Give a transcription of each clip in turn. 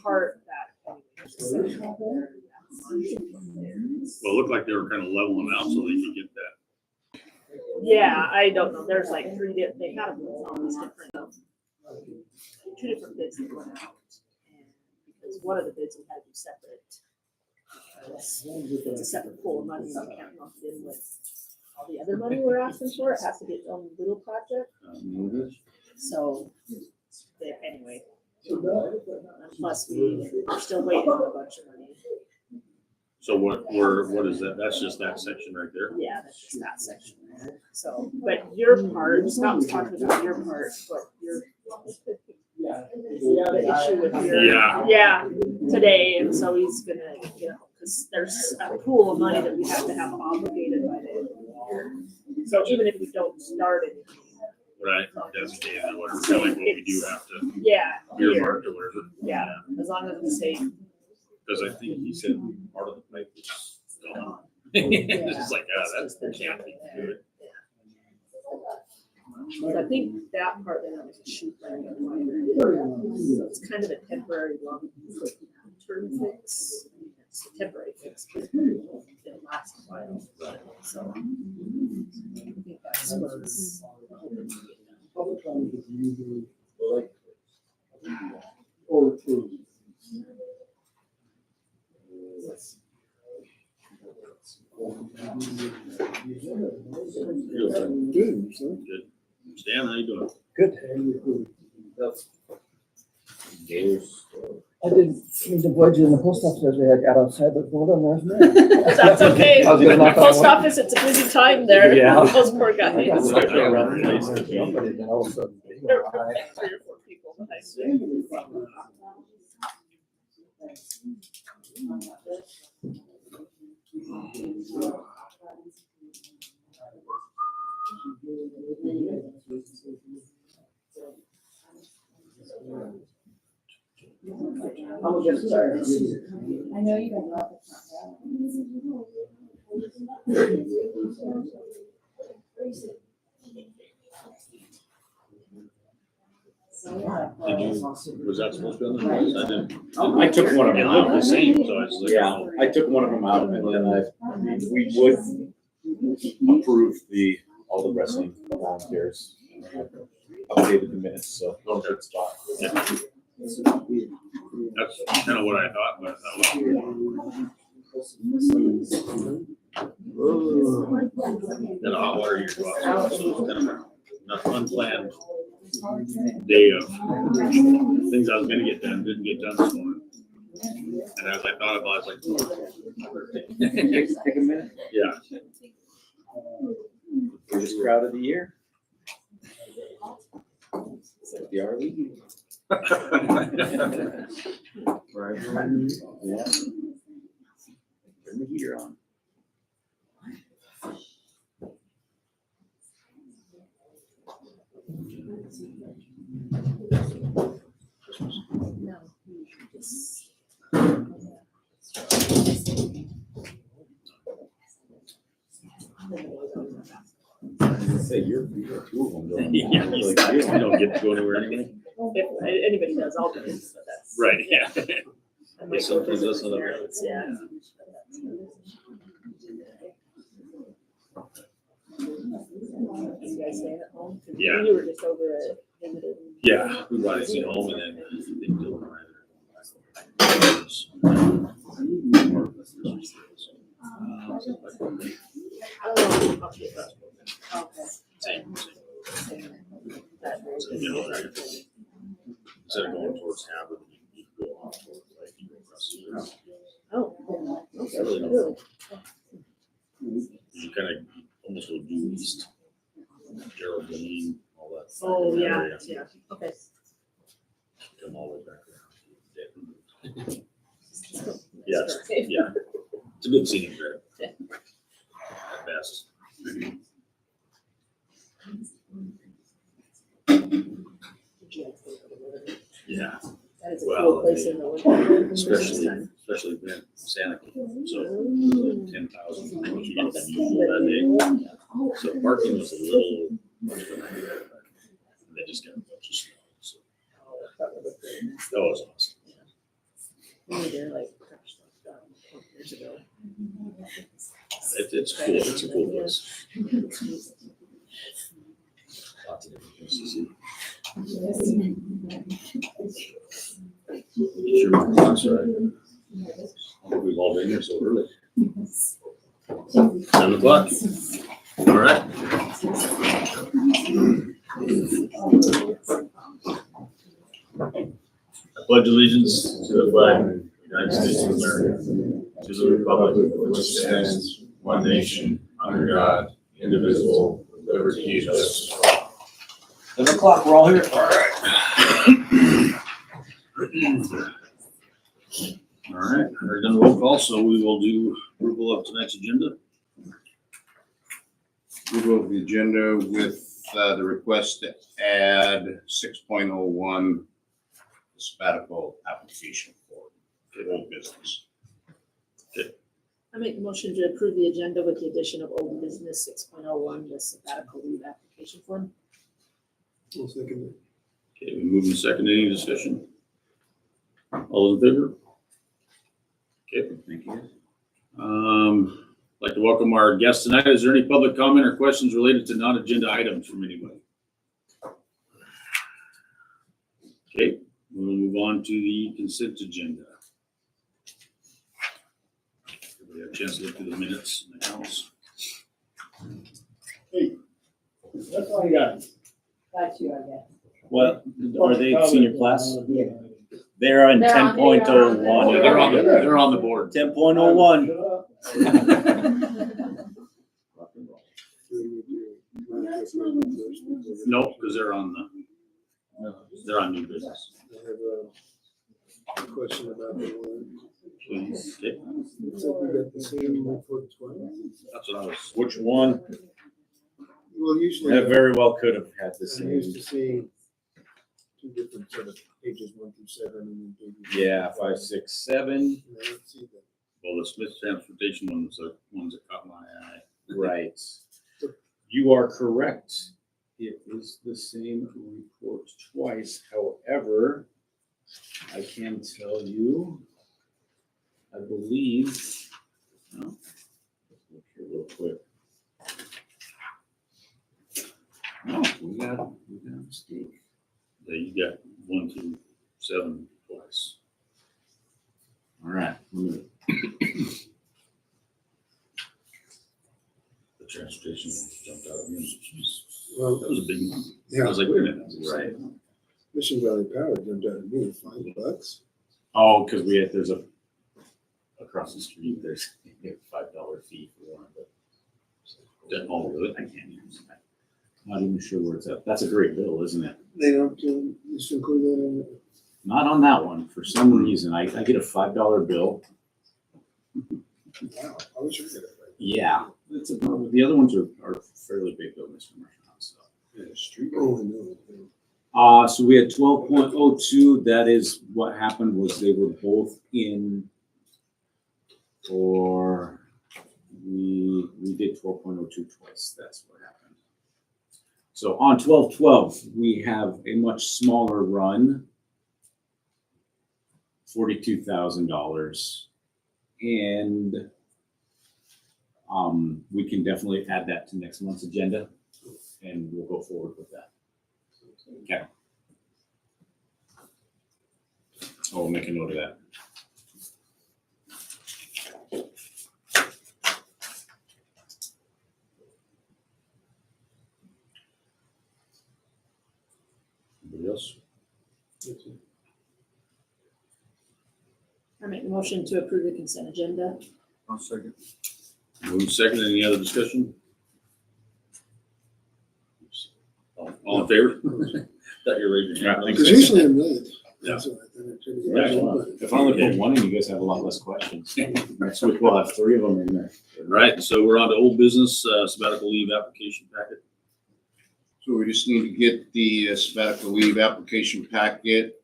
part of that. Well, it looked like they were kind of leveling out so they could get that. Yeah, I don't know. There's like they had all these different, two different bids that went out. And because one of the bids we had to do separate. It's a separate pool of money, so we can't lump it in with all the other money we're asking for. It has to be its own little project. So, anyway. Plus, we're still waiting on a bunch of money. So what is that? That's just that section right there? Yeah, that's just that section. So, but your part, Scott was talking about your part, but your the issue with your today, and so he's gonna, because there's a pool of money that we have to have obligated by the end of the year. So even if we don't start it, right, designated or whatever, so like what we do have to earmark or whatever. Yeah, as long as we say. Because I think he said part of the pipe was gone. It's just like, that's can't be good. But I think that part they have to shoot right on. So it's kind of a temporary long-term fix. It's a temporary fix, but it'll last a while. So I think that's what's hoping to get done. Good. Stan, how you doing? Good. I didn't mean to void you in the post office as we had got outside, but hold on, there's me. That's okay. I was gonna knock on Post wood. office, it's a busy time there. Yeah. Those poor guys. I was There like, around the place, and somebody, then all of a sudden, were like 3 or 4 people behind me. I'll get started. I know you don't love Was that supposed to be on the notes? I didn't. I took one of It them looked out. the same, so I was like, Yeah, I took one of them out and then we would approve all the wrestling volunteers. Updated the minutes, so. Okay. Good spot. That's kind of what I thought, but then hot water your gloves, so it's kind of an unplanned day of things I was gonna get done, didn't get done this morning. And as I thought about it, I was like, Take a minute. yeah. Biggest crowd of the year. The RV. Right. Yeah. Turn the heater on. No, you just. Say you're two of them. Don't you? Yeah, you don't get to go anywhere anyway. If anybody does, I'll do it, but that's. Right, yeah. I might Some go things visit that's another- parents, yeah. You guys staying at home? 'Cause Yeah. You were just over at. Yeah, we brought it home and then they did it. Oh, okay. Okay. Same. That very So, you know, instead of going towards Havre, you go off towards like you go across the river. Oh. It's really no fun. You kind of almost go due east. Geraldine, all that. Oh, yeah, area. yeah, okay. Come all the way back around. Yes, yeah. It's a good scenic trip. At best. Yeah, That is a Well, cool place in the winter. especially when Santa came, so it was like 10,000 more people than usual that day. So parking was a little much for me, but they just got a bunch of snow, so that was awesome. We need to like, gosh, like, 12 years ago. It's cool, it's a cool place. Lots of different things to see. Sure, that's right. We've all been here so early. 7 o'clock. All right. I pledge allegiance to the flag of the United States of America, to the republic which stands one nation under God, indivisible, with liberty and justice for all. 7 o'clock, we're all here. All right. All right, we're done roll call, so we will do approval of tonight's agenda. Approval of the agenda with the request to add 6.01 sabbatical application for old business. I make the motion to approve the agenda with the addition of old business 6.01, the sabbatical leave application form. Okay, we move in second. Any discussion? All in favor? Okay, thank you. Like to welcome our guests tonight. Is there any public comment or questions related to non-agenda items from anybody? Okay, we'll move on to the consent agenda. We have a chance to look through the minutes and accounts. That's all I got. Got you, I guess. What, are they senior class? They're in They're on- 10.01. Yeah, they're on the board. 10.01. Nope, because they're on new business. I have a question about the one. Please, okay, So we got the same one for twice? that's what I was. Which one? Well, usually. That very well could have had the I'm used same. to seeing two different sort of pages, 1 through 7, and then pages. Yeah, 5, 6, 7. And I don't see that. Well, the Smith Transportation one was the ones that caught my eye. Right. You are correct. It is the same report twice. However, I can tell you, I believe, no, let's look here real quick. No, we got a mistake. Yeah, you got 1 through 7 twice. All right. The transportation one jumped out at me. Well, That was a big one. I yeah, was like, wait a minute. Right. Mission Valley Power jumped out at me at $5. Oh, because there's across the street, there's a $5 fee for one, but. Oh, really? I can't even, not even sure where it's at. That's a great bill, isn't it? They don't just include that in it. Not on that one. For some reason, I get a $5 bill. Wow, I wish I could have it. Yeah. The other ones are fairly big though, Mr. Marchand, so. Yeah, street. Oh, I know. So we had 12.02. That is what happened was they were both in, or we did 12.02 twice. That's what happened. So on 12.12, we have a much smaller run, $42,000, and we can definitely add that to next month's agenda, and we'll go forward with that. Okay. So we'll make a note of that. Anybody else? I make the motion to approve the consent agenda. I'll second. Move second. Any other discussion? All in favor? Thought you were raising your hand. Because usually I'm late. Yeah. So I thought I'd try to get Yeah. it done. If I only put one in, you guys have a lot less questions. Next week we'll have 3 of them in there. Right, so we're on to old business, sabbatical leave application packet. So we just need to get the sabbatical leave application packet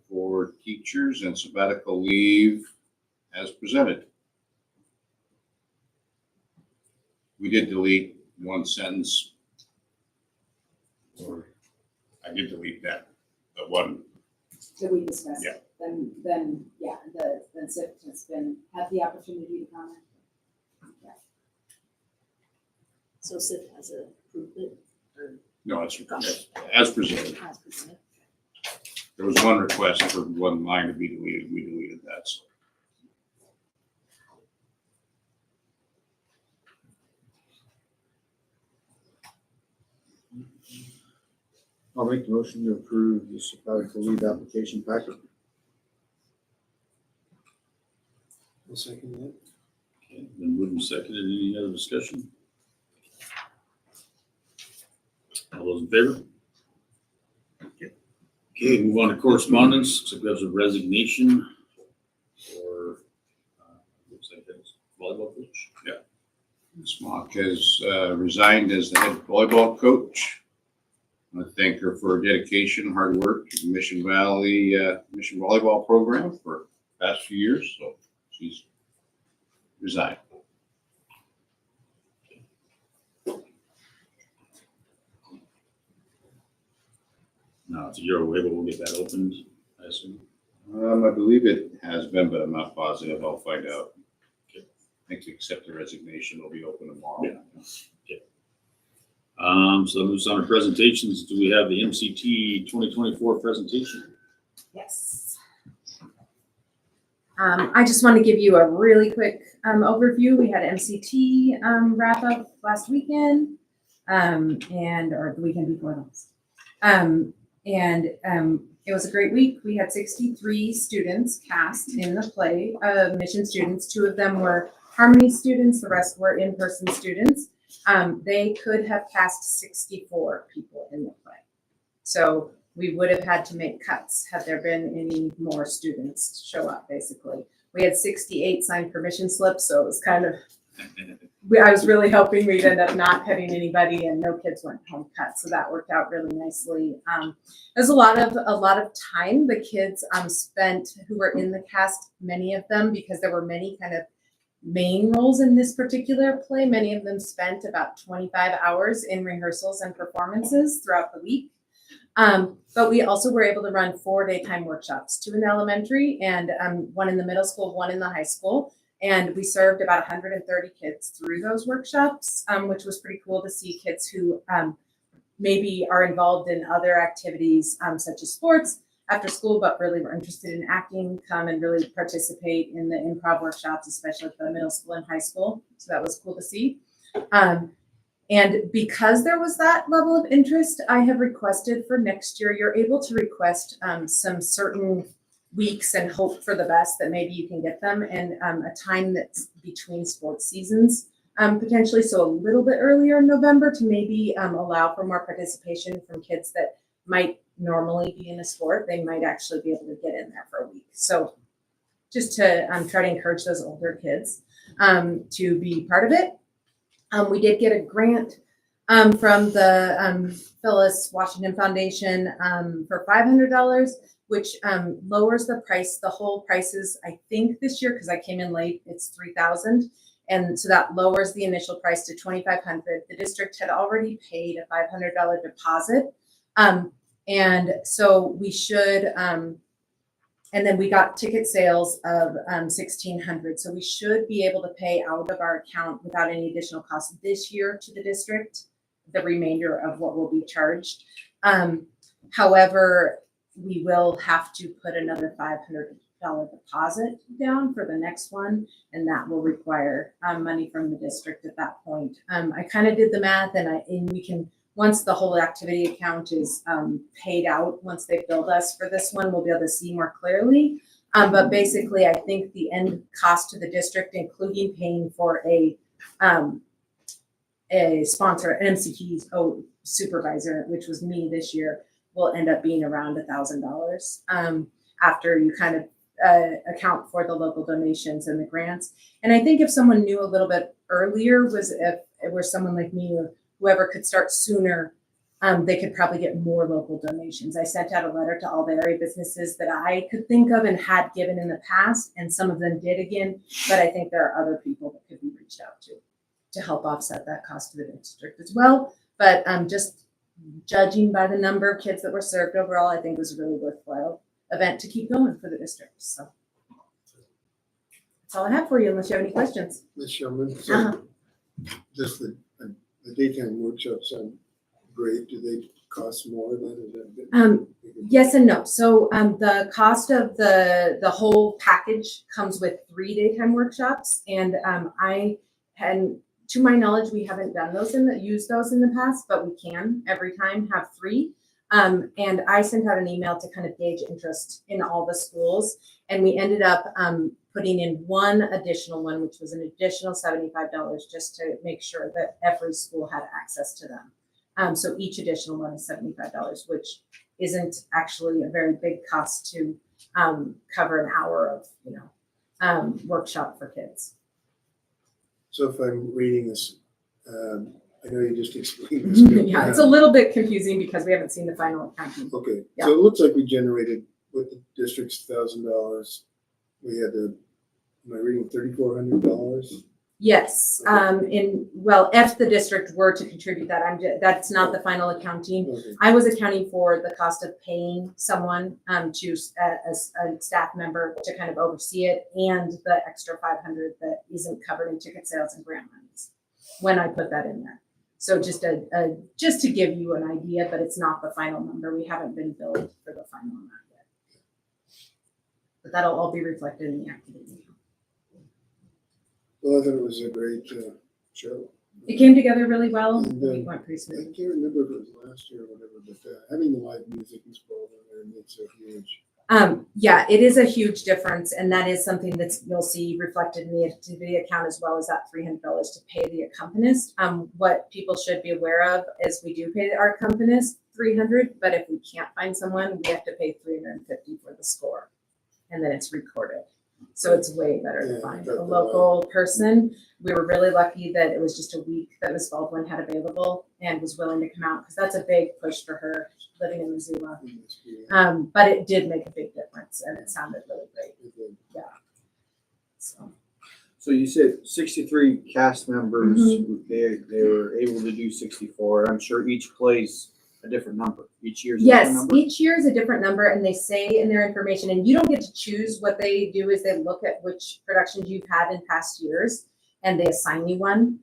for teachers and sabbatical leave as presented. We did delete one sentence. Or I did delete that, the one that we discussed, Yeah. then, yeah, then SIP has had the opportunity to comment. So SIP has approved it or No, it's as presented. has presented. There was one request for one line to be deleted. We deleted that. So I'll make the motion to approve the sabbatical leave application packet. I'll second that. Okay, then moved and seconded. Any other discussion? All those in favor? Okay, move on to correspondence. So there's a resignation for, looks like that's volleyball coach. Smock has resigned as the head volleyball coach. I thank her for her dedication, hard work, Mission Valley Mission Volleyball Program for the past few years. So she's resigned. No, it's a year away, but we'll get that opened, I assume. I believe it has been, but I'm not positive. I'll find out. Okay. I think to accept the resignation will be open tomorrow. Yeah. So that moves on to presentations. Do we have the MCT 2024 presentation? Yes. I just want to give you a really quick overview. We had MCT wrap up last weekend, or the weekend before last. It was a great week. We had 63 students cast in the play, Mission students. 2 of them were Harmony students, the rest were in-person students. They could have cast 64 people in the play. So we would have had to make cuts had there been any more students show up, basically. We had 68 signed permission slips, so it was kind of, I was really hoping we'd end up not cutting anybody and no kids went home cut. So that worked out really nicely. There's a lot of time the kids spent who were in the cast, many of them, because there were many kind of main roles in this particular play. Many of them spent about 25 hours in rehearsals and performances throughout the week. But we also were able to run 4 daytime workshops, 2 in elementary and 1 in the middle school, 1 in the high school. And we served about 130 kids through those workshops, which was pretty cool to see kids who maybe are involved in other activities such as sports after school, but really were interested in acting, come and really participate in the improv workshops, especially at the middle school and high school. So that was cool to see. And because there was that level of interest, I have requested for next year, you're able to request some certain weeks and hope for the best that maybe you can get them, and a time that's between sports seasons, potentially. So a little bit earlier in November to maybe allow for more participation from kids that might normally be in a sport. They might actually be able to get in there for a week. So just to try to encourage those older kids to be part of it. We did get a grant from the Phyllis Washington Foundation for $500, which lowers the price. The whole price is, I think this year, because I came in late, it's $3,000. And so that lowers the initial price to $2,500. The district had already paid a $500 deposit. And so we should, and then we got ticket sales of $1,600. So we should be able to pay out of our account without any additional cost this year to the district, the remainder of what will be charged. However, we will have to put another $500 deposit down for the next one, and that will require money from the district at that point. I kind of did the math, and we can, once the whole activity account is paid out, once they billed us for this one, we'll be able to see more clearly. But basically, I think the end cost to the district, including paying for a sponsor, an MCT's supervisor, which was me this year, will end up being around $1,000 after you kind of account for the local donations and the grants. And I think if someone knew a little bit earlier, was if it were someone like me or whoever could start sooner, they could probably get more local donations. I sent out a letter to all the area businesses that I could think of and had given in the past, and some of them did again, but I think there are other people that could be reached out to help offset that cost to the district as well. But just judging by the number of kids that were served overall, I think it was really worthwhile event to keep going for the district. So that's all I have for you, unless you have any questions. Ms. Shumlin, Uh-huh. so just the daytime workshops sound great. Do they cost more than? Is that a bit- Yes and no. So the cost of the whole package comes with 3 daytime workshops, and to my knowledge, we haven't done those used those in the past, but we can every time have 3. And I sent out an email to kind of gauge interest in all the schools, and we ended up putting in one additional one, which was an additional $75 just to make sure that every school had access to them. So each additional one is $75, which isn't actually a very big cost to cover an hour of workshop for kids. So if I'm reading this, I know you just explained this. Yeah, it's a little bit confusing because we haven't seen the final accounting. Okay, Yeah. so it looks like we generated with the district's $1,000. We had am I reading $3,400? Yes, if the district were to contribute that, that's not the final accounting. Okay. I was accounting for the cost of paying someone as a staff member to kind of oversee it, and the extra $500 that isn't covered in ticket sales and grant monies when I put that in there. So just to give you an idea, but it's not the final number. We haven't been billed for the final amount yet. But that'll all be reflected in the activity. Well, I thought it was a great show. It came together really well. And, The week went pretty I smooth. can't remember if it was last year or whatever, but having the live music involved in there makes a huge. Yeah, it is a huge difference, and that is something that you'll see reflected in the activity account, as well as that $300 to pay the accompanist. What people should be aware of is we do pay our accompanist $300, but if we can't find someone, we have to pay $350 for the score, and then it's recorded. So it's way better to Yeah, find got a the local person. We were really lucky that it was just a week that Ms. Baldwin had available and was willing to come out, because that's a big push for her living in Missoula. But it did make a big difference, and it sounded really great. Yeah. So you said 63 cast members, Mhm. they were able to do 64. I'm sure each plays a different number. Each year's a different Yes, number. each year is a different number, and they say in their information, and you don't get to choose. What they do is they look at which productions you've had in past years, and they assign you one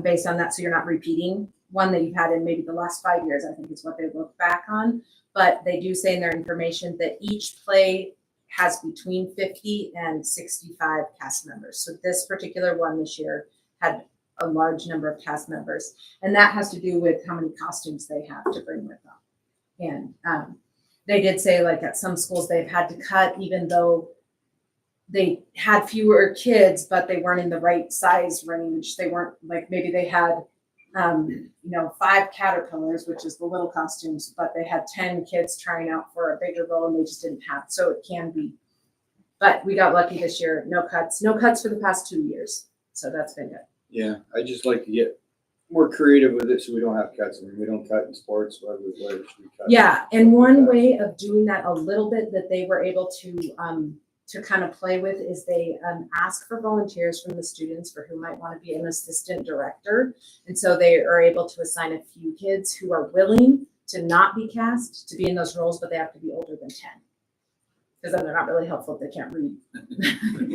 based on that, so you're not repeating one that you've had in maybe the last 5 years, I think is what they look back on. But they do say in their information that each play has between 50 and 65 cast members. So this particular one this year had a large number of cast members, and that has to do with how many costumes they have to bring with them. And they did say, like, at some schools they've had to cut, even though they had fewer kids, but they weren't in the right size range. They weren't, like, maybe they had 5 caterpillars, which is the little costumes, but they had 10 kids trying out for a bigger role, and they just didn't have. So it can be, but we got lucky this year. No cuts for the past 2 years. So that's been good. Yeah, I just like to get more creative with it so we don't have cuts. I mean, we don't cut in sports, whether should we cut. Yeah, and one way of doing that a little bit that they were able to kind of play with is they ask for volunteers from the students for who might want to be an assistant director. And so they are able to assign a few kids who are willing to not be cast to be in those roles, but they have to be older than 10. Because then they're not really helpful if they can't read.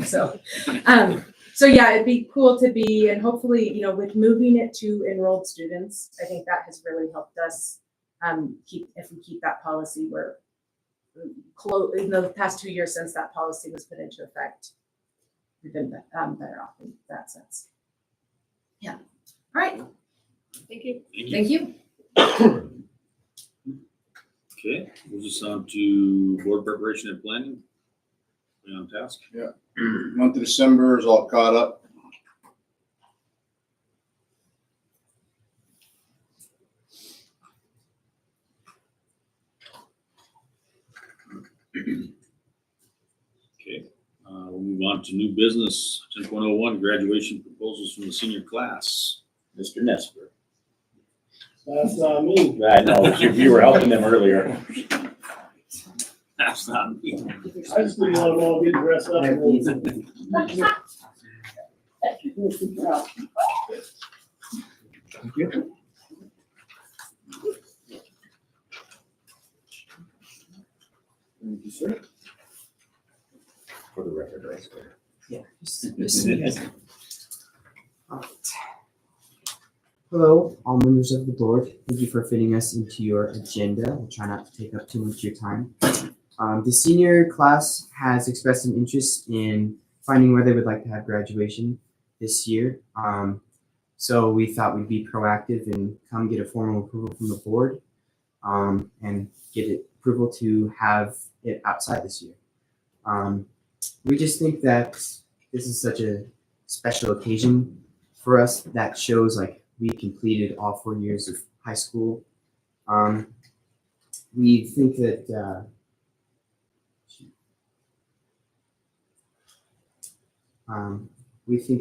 So yeah, it'd be cool to be, and hopefully, with moving it to enrolled students, I think that has really helped us if we keep that policy where in the past 2 years since that policy was put into effect, we've been better off in that sense. Yeah. All right. Thank you. Thank you. Okay, moves us on to board preparation and planning. We on task? Month of December is all caught up. Okay, we'll move on to new business, 10.01, graduation proposals from the senior class. Mr. Nesper. That's not me. I know, you were helping them earlier. That's not me. I just didn't want them all getting dressed up. you, sir. For the record, right? Yeah, just so you guys know. Alright. Hello, all members of the board. Thank you for fitting us into your agenda. We'll try not to take up too much of your time. The senior class has expressed an interest in finding where they would like to have graduation this year. So we thought we'd be proactive and come get a formal approval from the board and get it approval to have it outside this year. We just think that this is such a special occasion for us that shows like we completed all 4 years of high school. We think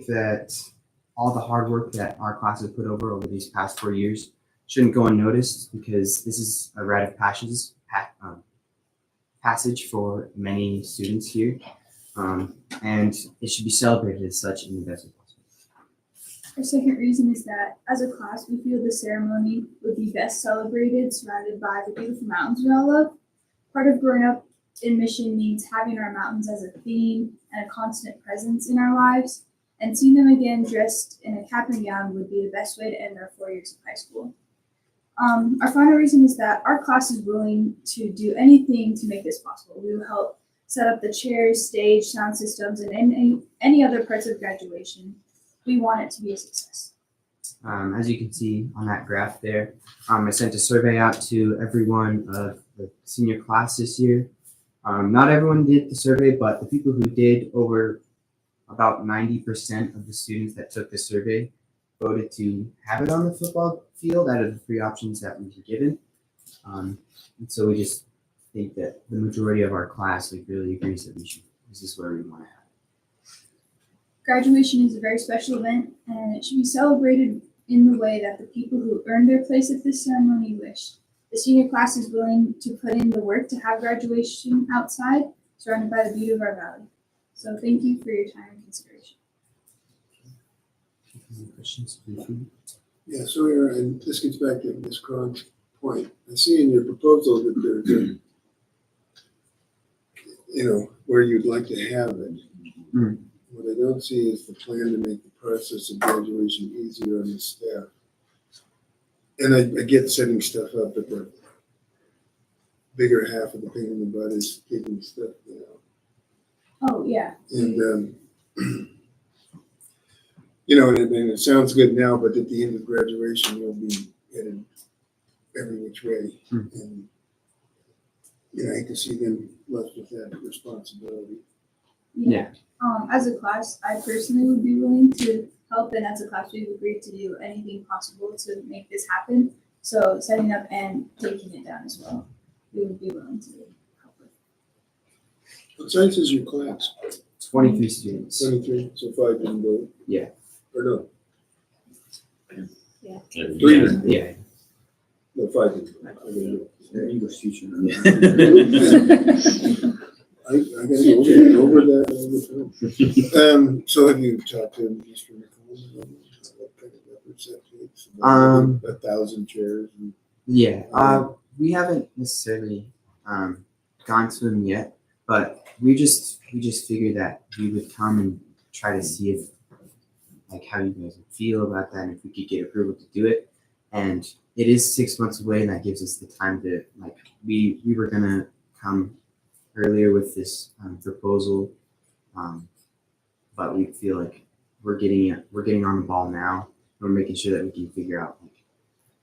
that all the hard work that our class has put over these past 4 years shouldn't go unnoticed because this is a rite of passage for many students here. And it should be celebrated as such in the best way possible. Our second reason is that as a class, we feel the ceremony would be best celebrated surrounded by the beautiful mountains we all love. Part of growing up in Mission means having our mountains as a theme and a constant presence in our lives, and seeing them again dressed in a cap and gown would be the best way to end our 4 years of high school. Our final reason is that our class is willing to do anything to make this possible. We will help set up the chairs, stage, sound systems, and any other parts of graduation. We want it to be a success. As you can see on that graph there, I sent a survey out to everyone of the senior class this year. Not everyone did the survey, but the people who did, over about 90% of the students that took the survey voted to have it on the football field out of the 3 options that we were given. And so we just think that the majority of our class really agrees that this is where we want to have it. Graduation is a very special event, and it should be celebrated in the way that the people who earned their place at this ceremony wish. The senior class is willing to put in the work to have graduation outside, surrounded by the beauty of our valley. So thank you for your time and consideration. Any questions? Yeah, so Aaron, and this gets back to Ms. Cron's point. I see in your proposal that there's a, where you'd like to have it. Mm. What I don't see is the plan to make the process of graduation easier on the staff. And I get setting stuff up, but the bigger half of the pain in the butt is getting stuff down. Oh, yeah. And, and it sounds good now, but at the end of graduation, you'll be headed every which way. And, I hate to see them left with that responsibility. Yeah. As a class, I personally would be willing to help, and as a class, we've agreed to do anything possible to make this happen. So setting up and taking it down as well, we would be willing to help with. What size is your class? 23 students. 23, so 5 didn't go. Yeah. Or no? Yeah. 3 didn't. Yeah. No, 5 didn't. English teacher. I gotta go over that all the time. So have you talked to Mr. McCollum? What kind of efforts that takes? 1,000 chairs. Yeah. We haven't necessarily gone to him yet, but we just figured that we would come and try to see if how you guys would feel about that and if we could get approval to do it. And it is 6 months away, and that gives us the time to we were gonna come earlier with this proposal, but we feel like we're getting on the ball now. We're making sure that we can figure out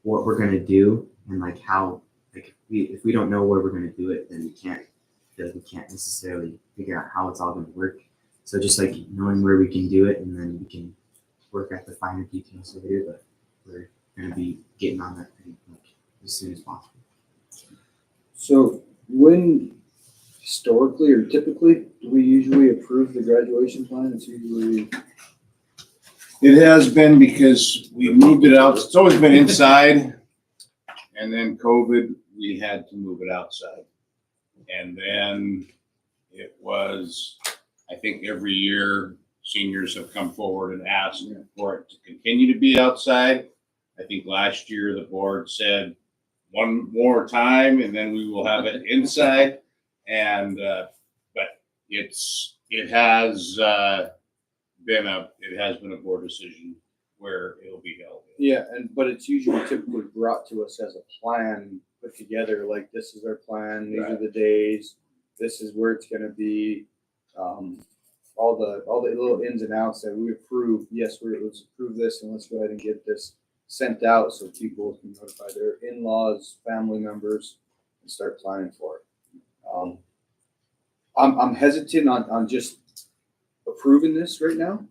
what we're gonna do and how if we don't know where we're gonna do it, then we can't necessarily figure out how it's all gonna work. So just knowing where we can do it, and then we can work at the finer details later. But we're gonna be getting on that pretty as soon as possible. So when historically or typically do we usually approve the graduation plan? It's usually It has been because we moved it out. It's always been inside. And then COVID, we had to move it outside. And then it was, I think every year seniors have come forward and asked for it to continue to be outside. I think last year the board said one more time and then we will have it inside. And, but it has been a board decision where it'll be held. Yeah, but it's usually typically brought to us as a plan put together, like this is our plan, these are the days, this is where it's gonna be. All the little ins and outs that we approve, yes, let's approve this and let's go ahead and get this sent out so people can notify their in-laws, family members, and start planning for it. I'm hesitant on just approving this right now.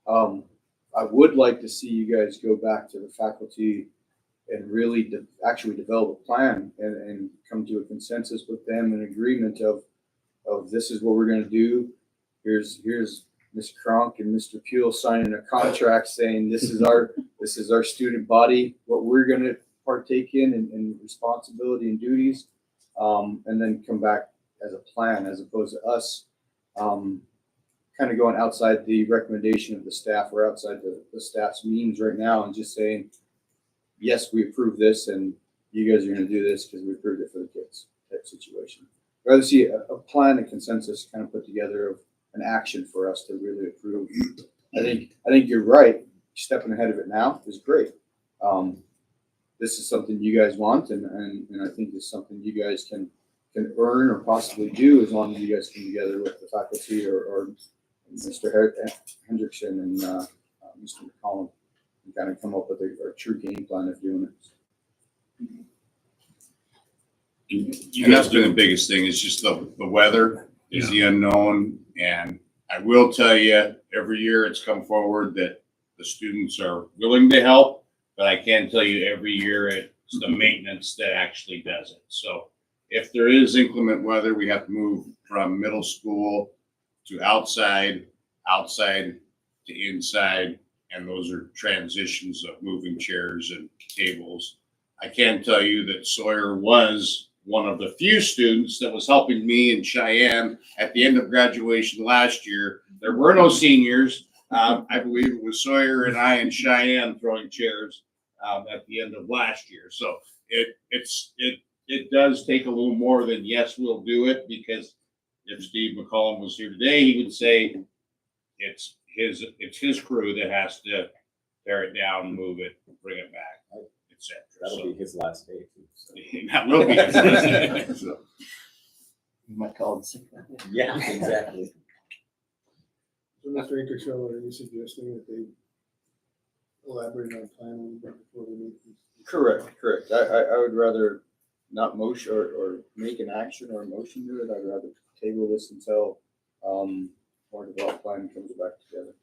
I would like to see you guys go back to the faculty and really actually develop a plan and come to a consensus with them, an agreement of this is what we're going to do. Here's Ms. Kronk and Mr. Peel signing a contract saying this is our student body, what we're going to partake in and responsibility and duties, and then come back as a plan as opposed to us kind of going outside the recommendation of the staff or outside the staff's means right now and just saying, yes, we approve this and you guys are going to do this because we approved it for the kids type situation. I'd rather see a plan and consensus kind of put together of an action for us to really approve. I think you're right. Stepping ahead of it now is great. This is something you guys want, and I think it's something you guys can earn or possibly do as long as you guys come together with the faculty or Mr. Hendrickson and Mr. McCollum and kind of come up with a true game plan of doing it. And that's been the biggest thing. It's just the weather is the unknown. And I will tell you, every year it's come forward that the students are willing to help, but I can tell you every year it's the maintenance that actually does it. So if there is inclement weather, we have to move from middle school to outside to inside. And those are transitions of moving chairs and tables. I can tell you that Sawyer was one of the few students that was helping me in Cheyenne at the end of graduation last year. There were no seniors. I believe it was Sawyer and I in Cheyenne throwing chairs at the end of last year. So it does take a little more than yes, we'll do it, because if Steve McCollum was here today, he would say it's his crew that has to tear it down, move it, bring it back, etc. That'll be his last day too. So. That will be his last day. So. You might call him sick. Yeah, exactly. So Mr. Inkershaw, are you suggesting that they elaborate on plan on it before they make this? Correct. I would rather not motion or make an action or a motion to it. I'd rather table this until more developed plan comes back together.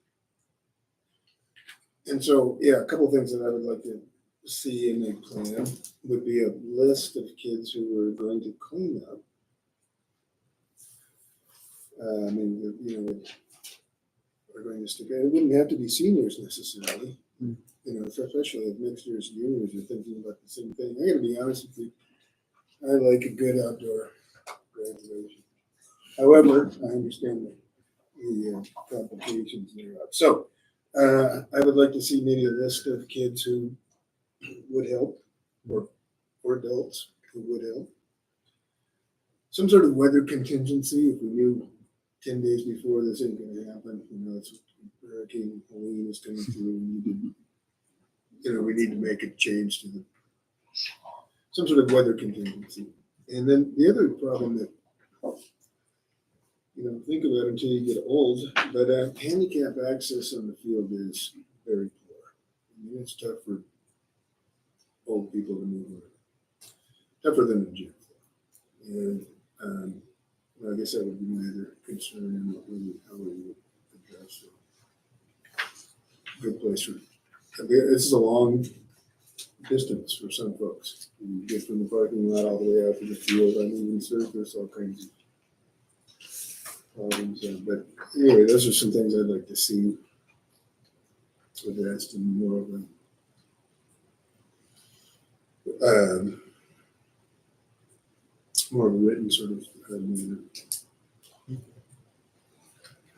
And so, yeah, a couple things that I would like to see in a plan would be a list of kids who were going to clean up. I mean, you know, are going to stick. It wouldn't have to be seniors necessarily. You know, especially if next year's juniors are thinking about the same thing. I got to be honest with you. I like a good outdoor graduation. However, I understand the complications thereof. So I would like to see maybe a list of kids who would help, or adults who would help. Some sort of weather contingency if we knew 10 days before this ain't going to happen. You know, it's Hurricane Helene is coming through. We need to make a change to some sort of weather contingency. And then the other problem that think about until you get old, but handicap access on the field is very poor. I mean, it's tough for old people to move around. Tougher than the gym. And I guess that would be my other concern and how we would address it. Good place for. This is a long distance for some folks. You get from the parking lot all the way out to the field, uneven surface, all kinds of problems. But anyway, those are some things I'd like to see addressed in more of a written sort of manner.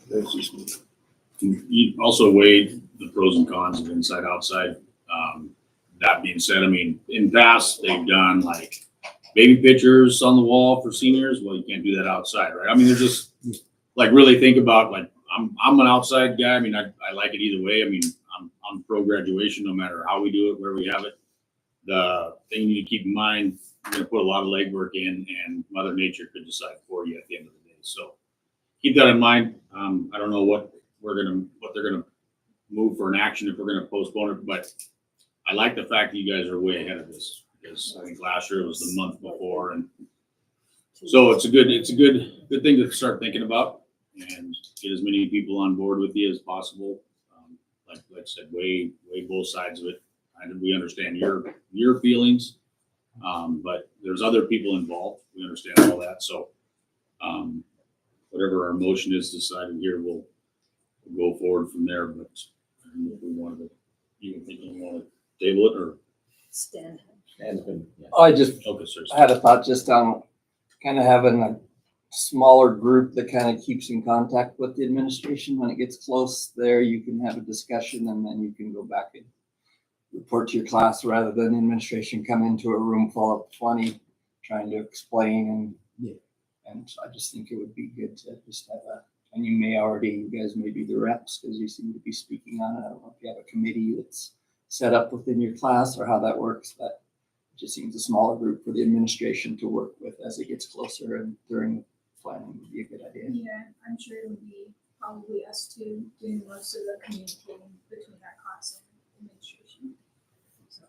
That's just me. You also weighed the pros and cons of inside outside. That being said, I mean, in past they've done like baby pictures on the wall for seniors. Well, you can't do that outside, right? I mean, there's just like really think about like I'm an outside guy. I mean, I like it either way. I mean, I'm pro graduation no matter how we do it, where we have it. The thing you need to keep in mind, you're gonna put a lot of legwork in, and Mother Nature could decide for you at the end of the day. So keep that in mind. I don't know what they're gonna move for an action if we're gonna postpone it, but I like the fact that you guys are way ahead of this, because I think last year it was the month before, and so it's a good thing to start thinking about and get as many people on board with you as possible. Like I said, weigh both sides of it. We understand your feelings, but there's other people involved. We understand all that. So whatever our motion is decided here, we'll go forward from there. But I don't know if we wanted to, you think you want to table it or? Stand. I just Okay, sir. I had a thought just on kind of having a smaller group that kind of keeps in contact with the administration. When it gets close there, you can have a discussion and then you can go back and report to your class rather than administration come into a room full of 20 trying to explain. And so I just think it would be good to just have and you guys may be the reps because you seem to be speaking on it. I don't know if you have a committee that's set up within your class or how that works, but it just seems a smaller group for the administration to work with as it gets closer and during planning would be a good idea. Yeah, I'm sure it would be probably us two doing most of the communicating between our class and administration. So.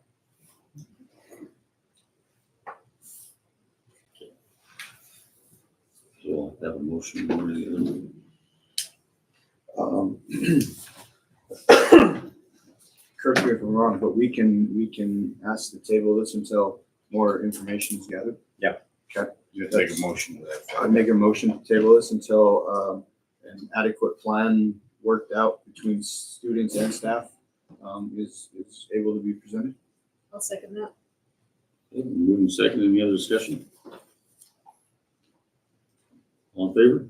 So we'll have a motion one or the other. Correct me if I'm wrong, but we can ask to table this until more information is gathered. Yeah. Okay. You take a motion to that. I make a motion to table this until an adequate plan worked out between students and staff is able to be presented. I'll second that. Moving second, any other discussion? All in favor?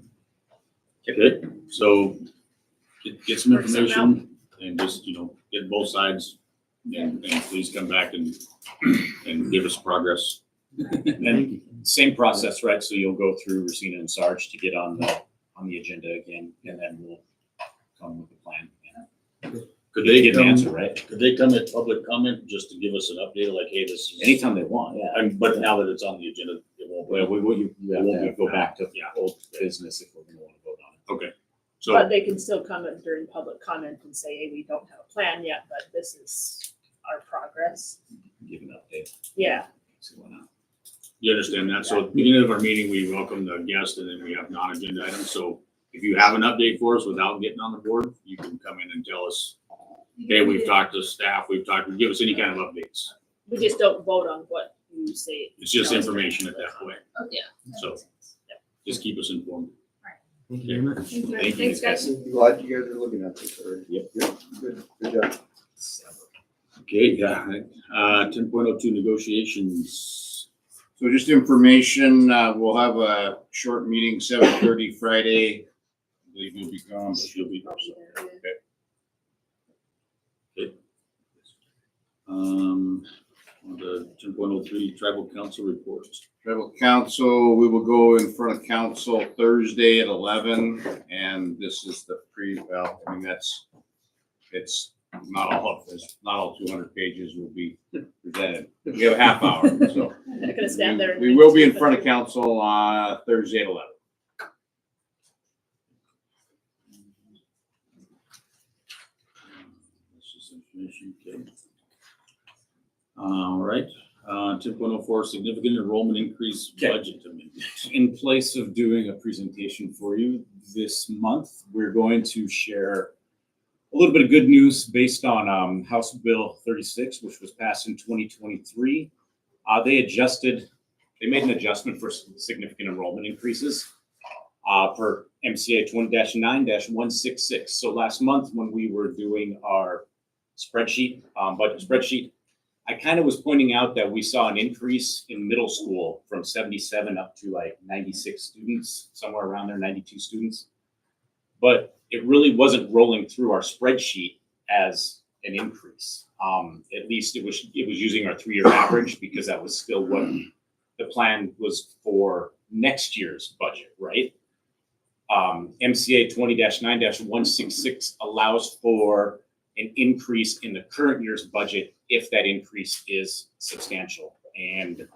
Okay, so get some information and just, get both sides and please come back and give us progress. And same process, right? So you'll go through Racina and Sarge to get on the agenda again, and then we'll come with a plan. Could they get an answer, right? Could they come at public comment just to give us an update, like, hey, this is. Anytime they want, yeah. But now that it's on the agenda, it won't. Well, we won't go back to old business if we're gonna want to vote on it. Okay, so. But they can still come in during public comment and say, hey, we don't have a plan yet, but this is our progress. Give an update. Yeah. See why not. You understand that? So at the beginning of our meeting, we welcome the guest and then we have non-agenda items. So if you have an update for us without getting on the board, you can come in and tell us, hey, we've talked to staff, give us any kind of updates. We just don't vote on what you say. It's just information at that point. Yeah. So just keep us informed. Thank you very much. Thank you. Thanks, guys. I'm glad you guys are looking at this already. Yep. Good job. Okay, yeah. 10.02 negotiations. So just information, we'll have a short meeting, 7:30 Friday. I believe you'll be gone, but She'll be. okay. Okay. On the 10.03 tribal council reports. Tribal council, we will go in front of council Thursday at 11, and this is the it's not all 200 pages will be presented. We have a half hour, so. I'm not gonna stand there. and We will be in front of council Thursday at 11. That's just information, okay. All right, 10.04 significant enrollment increase budget amendment. In place of doing a presentation for you this month, we're going to share a little bit of good news based on House Bill 36, which was passed in 2023. They made an adjustment for significant enrollment increases per MCA 20-9-166. So last month when we were doing our spreadsheet, budget spreadsheet, I kind of was pointing out that we saw an increase in middle school from 77 up to like 96 students, somewhere around there, 92 students. But it really wasn't rolling through our spreadsheet as an increase. At least it was using our 3-year average because that was still what the plan was for next year's budget, right? MCA 20-9-166 allows for an increase in the current year's budget if that increase is substantial. And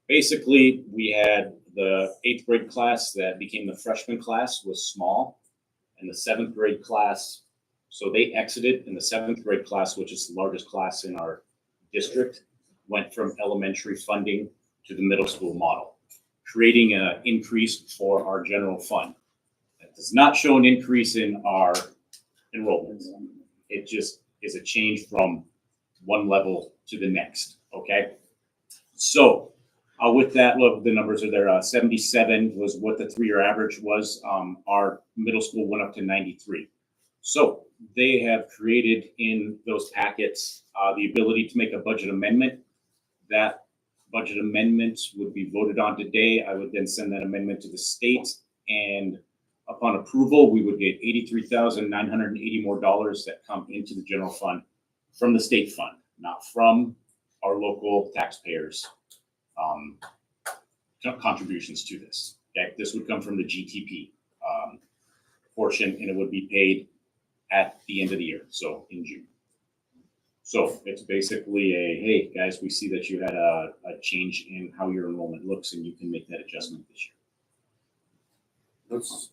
basically, we had the 8th grade class that became the freshman class was small, and the 7th grade class, so they exited, and the 7th grade class, which is the largest class in our district, went from elementary funding to the middle school model, creating an increase for our general fund. That does not show an increase in our enrollments. It just is a change from one level to the next, okay? So with that, look, the numbers are there. 77 was what the 3-year average was. Our middle school went up to 93. So they have created in those packets the ability to make a budget amendment. That budget amendment would be voted on today. I would then send that amendment to the state, and upon approval, we would get $83,980 more that come into the general fund from the state fund, not from our local taxpayers' contributions to this. Okay, this would come from the GTP portion, and it would be paid at the end of the year, so in June. So it's basically a, hey, guys, we see that you had a change in how your enrollment looks, and you can make that adjustment this year. What's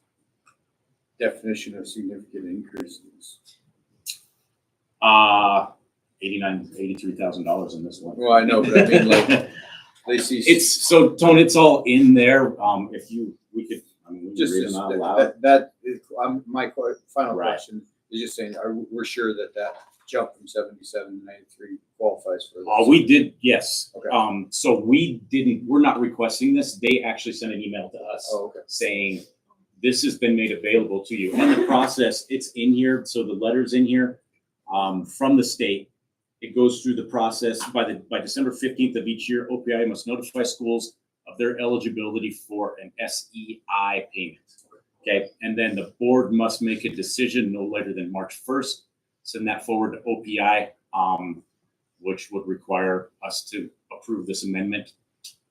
definition of significant increases? $83,000 in this one. Well, I know, but I mean, like, they see. It's so, Tone, it's all in there. If we could Just read them out loud. that is, my final Right. question is just saying, we're sure that jump from 77 to 93 qualifies for this? We did, yes. Okay. So we're not requesting this. They actually sent an email to us saying, this has been made available to you. And the process, it's in here. So the letter's in here from the state. It goes through the process by December 15th of each year. OPI must notify schools of their eligibility for an SEI payment. Okay. And then the board must make a decision no later than March 1st. Send that forward to OPI, which would require us to approve this amendment.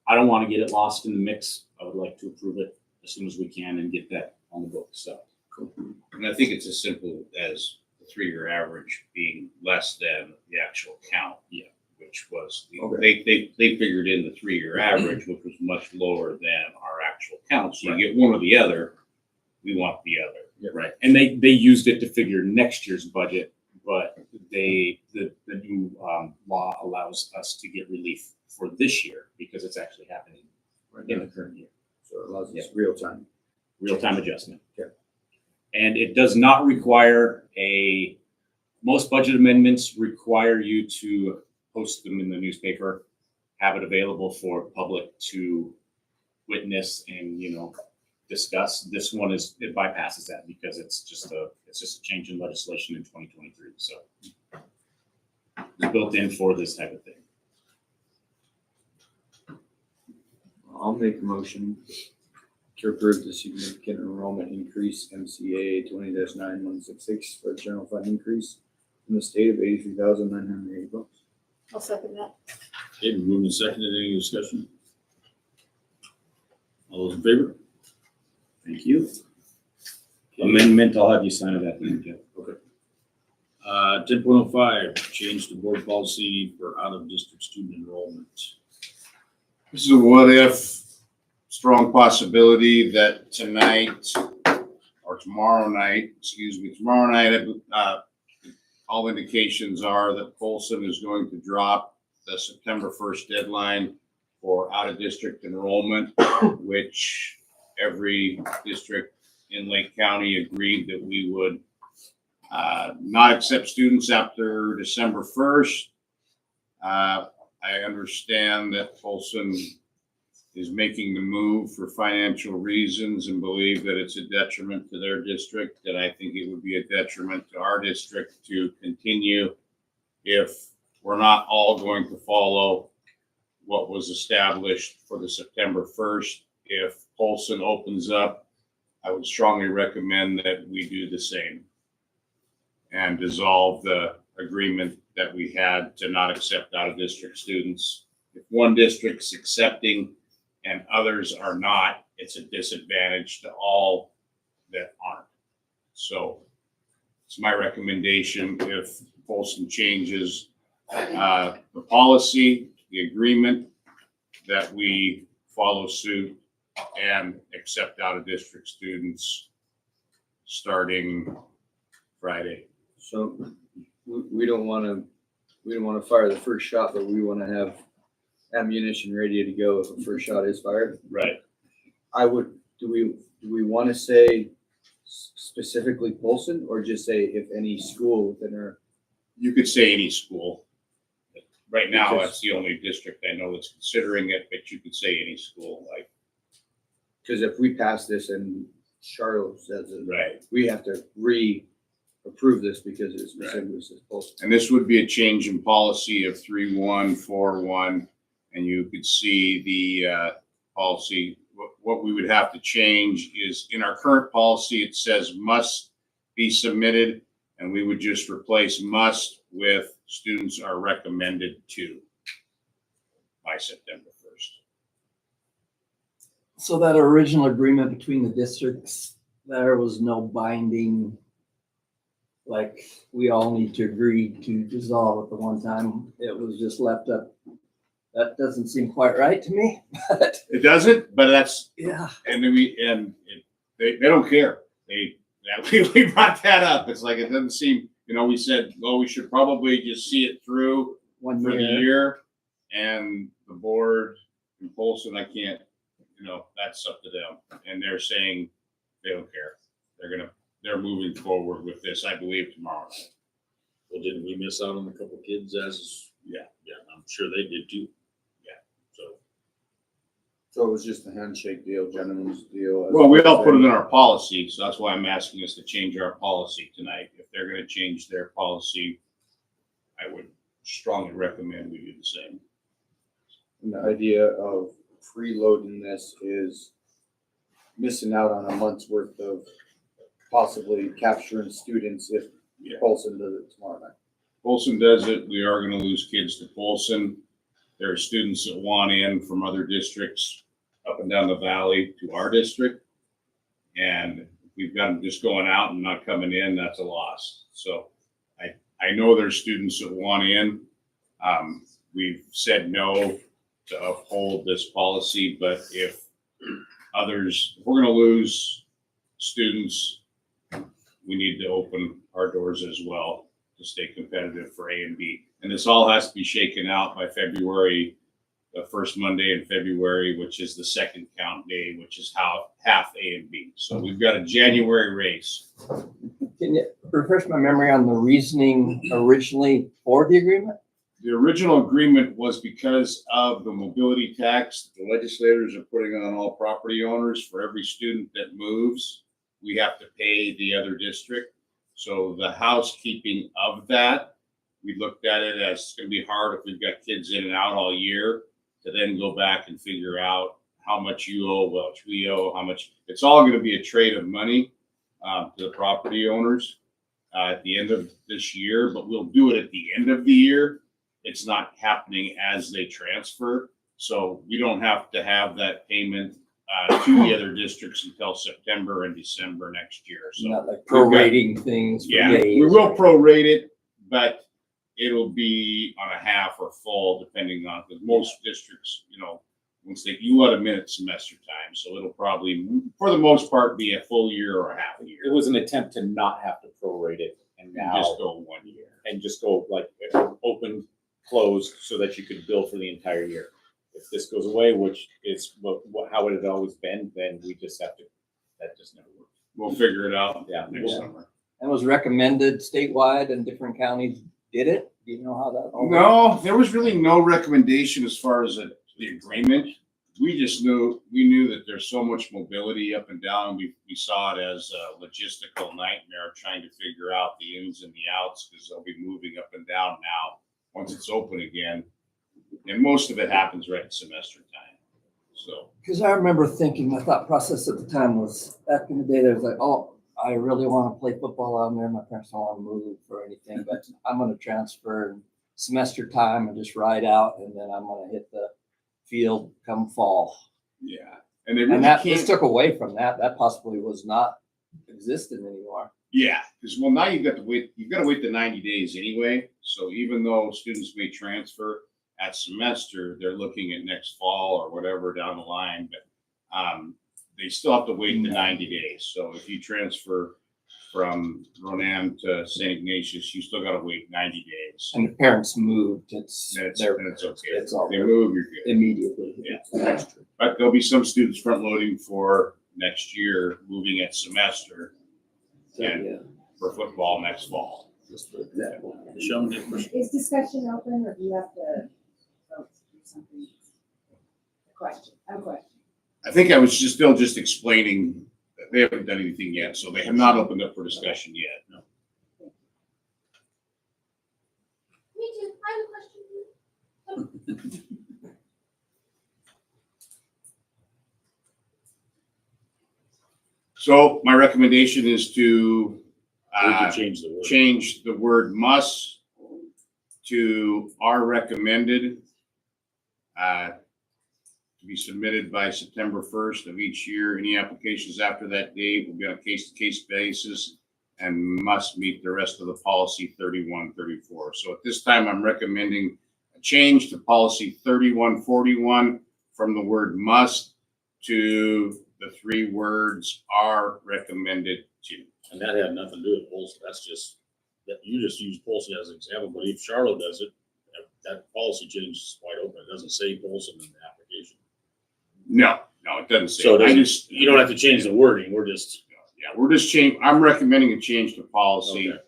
I don't want to get it lost in the mix. I would like to approve it as soon as we can and get that on the books. So, And I think it's as simple as the 3-year average being less than the actual count. Yeah. Which was, Okay. they figured in the 3-year average, which was much lower than our actual count. So you get one or the other, we want the other. right. And they used it to figure next year's budget, but the new law allows us to get relief for this year because it's actually happening in the current year. So it allows us real-time adjustment. Okay. And it does not require most budget amendments require you to post them in the newspaper, have it available for public to witness and, discuss. This one it bypasses that because it's just a change in legislation in 2023. So it's built in for this type of thing. I'll make a motion to approve the significant enrollment increase MCA 20-9166 for the general fund increase in the state of $83,980. I'll second that. Okay, moving and seconded. Any discussion? All those in favor? Thank you. Amendment, I'll have you sign it at the end, Jeff. Okay. 10.05, change to board policy for out-of-district student enrollment. This is a what if, strong possibility that tomorrow night, all indications are that Polson is going to drop the September 1st deadline for out-of-district enrollment, which every district in Lake County agreed that we would not accept students after December 1st. I understand that Polson is making the move for financial reasons and believe that it's a detriment to their district, and I think it would be a detriment to our district to continue if we're not all going to follow what was established for the September 1st. If Polson opens up, I would strongly recommend that we do the same and dissolve the agreement that we had to not accept out-of-district students. If one district's accepting and others are not, it's a disadvantage to all that aren't. So it's my recommendation, if Folsom changes the policy, the agreement, that we follow suit and accept out-of-district students starting Friday. So we don't wanna fire the first shot, but we wanna have ammunition ready to go if the first shot is fired. Right. Do we wanna say specifically Polson, or just say if any school within our? You could say any school. Right now, Because- that's the only district I know that's considering it, but you could say any school, like. Cause if we pass this and Charlotte says it, Right. we have to approve this because it specifically says Polson. And this would be a change in policy of 3141, and you could see the policy. What we would have to change is, in our current policy, it says must be submitted, and we would just replace must with students are recommended to by September 1st. So that original agreement between the districts, there was no binding, like, we all need to agree to dissolve at the one time. It was just left up. That doesn't seem quite right to me, but It doesn't, but that's, yeah. and they don't care. We brought that up. It's like, it doesn't seem, we said, well, we should probably just see it through One for the year. year. And the board in Folsom, I can't, that's up to them. And they're saying they don't care. They're moving forward with this, I believe, tomorrow. Well, didn't we miss out on a couple kids yeah, I'm sure they did too. Yeah, so. So it was just a handshake deal, gentleman's deal. Well, we all put it in our policy, so that's why I'm asking us to change our policy tonight. If they're gonna change their policy, I would strongly recommend we do the same. And the idea of preloading this is missing out on a month's worth of possibly capturing students if Yeah. Polson does it tomorrow night. Folsom does it, we are gonna lose kids to Folsom. There are students that want in from other districts up and down the valley to our district. And if we've got them just going out and not coming in, that's a loss. So I know there's students that want in. We've said no to uphold this policy, but if we're gonna lose students, we need to open our doors as well to stay competitive for A and B. And this all has to be shaken out by February, the first Monday in February, which is the second count day, which is half A and B. So we've got a January race. Can you refresh my memory on the reasoning originally for the agreement? The original agreement was because of the mobility tax the legislators are putting on all property owners. For every student that moves, we have to pay the other district. So the housekeeping of that, we looked at it as it's gonna be hard if we've got kids in and out all year to then go back and figure out how much you owe, which we owe, how much. It's all gonna be a trade of money to the property owners at the end of this year, but we'll do it at the end of the year. It's not happening as they transfer. So we don't have to have that payment to the other districts until September and December next year. So Not like prorating things. for yeah, days. we will prorate it, but it'll be on a half or full depending on, because most districts, once you let them in at semester time. So it'll probably, for the most part, be a full year or a half a year. It was an attempt to not have to prorate it, and now Just go 1 year. and just go like open, closed, so that you could bill for the entire year. If this goes away, which is how it had always been, then we just have to. That just never works. We'll figure it out next Yeah. summer. And was recommended statewide and different counties did it? Do you know how that? all worked? No, there was really no recommendation as far as the agreement. We just knew that there's so much mobility up and down. We saw it as a logistical nightmare trying to figure out the ins and the outs, because they'll be moving up and down now once it's open again. And most of it happens right in semester time. So Because I remember thinking, my thought process at the time was, back in the day, there was like, oh, I really want to play football out there. My parents don't want to move or anything, but I'm going to transfer in semester time and just ride out, and then I'm going to hit the field come fall. Yeah, and they And really that, this can't, took away from that. That possibly was not existent anymore. yeah, because well, now you've got to wait, you've got to wait the 90 days anyway. So even though students may transfer at semester, they're looking at next fall or whatever down the line, but they still have to wait the 90 days. So if you transfer from Ronan to St. Ignatius, you still got to wait 90 days. And the parents moved, it's, That's they're okay. it's all They move, you're good. immediately. Yeah. That's true. But there'll be some students front loading for next year, moving at semester So, and yeah, for football next fall. just for example. Michelle, any questions? Is discussion open or do you have to vote to do something? A question, I have a question. I think I was still just explaining that they haven't done anything yet, so they have not opened up for discussion yet. No. Me too. I have a question. So my recommendation is to We can change the word. change the word must to are recommended, to be submitted by September 1st of each year. Any applications after that date will be on a case-to-case basis and must meet the rest of the policy 3134. So at this time, I'm recommending a change to policy 3141 from the word must to the 3 words are recommended to. And that had nothing to do with Polson. That's just, that you just use Polson as an example, but if Charlotte does it, that policy change is wide open. It doesn't say Polson in the application. No, it doesn't say. So it I doesn't- just, you don't have to change the wording. We're just, yeah, we're just I'm recommending a change to policy. okay.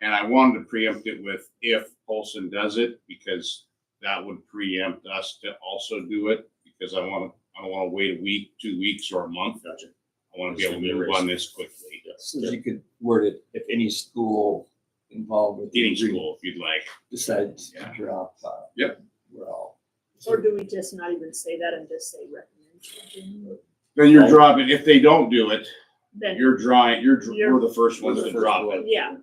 And I wanted to preempt it with if Polson does it, because that would preempt us to also do it, because I don't want to wait a week, 2 weeks, or a month. Gotcha. I want to be able to move on this quickly. So you could word it, if any school involved with. Any school, if you'd like. Decides to Yeah. drop. Yep. We're all. Or do we just not even say that and just say recommend? Then you're dropping, if they don't do it, Then, you're we're the first ones You're to the drop first it. yeah,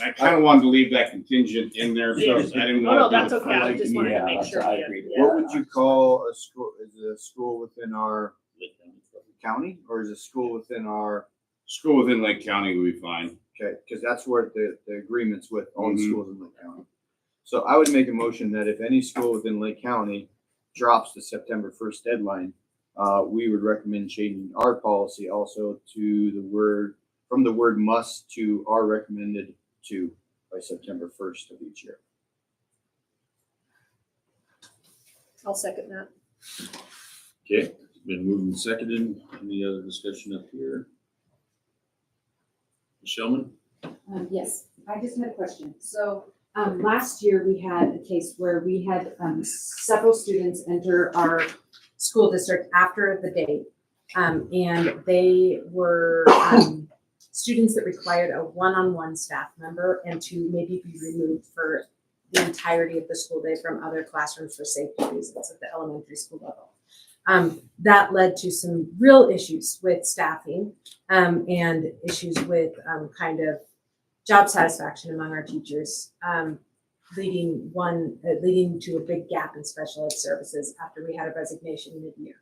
I kind of wanted to leave that contingent in there because I didn't no, want to. that's okay. I just wanted to Yeah, make that's- sure. I we- agree. yeah. What would you call a school? Is it a school within our county or is it a school within our, School within Lake County would be fine. okay, because that's where the agreement's with all the Mhm. schools in Lake County. So I would make a motion that if any school within Lake County drops the September 1st deadline, we would recommend changing our policy also to from the word must to are recommended to by September 1st of each year. I'll second that. Okay, it's been moved and seconded. Any other discussion up here? Michelleman? Yes, I just had a question. So, last year we had a case where we had, several students enter our school district after the date. And they were, students that required a one-on-one staff member and to maybe be removed for the entirety of the school day from other classrooms for safety reasons at the elementary school level. That led to some real issues with staffing, and issues with, kind of job satisfaction among our teachers, leading to a big gap in special ed services after we had a resignation mid-year.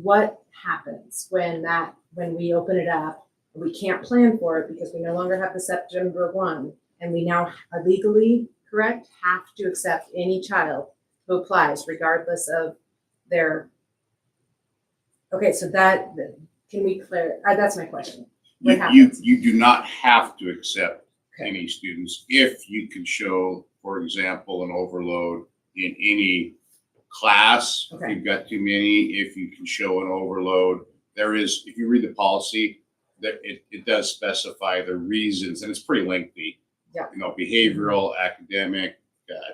What happens when we open it up, and we can't plan for it because we no longer have the September 1, and we now are legally correct, have to accept any child who applies regardless of their, okay, so that, can we clear, that's my question. What happens? You do not have to accept Okay. any students if you can show, for example, an overload in any class. If Okay. you've got too many, if you can show an overload, there is, if you read the policy, that it does specify the reasons, and it's pretty lengthy. Yeah. You know, behavioral, academic,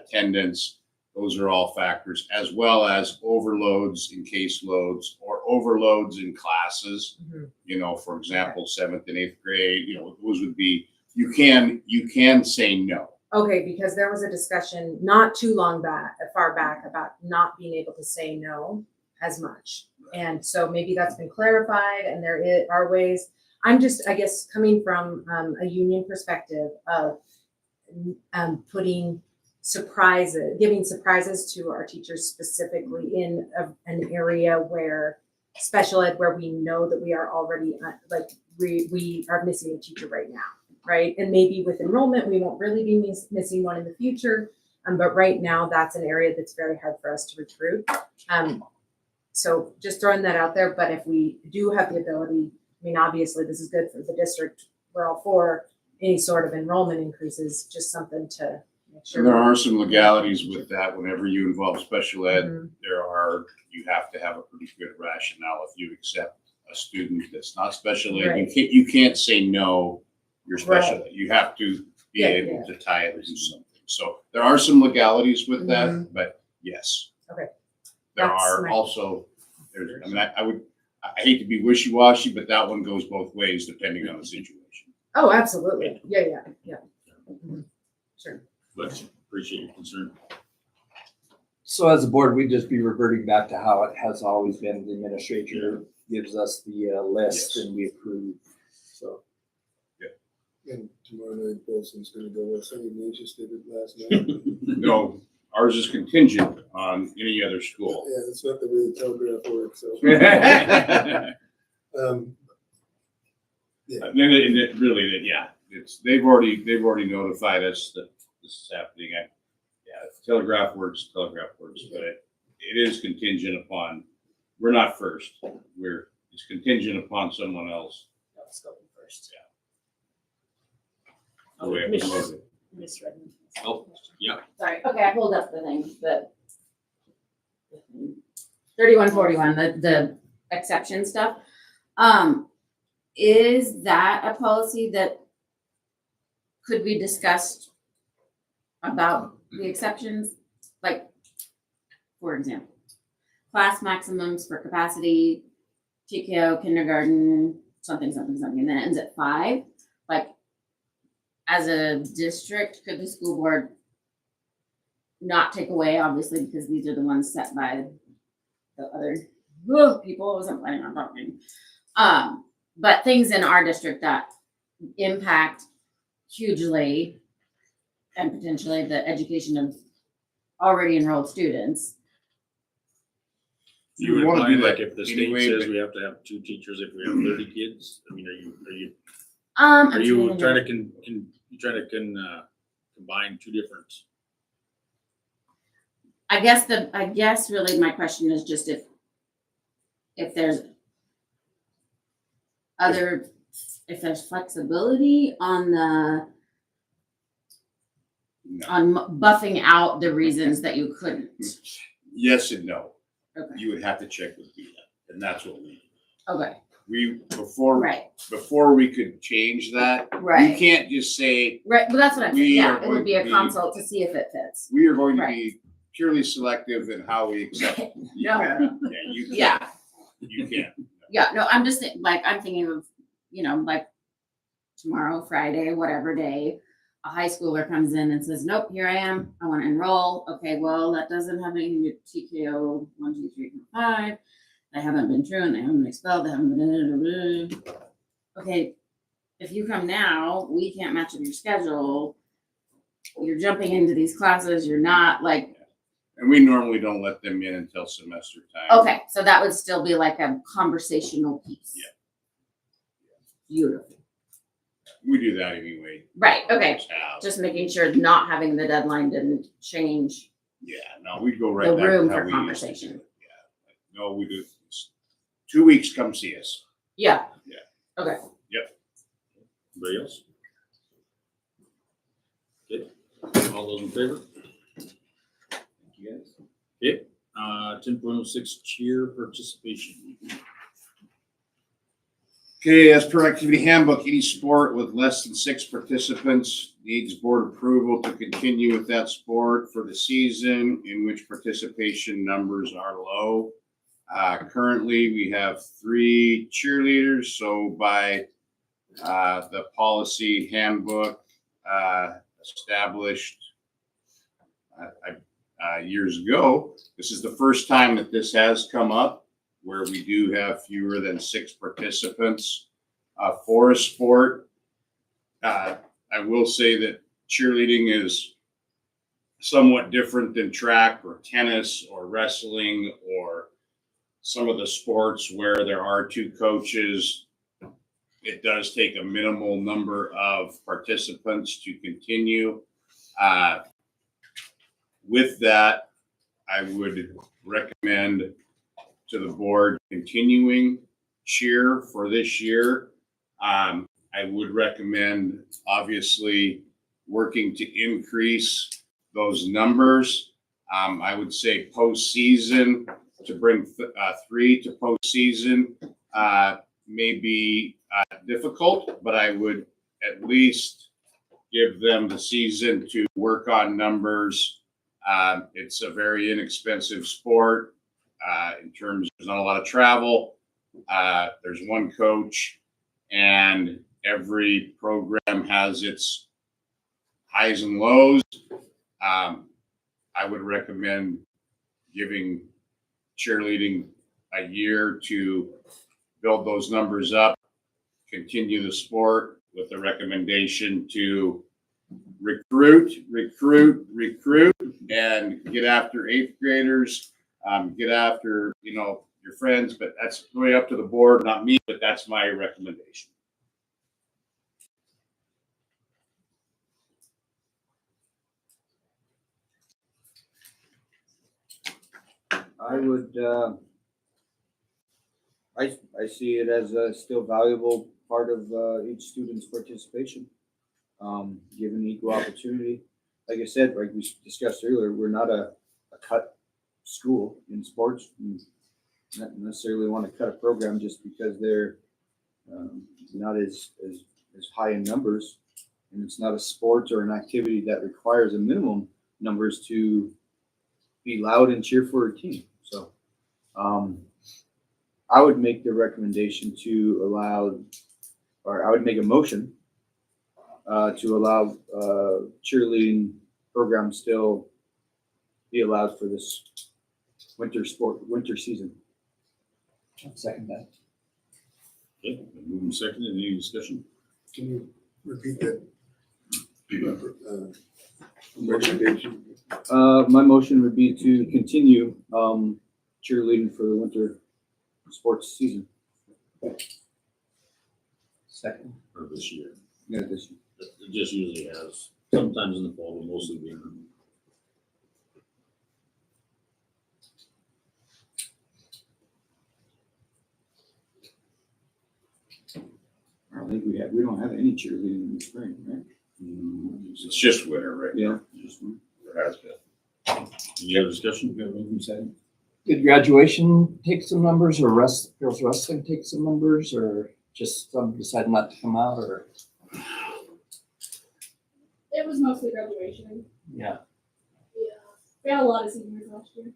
attendance, those are all factors, as well as overloads in caseloads or overloads in classes. Mhm. You know, for example, 7th and 8th grade, you know, those would be, you can say no. Okay, because there was a discussion not too far back about not being able to say no as much. And so maybe that's been clarified and there are ways. I'm just, I guess, coming from a union perspective of putting giving surprises to our teachers specifically in an area where special ed, where we know that we are already we are missing a teacher right now, right? And maybe with enrollment, we won't really be missing one in the future. But right now, that's an area that's very hard for us to recruit. So just throwing that out there. But if we do have the ability, I mean, obviously this is good for the district. We're all for any sort of enrollment increases, just something to make sure. And there are some legalities with that. Whenever you involve special ed, Mhm. you have to have a pretty good rationale. If you accept a student that's not special ed, Right. you can't say no, you're special Right. ed. You have to be Yeah, able to tie it to something. So there are some legalities with that, but yes. Okay. There That's are my- also, I hate to be wishy-washy, but that one goes both ways depending on the situation. Oh, absolutely. Yeah. Mhm. Sure. But appreciate your concern. So as a board, we'd just be reverting back to how it has always been. The administrator gives us the list Yes. and we approve. So And tomorrow night, Wilson's gonna go, well, Sunny Nature's did it last night. No, ours is contingent on any other school. Yeah, that's not the way the telegraph works, so. And then it really, yeah, they've already notified us that this is happening. Telegraph works, but it is contingent upon, we're not first. It's contingent upon someone else. Let's go first. Yeah. Oh, The way it Miss was. Miss Redmond. Oh, yeah. Sorry, okay, I pulled up the thing, but 3141, the exception stuff. Is that a policy that could be discussed about the exceptions? Like, for example, class maximums for capacity, TKO, kindergarten, something, and then it ends at 5. Like, as a district, could the school board not take away, obviously, because these are the ones set by the other people. I wasn't planning on talking. But things in our district that impact hugely and potentially the education of already enrolled students. You would wanna find do like that if the state anyway, says but- we have to have 2 teachers if we have 30 kids, I mean, are you I'm trying to combine 2 different? I guess really my question is just if there's flexibility on No. on buffing out the reasons that you couldn't. Yes and no. Okay. You would have to check with BETA, and that's what we do. Okay. Before we could change that, we Right. can't just say, Right. Well, that's what I'm saying. We Yeah, are it would be going a to be- consult to see if it fits. we are going to Right. be purely selective in how we accept. Yeah. Yeah, you can't. Yeah. You can't. Yeah. No, I'm just I'm thinking of, like tomorrow, Friday, whatever day, a high schooler comes in and says, nope, here I am. I want to enroll. Okay, well, that doesn't have anything to do with TKO 1, 2, 3, 4, 5. They haven't been truant. They haven't been expelled. They haven't been. Okay, if you come now, we can't match up your schedule. You're jumping into these classes. You're not like. And we normally don't let them in until semester time. Okay, so that would still be like a conversational piece. Yeah. Beautiful. We do that anyway. Right, okay. Just have- Just making sure not having the deadline didn't change. Yeah, no, we go right The back to room how for we used to conversation. do it. Yeah. No, we do. 2 weeks, come see us. Yeah. Yeah. Okay. Anybody else? Okay, all those in favor? Thank you guys. Okay, 10.06 cheer participation. Okay, as per activity handbook, any sport with less than 6 participants needs board approval to continue with that sport for the season in which participation numbers are low. Currently, we have 3 cheerleaders, so by the policy handbook established years ago, this is the first time that this has come up, where we do have fewer than 6 participants for a sport. I will say that cheerleading is somewhat different than track or tennis or wrestling or some of the sports where there are two coaches. It does take a minimal number of participants to continue. With that, I would recommend to the board continuing cheer for this year. I would recommend, obviously, working to increase those numbers. I would say postseason, to bring 3 to postseason may be difficult, but I would at least give them the season to work on numbers. It's a very inexpensive sport in terms, there's not a lot of travel. There's one coach, and every program has its highs and lows. I would recommend giving cheerleading a year to build those numbers up, continue the sport with the recommendation to recruit, and get after 8th graders, get after, your friends, but that's really up to the board, not me, but that's my recommendation. I would, I see it as a still valuable part of each student's participation, given equal opportunity. Like I said, like we discussed earlier, we're not a cut school in sports. We not necessarily want to cut a program just because they're not as high in numbers, and it's not a sport or an activity that requires a minimum numbers to be loud and cheer for a team. So I would make the recommendation to allow, or I would make a motion to allow cheerleading programs still be allowed for this winter season. I'll second that. Okay, moving second, any discussion? Can you repeat that? Recommendation? My motion would be to continue cheerleading for the winter sports season. Second. Or this year? Yeah, this year. It just usually has, sometimes in the fall, but mostly winter. I don't think we don't have any cheerleading in the spring, right? It's just winter right now. Yeah. Just winter. There has been. Any other discussion? Did graduation take some numbers, or girls wrestling take some numbers, or just some decided not to come out, or? It was mostly graduation. Yeah. Yeah. We had a lot of seniors last year.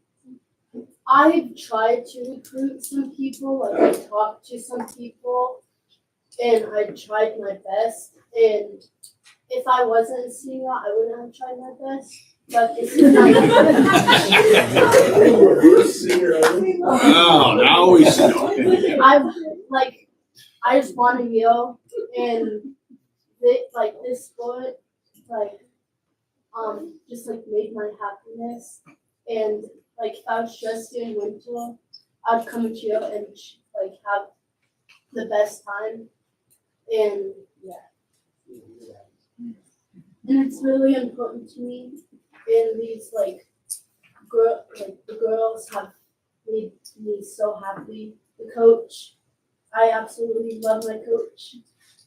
I've tried to recruit some people, like I talked to some people, and I tried my best. And if I wasn't a senior, I wouldn't have tried my best. But this is not. Oh, now we see. I just want to yell, and this sport, just made my happiness. And if I was stressed in winter, I'd come and chill and have the best time. And yeah. And it's really important to me. And these the girls have made me so happy. The coach, I absolutely love my coach,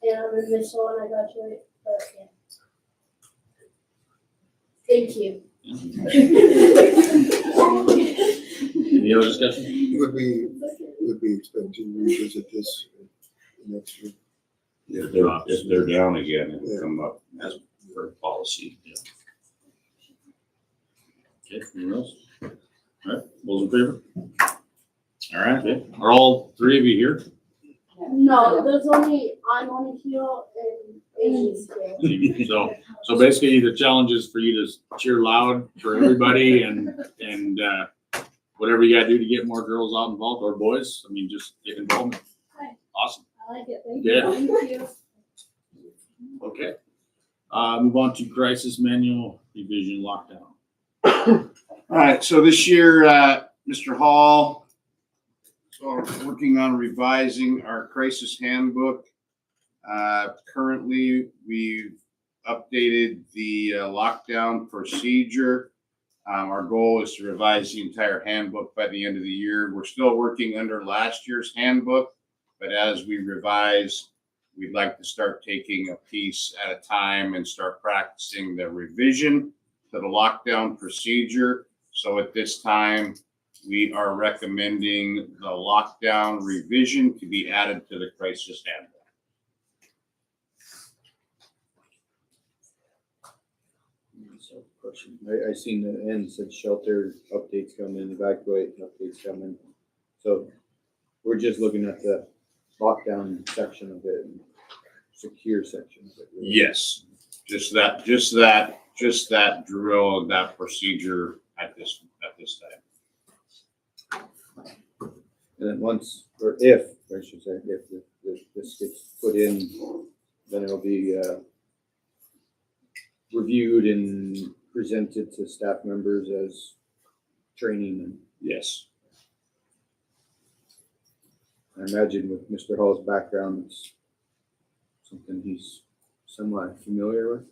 and I'm gonna miss her when I graduate. But yeah, thank you. Any other discussion? Would be expected to revisit this next year. If they're down again, it'll Yeah. come up as for policy. Yeah. Okay, anyone else? All right, those in favor? All right, okay. Are all three of you here? No, I'm only here and Amy's here. So basically the challenge is for you to cheer loud for everybody and whatever you gotta do to get more girls out involved, or boys, just get involved. Okay. Awesome, I like it. Thank Yeah. you. Thank you. okay. Move on to crisis manual revision lockdown. All right, so this year, Mr. Hall, so working on revising our crisis handbook. Currently, we've updated the lockdown procedure. Our goal is to revise the entire handbook by the end of the year. We're still working under last year's handbook, but as we revise, we'd like to start taking a piece at a time and start practicing the revision to the lockdown procedure. So at this time, we are recommending the lockdown revision to be added to the crisis handbook. Question. I seen the end said shelter updates coming, evacuate updates coming. So we're just looking at the lockdown section of it, and secure section of it. Really. Yes, just that drill, that procedure at this time. And then once, or if, I should say, if this gets put in, then it'll be reviewed and presented to staff members as training. And yes, I imagine with Mr. Hall's background, it's something he's somewhat familiar with.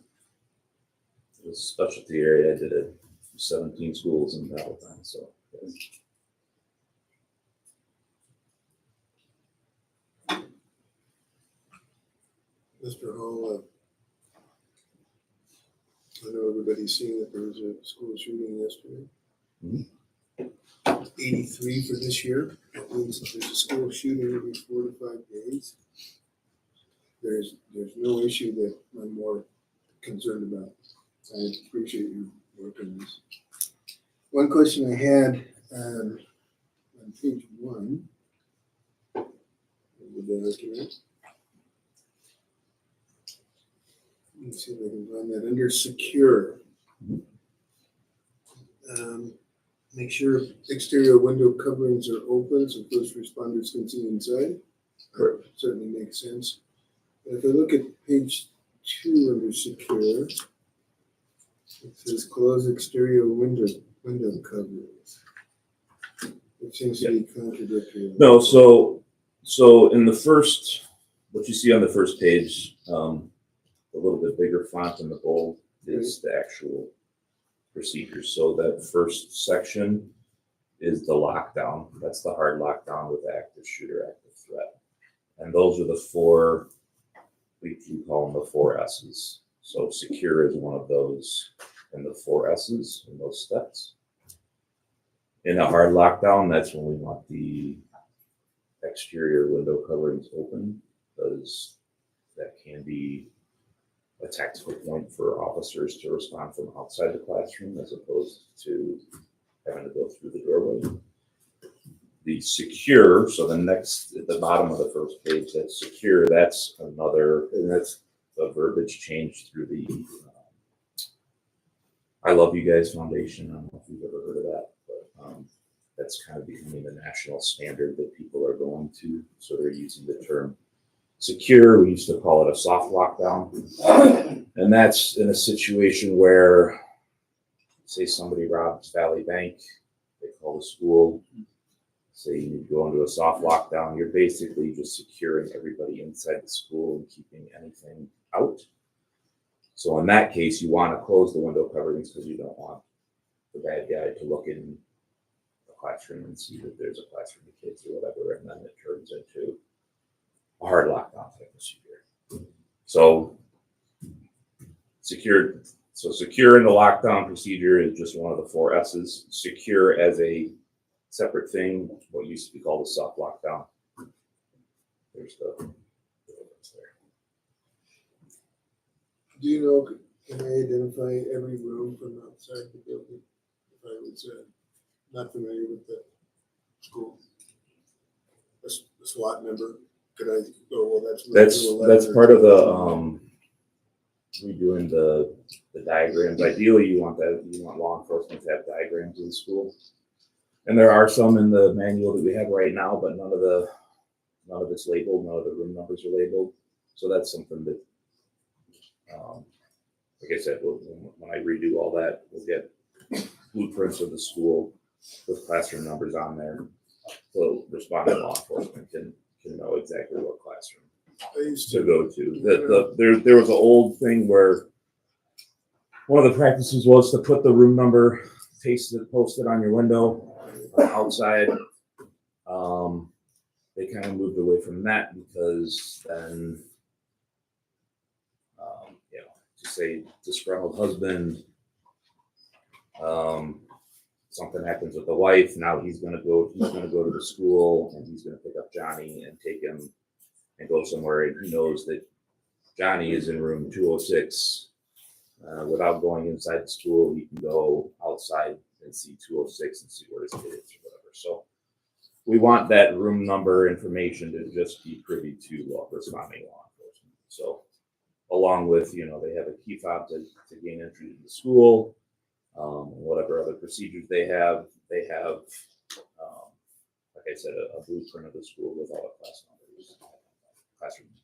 It was a specialty area. I did it 17 schools in Valentine, so. Mr. Hall, I know everybody's seen that there was a school shooting yesterday. 83 for this year. That means that there's a school shooting every 4 to 5 days. There's no issue that I'm more concerned about. I appreciate your work on this. One question I had on page 1 of the document. Let's see if I can find that under secure. Make sure exterior window coverings are open so first responders can see inside. Correct. Certainly makes sense. But if I look at page 2 under secure, it says close exterior window coverings. It seems to be contradictory. No, so in the first, what you see on the first page, a little bit bigger font in the bold is the actual procedures. So that first section is the lockdown. That's the hard lockdown with active shooter, active threat. And those are the 4, we call them the 4 S's. So secure is one of those, and the 4 S's in those steps. In a hard lockdown, that's when we want the exterior window coverings open, because that can be a tactical point for officers to respond from outside the classroom as opposed to having to go through the doorway. The secure, so the next at the bottom of the first page, that's secure, that's another, and that's the verbiage change through the I Love You Guys Foundation. I don't know if you've ever heard of that, but that's kind of becoming the national standard that people are going to. So they're using the term secure. We used to call it a soft lockdown. And that's in a situation where, say somebody robs Valley Bank, they call the school, say you need to go into a soft lockdown, you're basically just securing everybody inside the school and keeping anything out. So in that case, you want to close the window coverings because you don't want the bad guy to look in the classroom and see that there's a classroom of kids or whatever, and then it turns into a hard lockdown type procedure. So secure in the lockdown procedure is just one of the 4 S's. Secure as a separate thing, what used to be called a soft lockdown. There's the difference there. Do you know, can I identify every room from outside the building? If I was not familiar with the school, a SWAT member, could I go, well, that's part of the redoing the diagrams. Ideally, you want law enforcement to have diagrams in the school. And there are some in the manual that we have right now, but none of it's labeled, none of the room numbers are labeled. So that's something that, like I said, when I redo all that, we'll get blueprints of the school with classroom numbers on there. So responding law enforcement can know exactly what classroom I used to to, go to. There was an old thing where one of the practices was to put the room number posted on your window outside. They kind of moved away from that because then, to say disgruntled husband, something happens with the wife. Now he's gonna go to the school and he's gonna pick up Johnny and take him and go somewhere, and he knows that Johnny is in room 206. Without going inside the school, he can go outside and see 206 and see where his kid is or whatever. So we want that room number information to just be privy to responding law enforcement. So along with, they have a key fob to gain entry to the school, whatever other procedures they have, like I said, a blueprint of the school with all the class numbers, classrooms.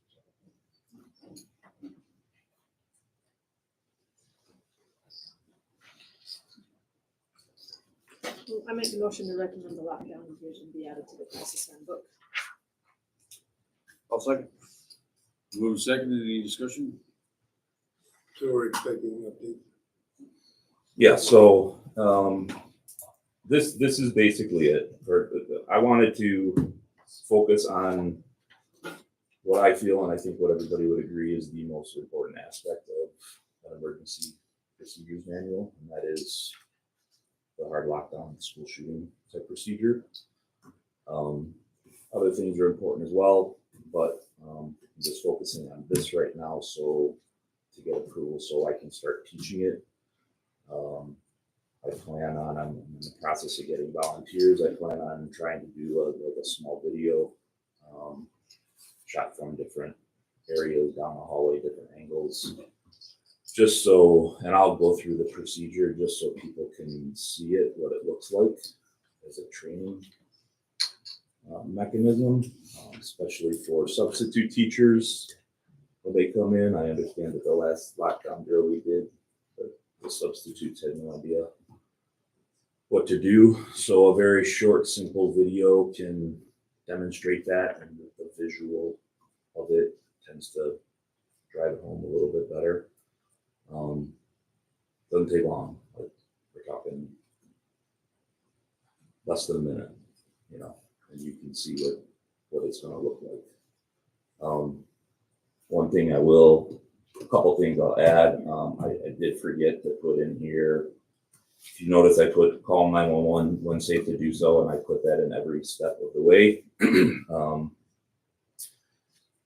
I make a motion to recommend the lockdown provision be added to the crisis handbook. I'll second. Move second, any discussion? so we're expecting an update. Yeah, so this is basically it. I wanted to focus on what I feel, and I think what everybody would agree is the most important aspect of an emergency procedures manual, and that is the hard lockdown school shooting type procedure. Other things are important as well, but I'm just focusing on this right now so to get approval so I can start teaching it. I plan on, I'm in the process of getting volunteers. I plan on trying to do a small video shot from different areas down the hallway, different angles. Just so, and I'll go through the procedure just so people can see it, what it looks like as a training mechanism, especially for substitute teachers. When they come in, I understand that the last lockdown drill we did, the substitutes had no idea what to do. So a very short, simple video can demonstrate that, and the visual of it tends to drive it home a little bit better. Doesn't take long. Like, we're talking less than a minute, and you can see what it's going to look like. One thing a couple things I'll add. I did forget to put in here. If you notice, I put call 911 when safe to do so, and I put that in every step of the way.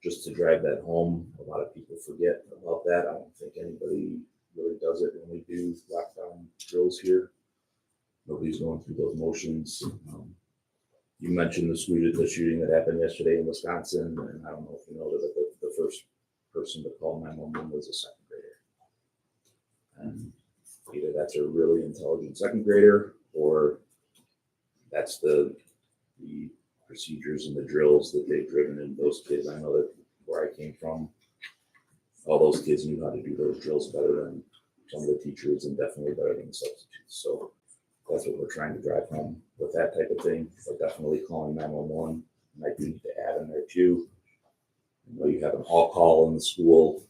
Just to drive that home. A lot of people forget about that. I don't think anybody really does it when we do lockdown drills here. Nobody's going through those motions. You mentioned the shooting that happened yesterday in Wisconsin, and I don't know if you know that the first person to call 911 was a second grader. And either that's a really intelligent second grader, or that's the procedures and the drills that they've driven in those kids. I know that where I came from, all those kids knew how to do those drills better than some of the teachers, and definitely better than the substitutes. So that's what we're trying to drive home with that type of thing. But definitely calling 911. And I do need to add in there too. You have an all call in the school.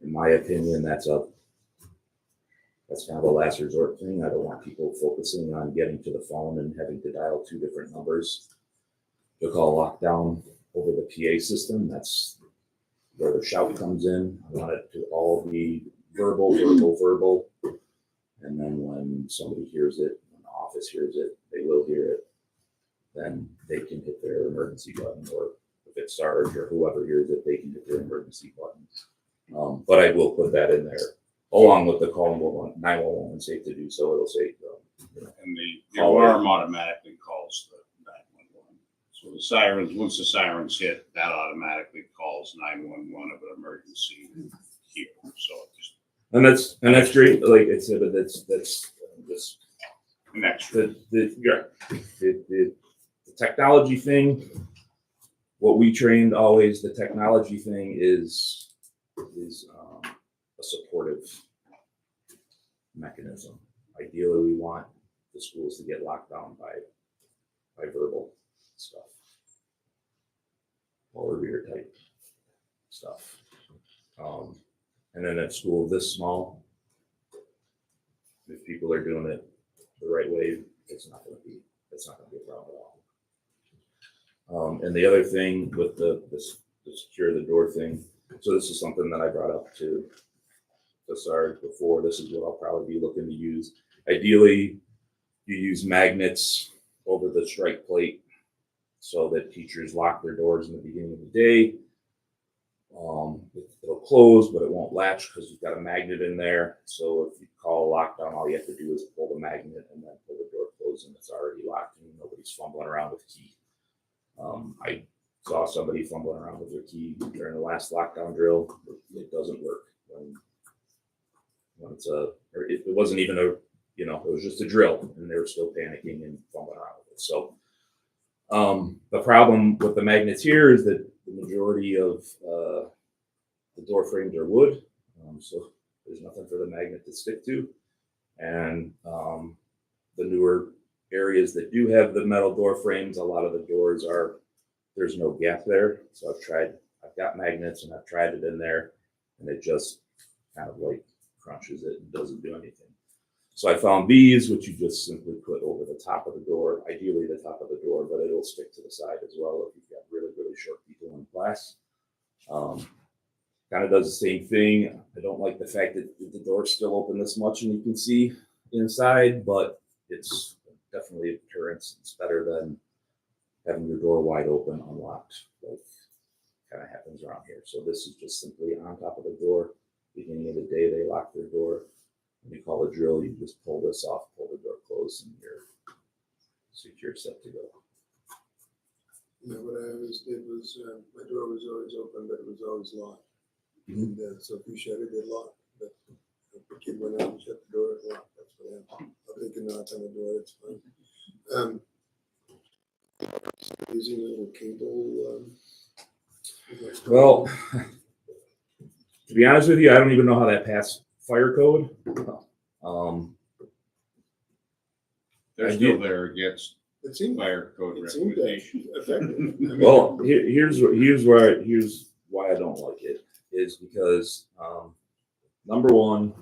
In my opinion, that's kind of a last resort thing. I don't want people focusing on getting to the phone and having to dial 2 different numbers to call lockdown over the PA system. That's where the shout comes in. I want it to all be verbal. And then when somebody hears it, when the office hears it, they will hear it. Then they can hit their emergency button, or if it's Sarge or whoever hears it, they can hit their emergency button. But I will put that in there along with the call 911 when safe to do so. It'll say, And the alarm automatically calls the 911. So the sirens, once the sirens hit, that automatically calls 911 of an emergency here. So just and that's great. Like I said, but that's just an extra. The technology thing. What we trained always, the technology thing is a supportive mechanism. Ideally, we want the schools to get locked down by verbal stuff. Or rear type stuff. And then at school this small, if people are doing it the right way, it's not gonna be a problem at all. And the other thing with the secure the door thing, so this is something that I brought up to Sarge before. This is what I'll probably be looking to use. Ideally, you use magnets over the strike plate so that teachers lock their doors in the beginning of the day. It'll close, but it won't latch because you've got a magnet in there. So if you call a lockdown, all you have to do is pull the magnet and then pull the door closed, and it's already locked and nobody's fumbling around with the key. I saw somebody fumbling around with their key during the last lockdown drill. It doesn't work when it's it wasn't even it was just a drill and they were still panicking and fumbling around with it. So the problem with the magnets here is that the majority of the door frames are wood, so there's nothing for the magnet to stick to. And the newer areas that do have the metal door frames, a lot of the doors there's no gap there. So I've got magnets and I've tried it in there, and it just kind of like crunches it and doesn't do anything. So I found these, which you just simply put over the top of the door, ideally the top of the door, but it'll stick to the side as well if you've got really, really short people in class. Kind of does the same thing. I don't like the fact that the door's still open this much and you can see inside, but it's definitely a deterrence. It's better than having your door wide open, unlocked, like kind of happens around here. So this is just simply on top of the door. Beginning of the day, they lock their door. When you call a drill, you just pull this off, pull the door closed, and you're secure, set to go. You know, what I always did was, my door was always open, but it was always locked. Mhm. And so if you shut it, it locked. But if the kid went out and shut the door, it locked. That's what happened. I'll take a knock on the door, it's fine. Using a little cable. Well, to be honest with you, I don't even know how that passed fire code. They're I still did- there against It seemed, fire code it seemed recommendation. effective. I mean, Well, here's why I don't like it is because number one,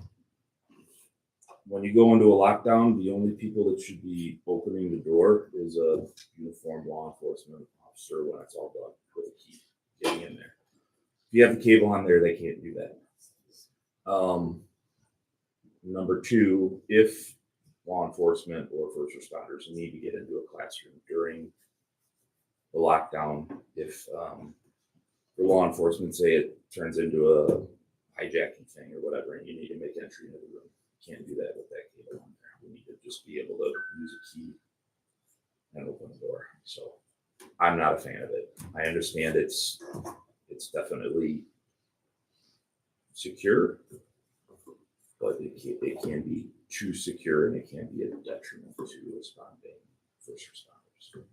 when you go into a lockdown, the only people that should be opening the door is a uniformed law enforcement officer when it's all done with a key getting in there. If you have the cable on there, they can't do that. Number two, if law enforcement or first responders need to get into a classroom during the lockdown, if the law enforcement say it turns into a hijacking thing or whatever, and you need to make entry into the room, you can't do that with that cable on there. We need to just be able to use a key and open the door. So I'm not a fan of it. I understand it's definitely secure, but it can be too secure and it can be a detriment to responding first responders.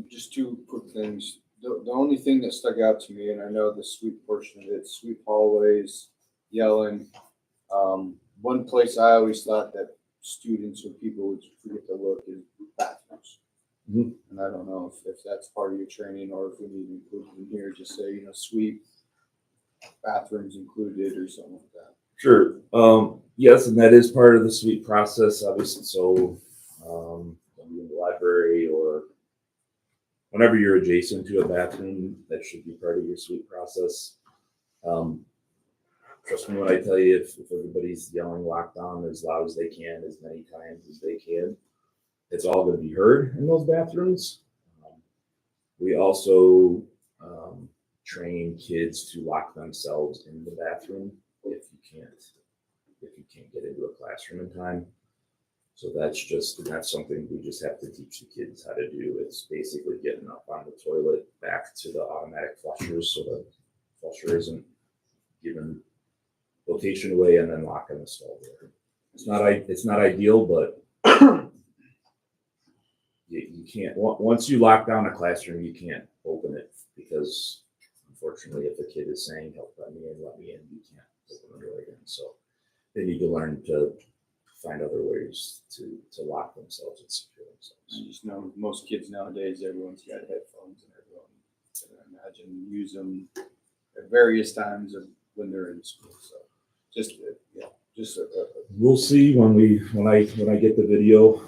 Just two quick things. The only thing that stuck out to me, and I know the sweep portion of it, sweep hallways, yelling. One place I always thought that students or people would forget to look is bathrooms. Mhm. And I don't know if that's part of your training or if we need to include it in here, just say, sweep, bathrooms included or something like that. Sure. Yes, and that is part of the sweep process, obviously. So, in the library or whenever you're adjacent to a bathroom, that should be part of your sweep process. Trust me when I tell you, if everybody's yelling lockdown as loud as they can, as many times as they can, it's all going to be heard in those bathrooms. We also train kids to lock themselves in the bathroom if you can't get into a classroom in time. So that's something we just have to teach the kids how to do. It's basically getting up on the toilet back to the automatic flushers so the flusher isn't giving location away and then locking the stall door. It's not ideal, but you can't, once you lock down a classroom, you can't open it because unfortunately if a kid is saying help let me in, you open the door again. So they need to learn to find other ways to lock themselves and secure themselves. I just know most kids nowadays, everyone's got headphones and everyone, I imagine, use them at various times of when they're in school. So just, yeah, just We'll see when I get the video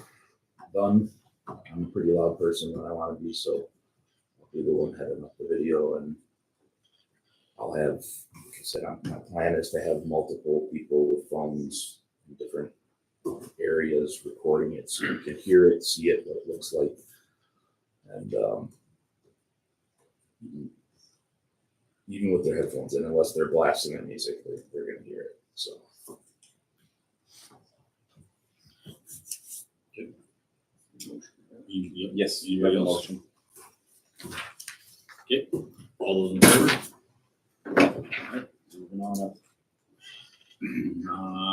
done. I'm a pretty loud person when I want to be, so I'll be the one heading up the video, and I'll have, like I said, my plan is to have multiple people with phones in different areas recording it, so you can hear it, see it, what it looks like, and even with their headphones in, unless they're blasting their music, they're going to hear it. So. Yes, you have a motion. Okay, all those in favor? Alright, moving on up.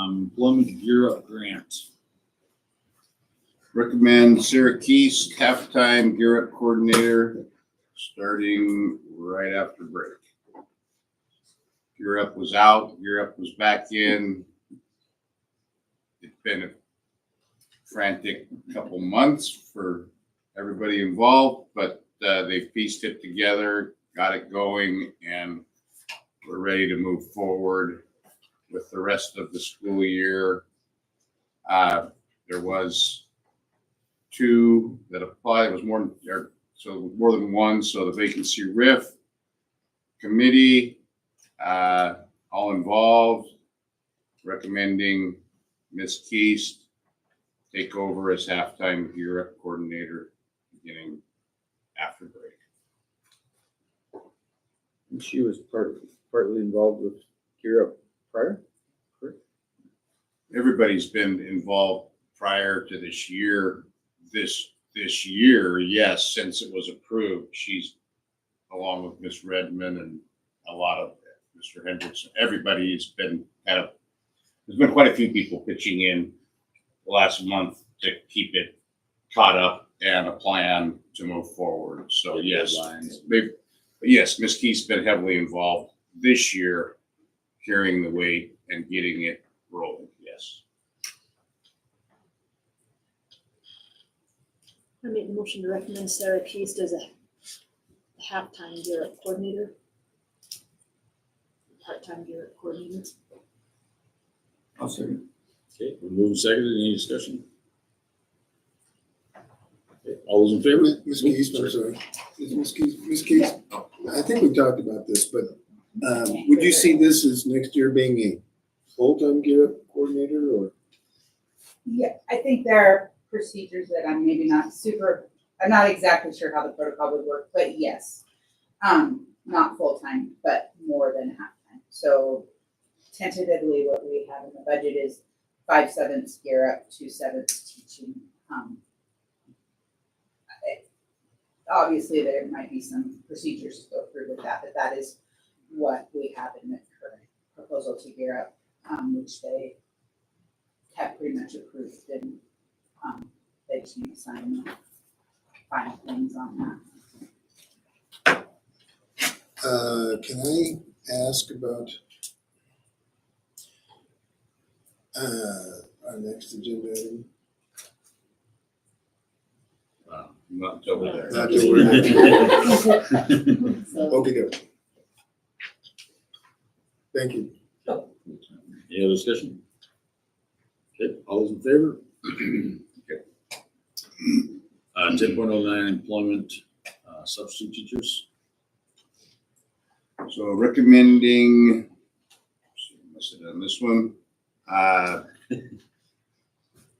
Employment Gear Up Grant. Recommend Sarah Keys, halftime gear up coordinator, starting right after break. Gear Up was out, Gear Up was back in. It's been a frantic couple months for everybody involved, but they pieced it together, got it going, and we're ready to move forward with the rest of the school year. There was 2 that applied. It was more than one. So the vacancy RIF committee, all involved, recommending Ms. Keast take over as halftime gear up coordinator beginning after break. And she was partly involved with Gear Up prior, correct? Everybody's been involved prior to this year. This year, yes, since it was approved, she's along with Miss Redmond and a lot of Mr. Hendrickson. Everybody's been there's been quite a few people pitching in the last month to keep it caught up and a plan to move forward. So yes, Ms. Keith's been heavily involved this year, carrying the weight and getting it rolling. Yes. I make the motion to recommend Sarah Keast as a halftime gear up coordinator. Part-time gear up coordinator. I'll second. Okay, we're moving second. Any discussion? Okay, all those in favor? Ms. Keys, I'm sorry. Ms. Keys, I think we talked about this, but would you see this as next year being a full-time gear up coordinator or? Yeah, I think there are procedures that I'm not exactly sure how the protocol would work, but yes. Not full-time, but more than half-time. So tentatively, what we have in the budget is 5/7 gear up, 2/7 teaching. Obviously, there might be some procedures to go through with that, but that is what we have in the current proposal to gear up, which they have pretty much approved, and they just need to sign the final things on that. Can I ask about our next agenda item? Not until we're there. Not till we're there. Okay, good. Thank you. Any other discussion? Okay, all those in favor? Okay. 10.09 employment substitute teachers. So recommending, must have done this one.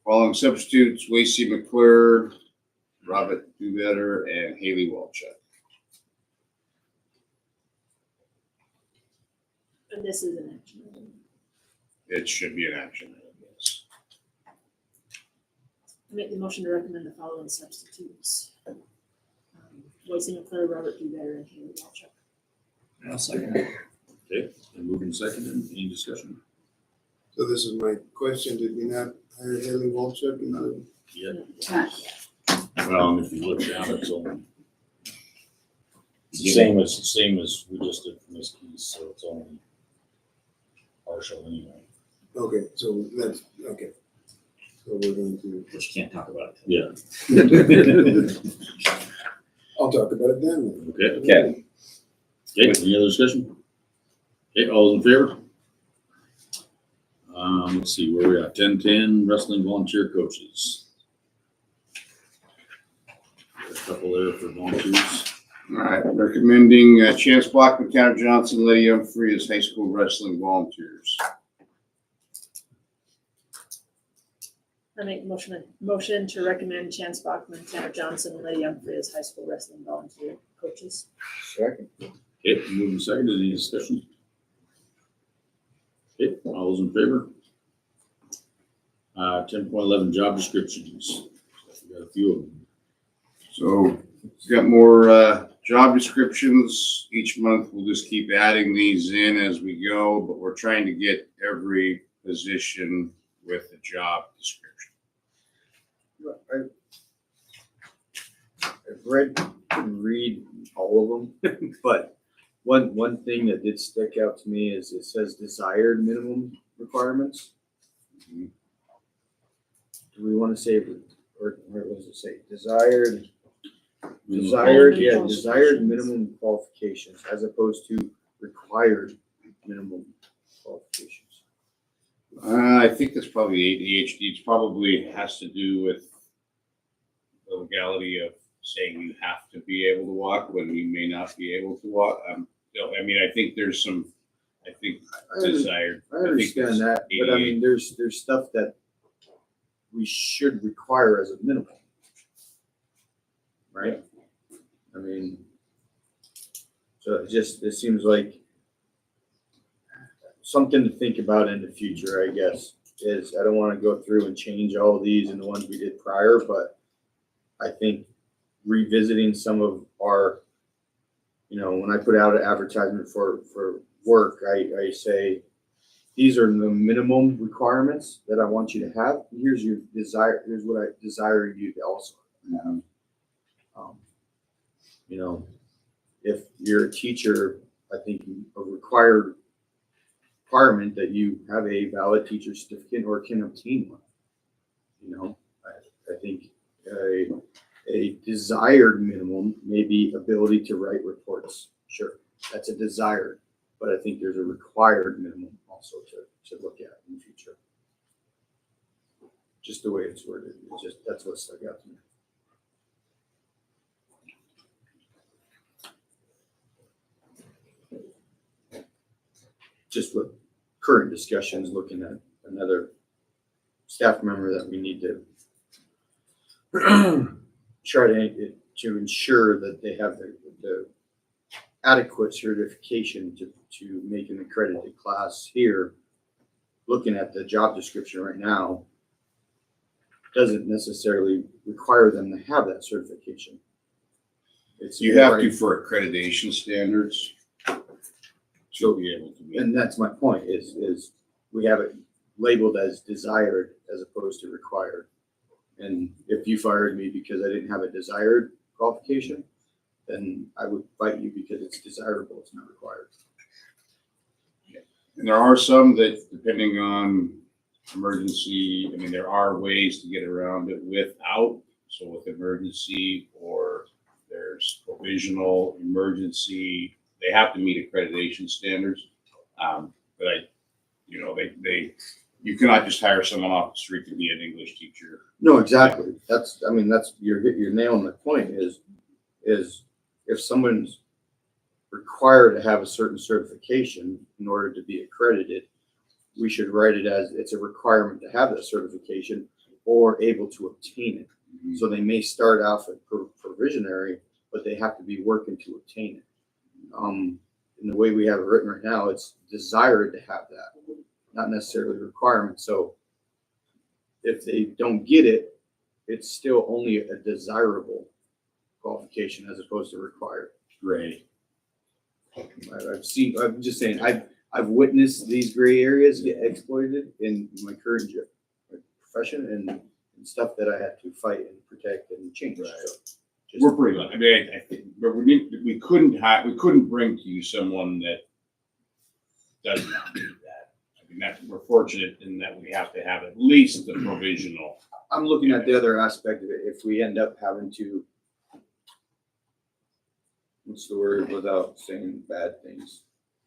Following substitutes: Lacey McClure, Robert Duvetter, and Haley Walchuk. And this is an action item. It should be an action item, yes. I make the motion to recommend the following substitutes. Lacey McClure, Robert Duvetter, and Haley Walchuk. I'll second. Okay, and moving second. Any discussion? So this is my question. Did we not hire Haley Walchuk? Yeah. Not Well, if you look down, it's only same as we just did for Ms. Keys, so it's only partial anyway. Okay, so that's, okay. So we're going to, But you can't talk about it. Yeah. I'll talk about it then. Okay. Okay. Okay, any other discussion? Okay, all those in favor? Let's see, where we at? 10-10 wrestling volunteer coaches. Got a couple there for volunteers. All right, recommending Chance Blockman, Tanner Johnson, Letty Humphrey as high school wrestling volunteers. I make motion to recommend Chance Bachman, Tanner Johnson, and Lady Humphrey as high school wrestling volunteer coaches. Second. Okay, moving second, any discussion? Okay, all those in favor? 10.11 job descriptions. We got a few of them. So we've got more job descriptions. Each month we'll just keep adding these in as we go, but we're trying to get every position with a job description. I've read and read all of them, but one thing that did stick out to me is it says desired minimum requirements. Do we want to say, or what does it say? Desired minimum qualifications as opposed to required minimum qualifications. I think that's probably ADHD. It's probably has to do with the legality of saying you have to be able to walk when you may not be able to walk. I mean, I think there's some, desired. I understand that, but I mean, there's stuff that we should require as a minimum. Right? I mean, so it seems like something to think about in the future, I guess, is I don't want to go through and change all of these and the ones we did prior, but I think revisiting some of our, when I put out an advertisement for work, I say, these are the minimum requirements that I want you to have. Here's what I desire you to also have. If you're a teacher, I think a requirement that you have a valid teacher certificate or can obtain one. I think a desired minimum may be ability to write reports. Sure, that's a desired, but I think there's a required minimum also to look at in the future. Just the way it's worded, that's what stuck out to me. Just with current discussions, looking at another staff member that we need to try to ensure that they have the adequate certification to make an accredited class here. Looking at the job description right now, doesn't necessarily require them to have that certification. You have to for accreditation standards. So be able to be. And that's my point is we have it labeled as desired as opposed to required. And if you fired me because I didn't have a desired qualification, then I would fight you because it's desirable, it's not required. And there are some that, depending on emergency, I mean, there are ways to get around it without. So with emergency, or there's provisional emergency, they have to meet accreditation standards. But you cannot just hire someone off the street to be an English teacher. No, exactly. You're nailing the point is if someone's required to have a certain certification in order to be accredited, we should write it as it's a requirement to have that certification or able to obtain it. Mm-hmm. So they may start off at provisionary, but they have to be working to obtain it. In the way we have it written right now, it's desired to have that, not necessarily a requirement. So if they don't get it, it's still only a desirable qualification as opposed to required. Right. I'm just saying, I've witnessed these gray areas get exploited in my current profession and stuff that I had to fight and protect and change. Right. So we're pretty lucky. I mean, I think, but we couldn't bring to you someone that does not do that. I And that, we're fortunate in that we have to have at least the provisional. I'm looking at the other aspect of it. If we end up having to, what's the word without saying bad things?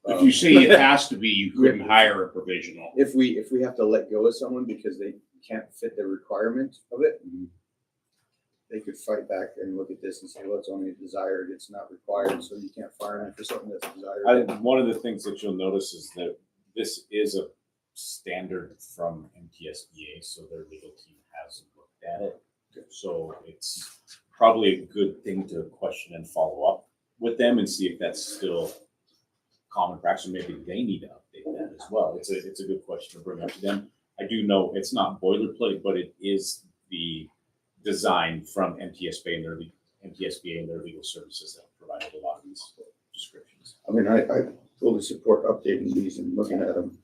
If you say it has to be, you couldn't hire a provisional. If we have to let go of someone because they can't fit the requirement of it, they could fight back and look at this and say, well, it's only desired, it's not required, so you can't fire them for something that's desired. One of the things that you'll notice is that this is a standard from MTSBA, so their legal team has looked at it. So it's probably a good thing to question and follow up with them and see if that's still common practice, or maybe they need to update that as well. It's a good question to bring up to them. I do know it's not boilerplate, but it is the design from MTSBA and their legal services that provided a lot of these descriptions. I mean, I totally support updating these and looking at them.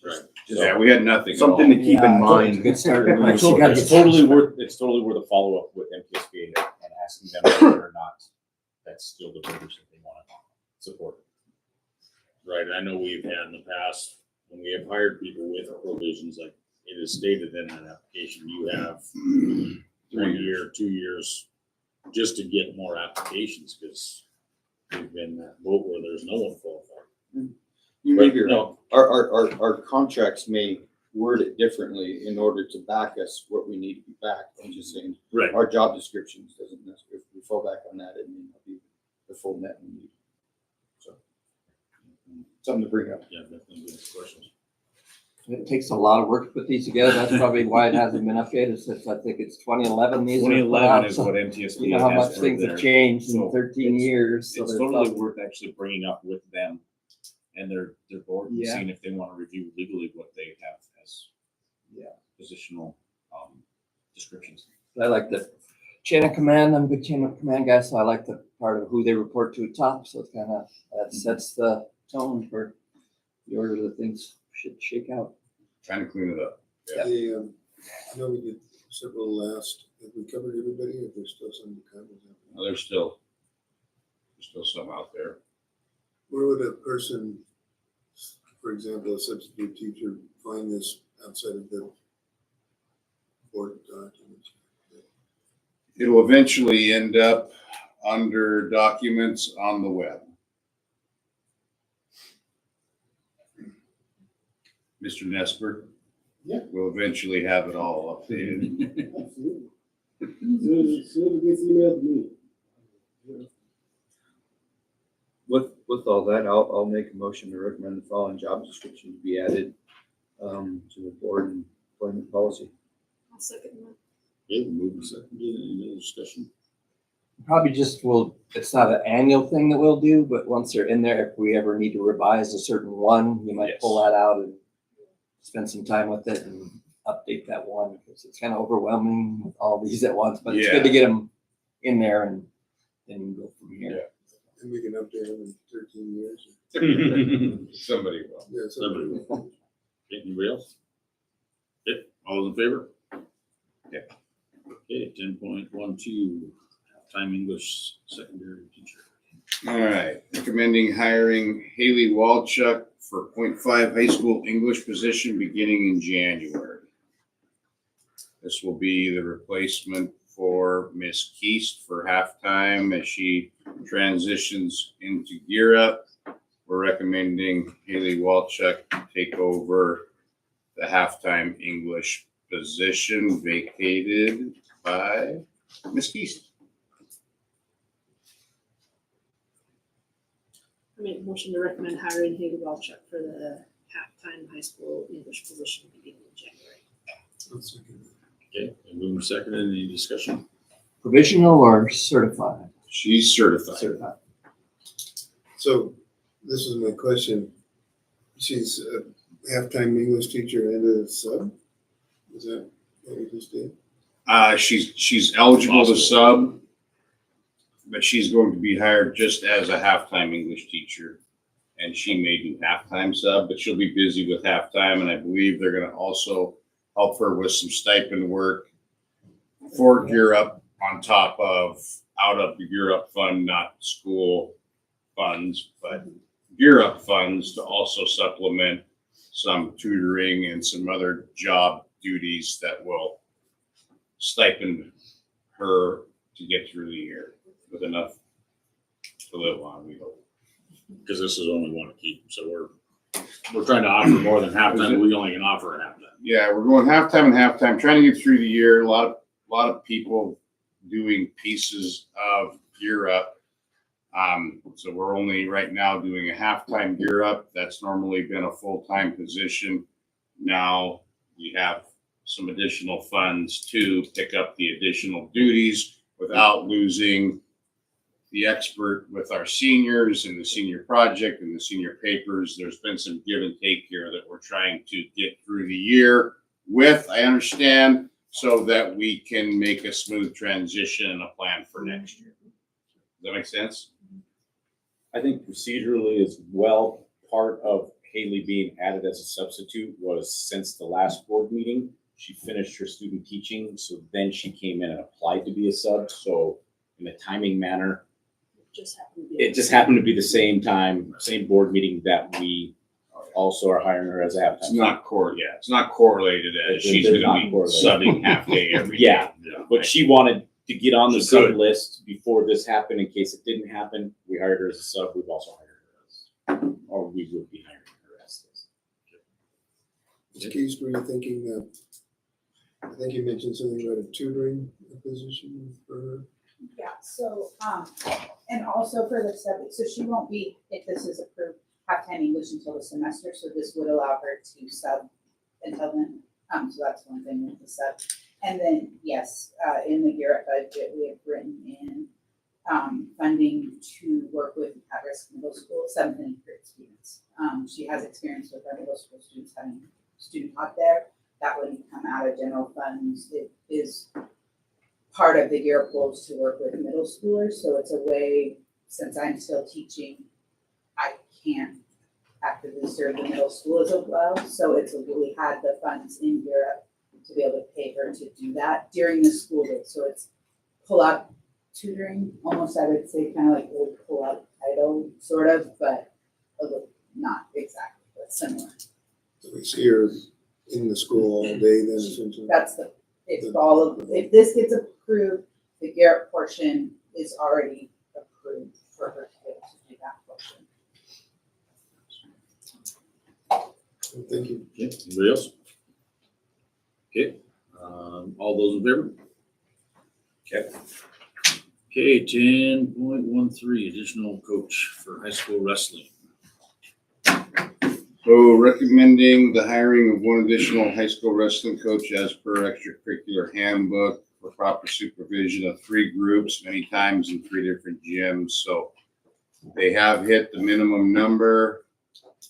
Right. Yeah, we had nothing. at Something to all. keep in mind. Good start. It's totally worth a follow up with MTSBA and asking them whether or not that's still the vendors that they want to support. Right, I know we've had in the past, when we have hired people with provisions, like it is stated in that application, you have 1 year, 2 years, just to get more applications, because we've been in that boat where there's no one qualified. You may be But, right. no. Our contracts may word it differently in order to back us what we need to be backed. I'm just saying, Right. our job descriptions doesn't necessarily, if we fall back on that, it may not be the full net we need. So, something to bring up. Yeah, definitely good questions. It takes a lot of work to put these together. That's probably why it hasn't been updated since I think it's 2011. These were put 2011 out, is so what MTSBA you know how has much for things their- have changed so in 13 it's- years. So It's there's totally stuff- worth actually bringing up with them and their board and Yeah. seeing if they want to review legally what they have as Yeah. positional descriptions. I like the chain of command. I'm a big chain of command guy, so I like the part of who they report to at top. So it's kind of, that sets the tone for the order that things should shake out. Trying to clean it up. Yeah. I know we did several last, have we covered everybody, or there's still some to cover? Well, there's still some out there. Where would a person, for example, a substitute teacher, find this outside of the board documents? It'll eventually end up under documents on the web. Mr. Nesper? Yeah. We'll eventually have it all updated. Absolutely. As soon as it gets emailed to me. With all that, I'll make a motion to recommend the following job description to be added to the board and employment policy. I'll second that. Okay, move and second, any other discussion? Probably just it's not an annual thing that we'll do, but once they're in there, if we ever need to revise a certain one, you might Yes. pull that out and spend some time with it and update that one, because it's kind of overwhelming with all these at once, but it's good to get them in there and then go from here. And we can update them in 13 years. Somebody will. Yeah, Somebody will. Anybody else? Okay, all those in favor? Yeah. Okay, 10.12, halftime English secondary teacher. All right, recommending hiring Haley Walchuk for .5 high school English position beginning in January. This will be the replacement for Miss Keast for halftime as she transitions into Gear Up. We're recommending Haley Walchuk take over the halftime English position vacated by Miss Keast. I make a motion to recommend hiring Haley Walchuk for the halftime high school English position beginning in January. I'll second that. Okay, and move and second, any discussion? Provisional or certified? She's certified. Certified. So this is my question. She's a halftime English teacher and a sub? Is that what we just did? She's eligible to sub, but she's going to be hired just as a halftime English teacher. And she may do halftime sub, but she'll be busy with halftime, and I believe they're gonna also help her with some stipend work for Gear Up on top of out of the Gear Up fund, not school funds, but Gear Up funds to also supplement some tutoring and some other job duties that will stipend her to get through the year with enough to live on, we hope. Because this is only one to keep, so we're trying to offer more than halftime, but we only can offer a halftime. Yeah, we're going halftime and halftime, trying to get through the year. A lot of people doing pieces of Gear Up. So we're only right now doing a halftime Gear Up. That's normally been a full-time position. Now we have some additional funds to pick up the additional duties without losing the expert with our seniors and the senior project and the senior papers. There's been some give and take here that we're trying to get through the year with, I understand, so that we can make a smooth transition and a plan for next year. Does that make sense? I think procedurally as well, part of Haley being added as a substitute was since the last board meeting, she finished her student teaching, so then she came in and applied to be a sub. So in a timing manner, it just happened to be the same time, same board meeting that we also are hiring her as a halftime. It's not it's not correlated as she's They're gonna be not correlated. subbing half day every day. Yeah, but she wanted to get on the She's sub good. list before this happened in case it didn't happen. We hired her as a sub. We've also hired her as, or we would be hiring her as this. Ms. Keys, were you thinking, I think you mentioned something about a tutoring position for her? Yeah, so, and also for the sub, so she won't be, if this is approved, half-time English until the semester, so this would allow her to sub until then. So that's one thing with the sub. And then, yes, in the Gear Up budget, we have written in, funding to work with at-risk middle school, 7th and 8th students. She has experience with our middle school students having student taught there. That wouldn't come out of general funds. It is part of the Gear Up goals to work with middle schoolers. So it's a way, since I'm still teaching, I can't actively serve the middle school as well. So it's we had the funds in Gear Up to be able to pay her to do that during the school day. So it's pull-up tutoring, almost I would say kind of like old pull-up title, sort of, but a little, not exactly, but similar. So we see her in the school all day then essentially? That's if all of, if this gets approved, the Gear Up portion is already approved for her to be able to do that portion. Thank you. Okay, anybody else? Okay, all those in favor? Okay. Okay, 10.13, additional coach for high school wrestling. So recommending the hiring of one additional high school wrestling coach as per extracurricular handbook for proper supervision of 3 groups, many times in 3 different gyms. So they have hit the minimum number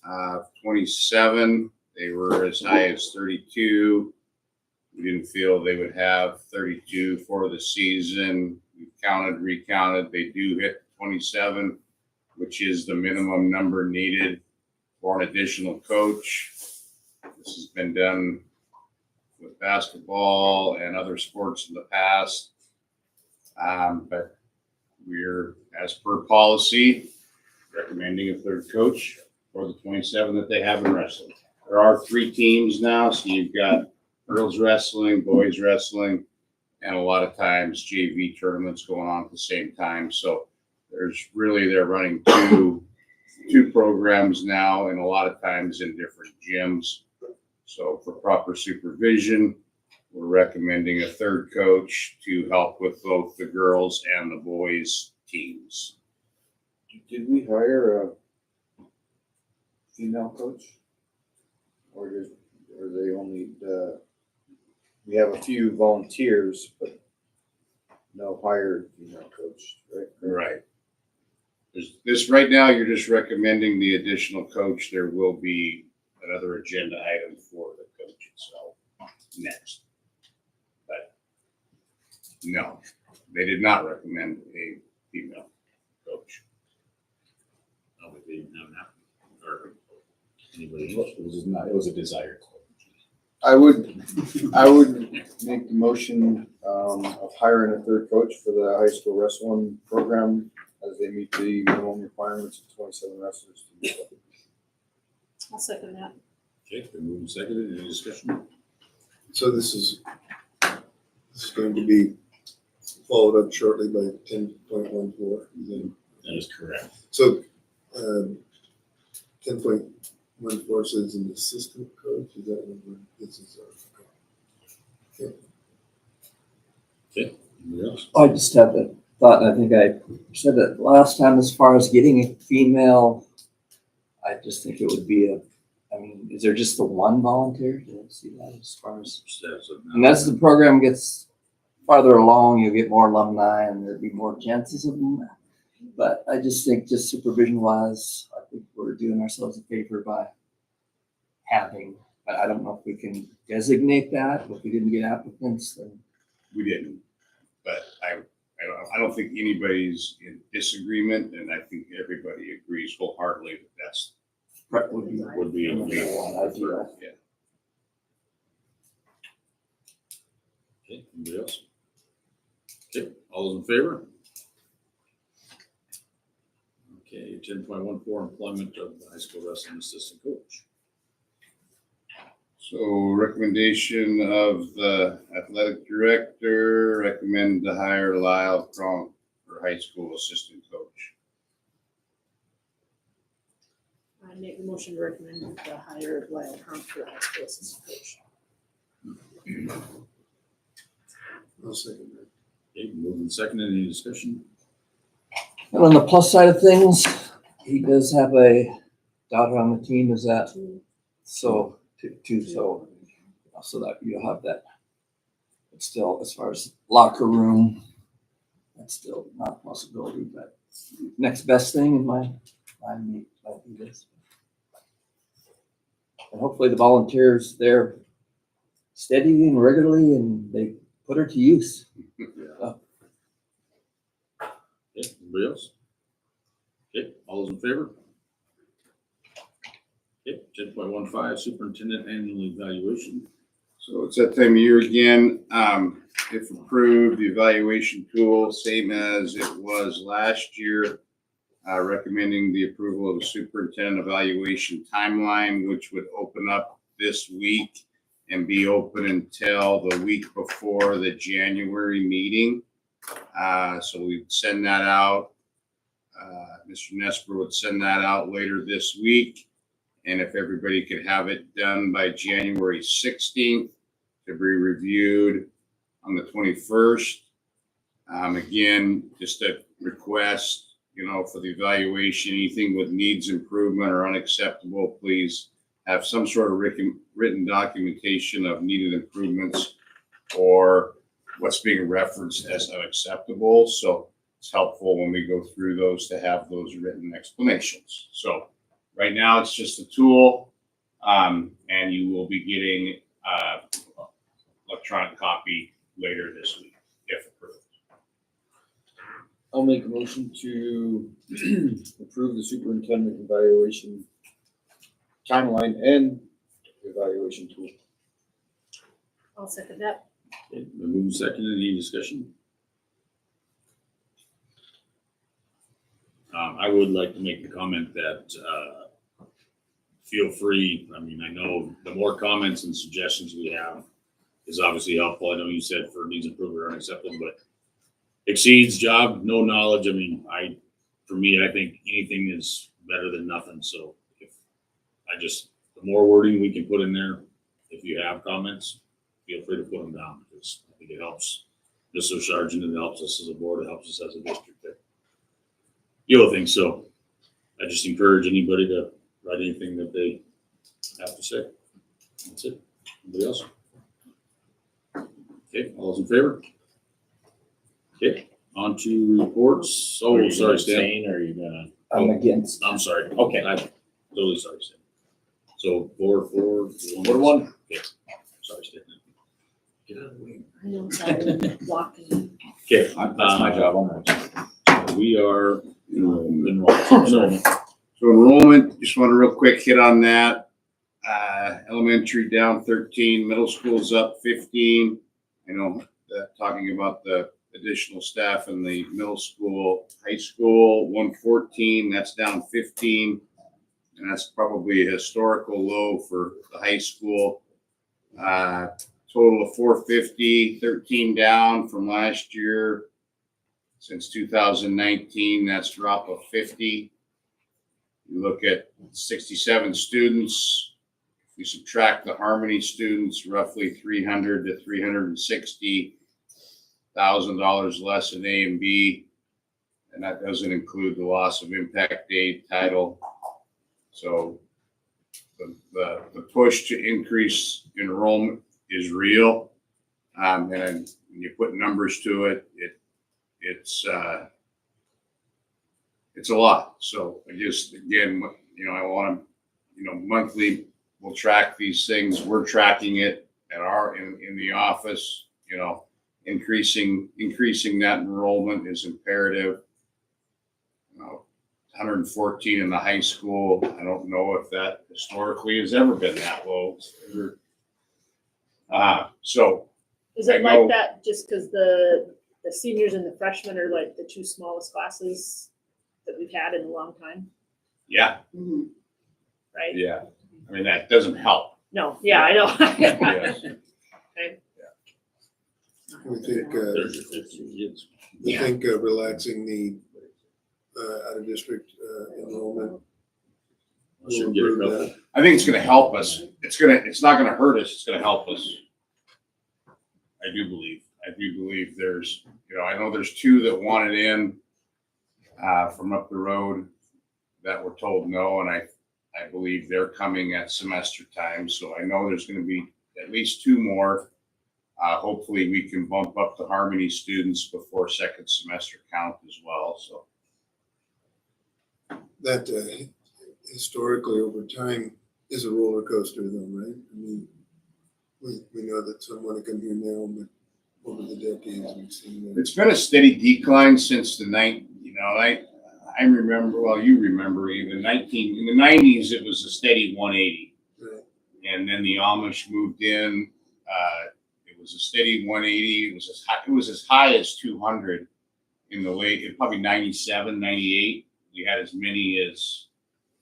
of 27. They were as high as 32. We didn't feel they would have 32 for the season. We counted, recounted. They do hit 27, which is the minimum number needed for an additional coach. This has been done with basketball and other sports in the past. But we're, as per policy, recommending a 3rd coach for the 27 that they have in wrestling. There are 3 teams now, so you've got girls wrestling, boys wrestling, and a lot of times JV tournaments going on at the same time. So there's really, they're running two programs now, and a lot of times in different gyms. So for proper supervision, we're recommending a 3rd coach to help with both the girls and the boys teams. Did we hire a female coach? Or they only, we have a few volunteers, but no hired female coach, right? Right. This right now, you're just recommending the additional coach. There will be another agenda item for the coach itself next. But no, they did not recommend a female coach. Oh, but they didn't have that. Or anybody else? It was a desired. I would make the motion of hiring a 3rd coach for the high school wrestling program as they meet the minimum requirements of 27 wrestlers. I'll second that. Okay, been moved and seconded. Any discussion? So this is going to be followed up shortly by 10.14. That is correct. So 10.14 says an assistant coach. Is that what this is? Okay. Okay, anybody else? I just have a thought, and I think I said that last time, as far as getting a female, I just think it would be I mean, is there just the one volunteer? Did I see that as far as? And as the program gets farther along, you'll get more alumni and there'd be more chances of them. But I just think just supervision wise, I think we're doing ourselves a favor by having, but I don't know if we can designate that. If we didn't get applicants, then. We didn't, but I don't think anybody's in disagreement, and I think everybody agrees wholeheartedly that that's Would be one idea. Yeah. Okay, anybody else? Okay, all those in favor? Okay, 10.14, employment of the high school wrestling assistant coach. So recommendation of the athletic director, recommend to hire Lyle Cronk for high school assistant coach. I make the motion to recommend the hire of Lyle Crump for high school assistant coach. I'll second that. Okay, moved and seconded. Any discussion? And on the plus side of things, he does have a daughter on the team. Is that so? Two, so that you'll have that. But still, as far as locker room, that's still not a possibility. But next best thing in my mind might be this. And hopefully the volunteers, they're steady and regularly, and they put her to use. Okay, anybody else? Okay, all those in favor? Okay, 10.15, superintendent annual evaluation. So it's that time of year again. If approved, the evaluation tool, same as it was last year. Recommending the approval of the superintendent evaluation timeline, which would open up this week and be open until the week before the January meeting. So we'd send that out. Mr. Nesper would send that out later this week. And if everybody could have it done by January 16th to be reviewed on the 21st. Again, just a request, for the evaluation, anything with needs improvement or unacceptable, please have some sort of written documentation of needed improvements or what's being referenced as unacceptable. So it's helpful when we go through those to have those written explanations. So right now it's just a tool, and you will be getting electronic copy later this week, if approved. I'll make a motion to approve the superintendent evaluation timeline and evaluation tool. I'll second that. Okay, been moved and seconded. Any discussion? I would like to make the comment that feel free. I mean, I know the more comments and suggestions we have is obviously helpful. I know you said for needs improvement or unacceptable, but exceeds job, no knowledge. I mean, for me, I think anything is better than nothing. So the more wording we can put in there, if you have comments, feel free to put them down, because I think it helps Mr. Sargent, and it helps us as a board, it helps us as a district to deal with things. So I just encourage anybody to write anything that they have to say. That's it. Anybody else? Okay, all those in favor? Okay, on to reports. Oh, sorry, Stan. Or are you gonna? I'm against. I'm sorry. Okay. I'm totally sorry, Stan. So 4-1. Okay. Sorry, Stan. Get out of the way. I know, sorry, walking. Okay. That's my job. We are enrollment. So enrollment, just want to real quick hit on that. Elementary down 13, middle school's up 15. I know that talking about the additional staff in the middle school, high school 114, that's down 15. and that's probably a historical low for the high school. Total of 450, 13 down from last year. Since 2019, that's a drop of 50. You look at 67 students. If we subtract the Harmony students, roughly $300 to $360,000 less in A and B, and that doesn't include the loss of impact aid title. So the push to increase enrollment is real, and when you put numbers to it, it's a lot. So I just, again, I want to, monthly we'll track these things. We're tracking it at in the office. Increasing that enrollment is imperative. 114 in the high school. I don't know if that historically has ever been that low. So Is it I like know- that just because the seniors and the freshmen are like the two smallest classes that we've had in a long time, yeah, right? yeah. I mean, that doesn't help. No, yeah, I know. Yes. Okay. We think, There's your 15 kids. we think relaxing the out of district enrollment. Should get a couple. I think it's going to help us. It's not going to hurt us. It's going to help us. I do believe there's, I know there's two that wanted in from up the road that were told no, and I believe they're coming at semester time. So I know there's going to be at least two more. Hopefully we can bump up the Harmony students before second semester count as well. So That historically over time is a roller coaster though, right? I mean, we know that some want to come here now, but over the decades we've seen that. it's been a steady decline since the I remember, well, you remember even in the 90s, it was a steady 180. Right. And then the Amish moved in. It was a steady 180. It was as high as 200 in the late, probably 97, 98. We had as many as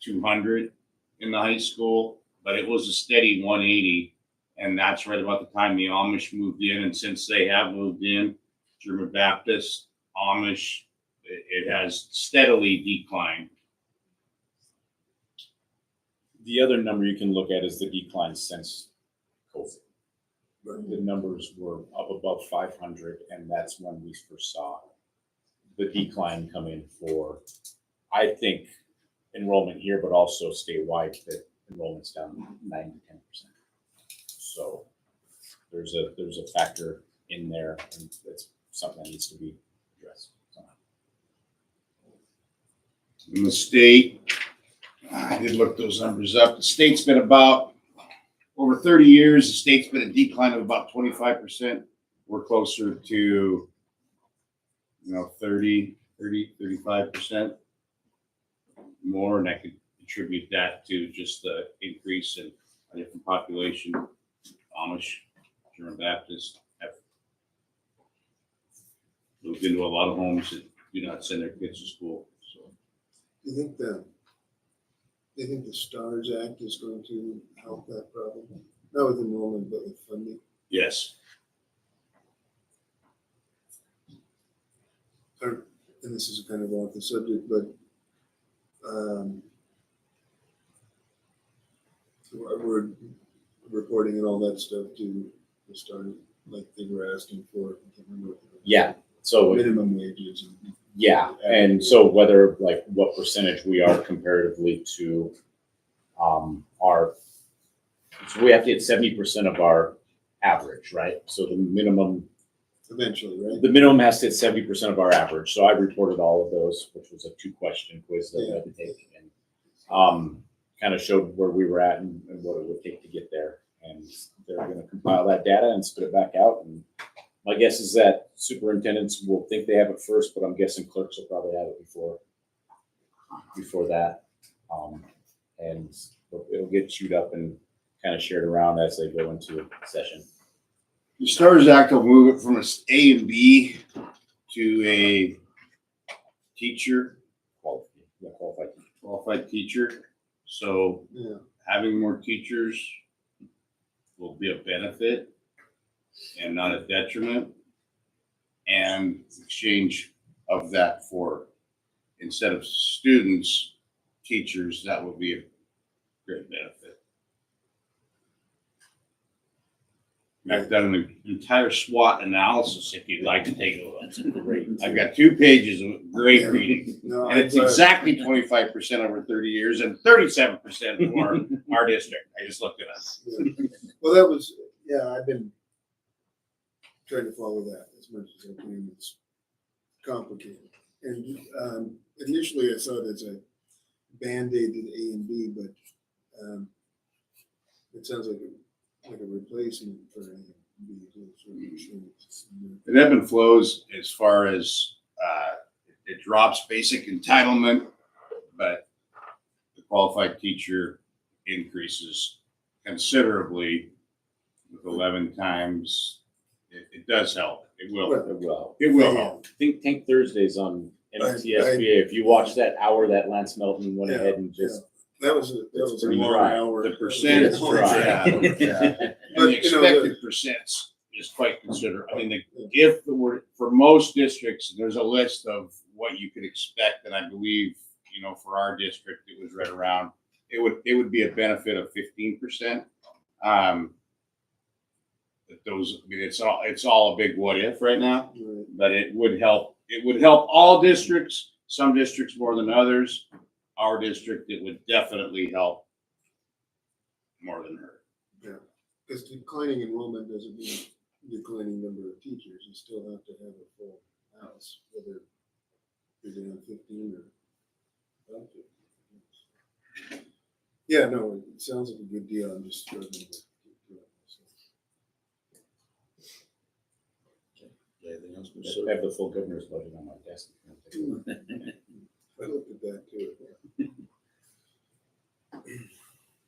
200 in the high school, but it was a steady 180. And that's right about the time the Amish moved in. And since they have moved in, German Baptist, Amish, it has steadily declined. The other number you can look at is the decline since COVID. The numbers were up above 500, and that's when we first saw the decline come in for, I think, enrollment here, but also statewide, that enrollment's down 9 to 10%. So there's a factor in there, and it's something that needs to be addressed. In the state, I did look those numbers up. The state's been about, over 30 years, the state's been a decline of about 25%. We're closer to, 35% more, and I could attribute that to just the increase in a different population. Amish, German Baptist have moved into a lot of homes that do not send their kids to school. Do you think the STARS Act is going to help that problem? Not with enrollment, but with funding? Yes. And this is kind of off the subject, but we're reporting and all that stuff to the STARS, like they were asking for. I can't remember what Yeah. So minimum wages. yeah, and so whether what percentage we are comparatively to so we have to hit 70% of our average, right? So the minimum Eventually, right? The minimum has to hit 70% of our average. So I reported all of those, which was a 2-question quiz that I had to take, and kind of showed where we were at and what it would take to get there. And they're going to compile that data and spit it back out. And my guess is that superintendents will think they have it first, but I'm guessing clerks will probably have it before that. And it'll get chewed up and kind of shared around as they go into session. The STARS Act will move it from a A and B to a teacher, qualified teacher. So Yeah. having more teachers will be a benefit and not a detriment. And exchange of that for, instead of students, teachers, that would be a great benefit. I've done an entire SWOT analysis if you'd like to take a look. I've got 2 pages of great reading. No, And it's exactly 25% over 30 years and 37% for our district. I just looked it up. Yeah. Well, that was, yeah, I've been trying to follow that as much as I can. It's complicated. And initially I saw it as a Band-Aid to the A and B, but it sounds like a replacement for A and B. It ebb and flows as far as it drops basic entitlement, but the qualified teacher increases considerably with 11 times. It does help. It will. It will. It will help. Think Tank Thursdays on MTSBA. If you watch that hour that Lance Melton went ahead and just. That was a pretty long dry. hour. The percentage, It's dry. yeah. And the But, you know, expected percents is quite considerable. I mean, if it were, for most districts, there's a list of what you could expect, and I believe, you know, for our district, it was right around, it would be a benefit of 15%. That those, I mean, it's all a big what if right now, but it would help all districts, some districts more than others. Our district, it would definitely help more than her. Yeah, because declining enrollment doesn't mean declining number of teachers. You still have to have a full house, whether you're down 15 or up to. Yeah, no, it sounds like a good deal. I'm just struggling with it. Anything else? I have the full governor's budget on my desk. I looked at that too.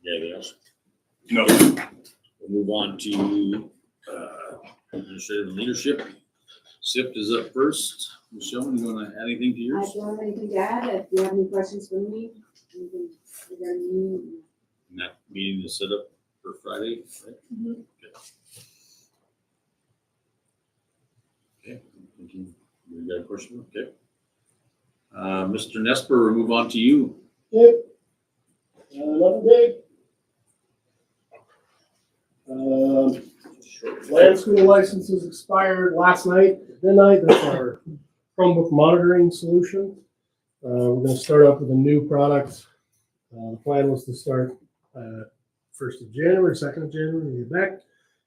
Anything else? No. We'll move on to administrative and leadership. SIP is up first. Michelle, you want to add anything to I yours? don't have anything to add. If you have any questions for me, anything regarding me. And that meeting is set up for Friday, right? Mhm. Okay. Okay. You got a question? Okay. Mr. Nesper, we'll move on to you. Yep. Nothing big. Land school licenses expired last night at midnight. That's our Chromebook monitoring solution. We're going to start up with a new product. The plan was to start 1st of January, 2nd of January, we get back.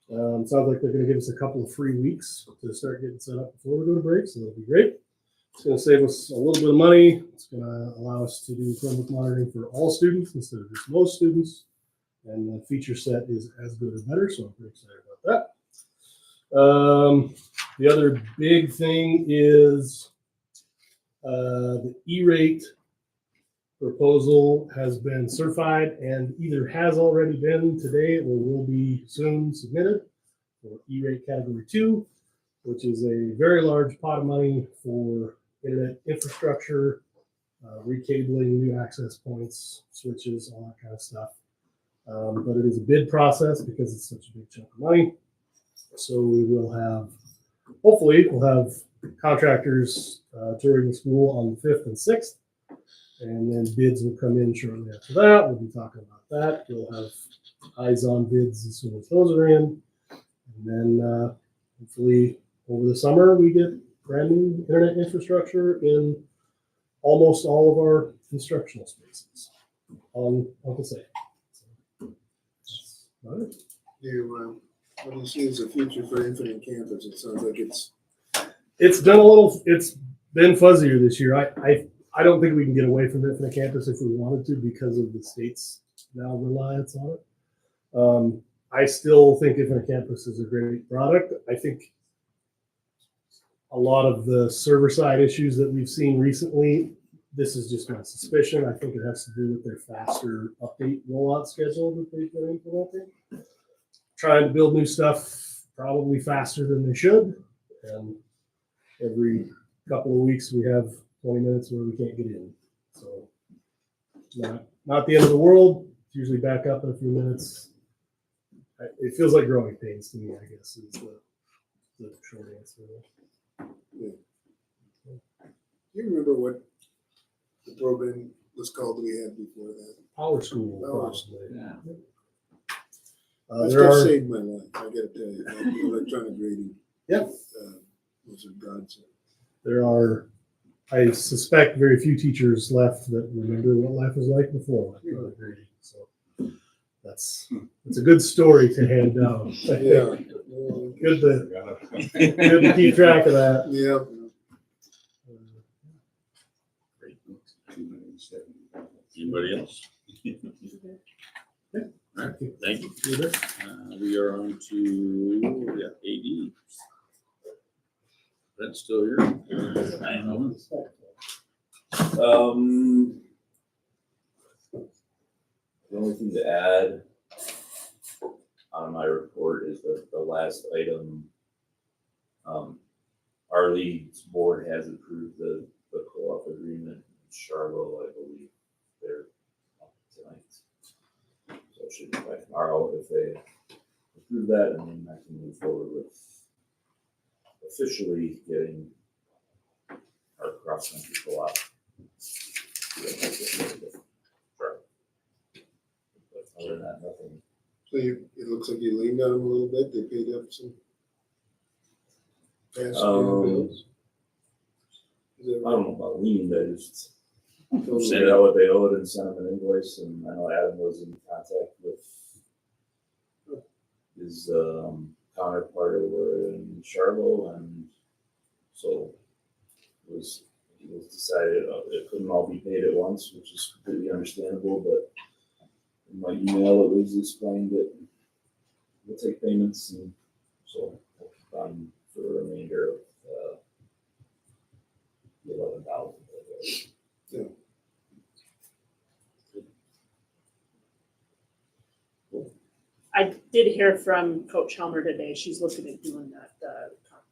Sounds like they're going to give us a couple of free weeks to start getting set up before we go to break, so that'll be great. It's going to save us a little bit of money. It's going to allow us to do Chromebook monitoring for all students instead of just most students. And the feature set is as good or better, so I'm pretty excited about that. The other big thing is the E-rate proposal has been certified and either has already been today or will be soon submitted for E-rate category 2, which is a very large pot of money for internet infrastructure, recabling, new access points, switches, all that kind of stuff. But it is a bid process because it's such a big chunk of money. So we will have, hopefully, we'll have contractors touring the school on the 5th and 6th. And then bids will come in shortly after that. We'll be talking about that. We'll have eyes on bids as soon as those are in. And then hopefully over the summer, we get brand new internet infrastructure in almost all of our instructional spaces on Uncle Sam. All right. What do you see as the future for Infinite Campus? It sounds like it's been fuzzier this year. I don't think we can get away from Infinite Campus if we wanted to because of the state's now reliance on it. I still think Infinite Campus is a great product. I think a lot of the server side issues that we've seen recently, this is just my suspicion. I think it has to do with their faster update rollout schedule that they've been implementing. Trying to build new stuff probably faster than they should. And every couple of weeks we have 20 minutes where we can't get in. So not the end of the world. It's usually back up in a few minutes. It feels like growing pains to me, I guess, is the short answer. Yeah. You remember what the program was called that we had before that? Power School, Power probably. Yeah. That There stuff are, saved my life, I gotta tell you. That electronic grading. Yep. Was a godsend. there are, I suspect, very few teachers left that remember what life was like before electronic grading. So it's a good story to hand down. Yeah. Good to keep track of that. Yeah. Anybody else? All right, thank you. You there? We are on to, AD. That's still here. I know. The only thing to add on my report is the last item. Our league's board has approved the co-op agreement. Charlotte, I believe, they're up tonight. So it should be by tomorrow if they approve that, and then I can move forward with officially getting our cross-country co-op. But other than that, nothing. So it looks like you leaned on them a little bit, they paid up some past due bills? Is that I don't know about leaning, I just right? sent out what they owed and sent them an invoice, and I know Adam was in contact with his counterpart over in Charlotte, and so it was decided it couldn't all be paid at once, which is completely understandable, but in my email it was explained that we'll take payments, and so we'll keep on for the remainder of the 11,000. Yeah. I did hear from Coach Helmer today. She's looking at doing that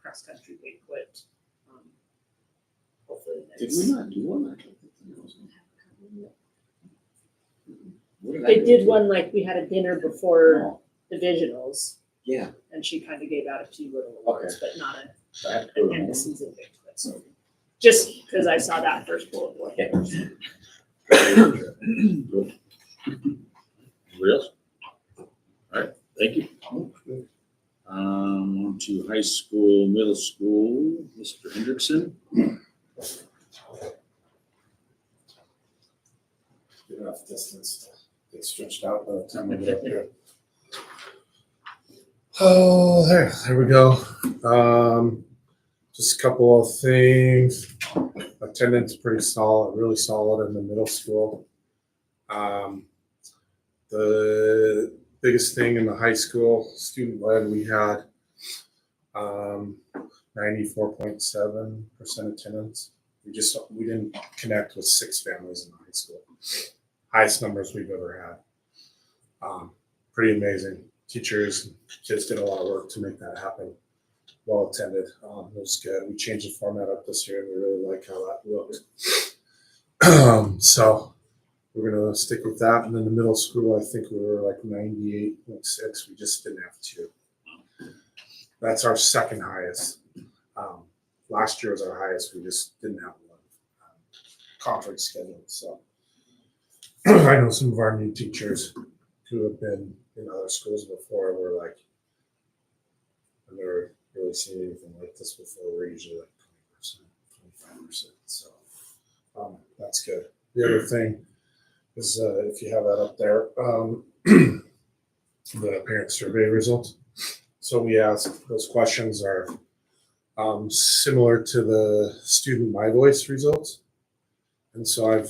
cross-country banquet. Hopefully Did next. we not do one? They did one, like, we had a dinner before divisionals, Yeah. and she kind of gave out a few little awards, but not That's an end of season banquet. So just because I saw that first bullet point. Anybody else? All right, thank you. On to high school, middle school, Mr. Hendrickson. Good enough distance to get stretched out by the time I get up here. Oh, there we go. Just a couple of things. Attendance pretty solid, really solid in the middle school. The biggest thing in the high school, student led, we had 94.7% attendance. We didn't connect with 6 families in the high school. Highest numbers we've ever had. Pretty amazing. Teachers and kids did a lot of work to make that happen. Well attended. It was good. We changed the format up this year, and we really like how that looked. So we're gonna stick with that. And then the middle school, I think we were like 98.6. We just didn't have 2. That's our second highest. Last year was our highest. We just didn't have one conference scheduled. So I know some of our new teachers who have been in other schools before were like, I've never really seen anything like this before. We're usually like 20%, 25%. So that's good. The other thing is if you have that up there, the parent survey results. So we asked, those questions are similar to the student My Voice results. And so I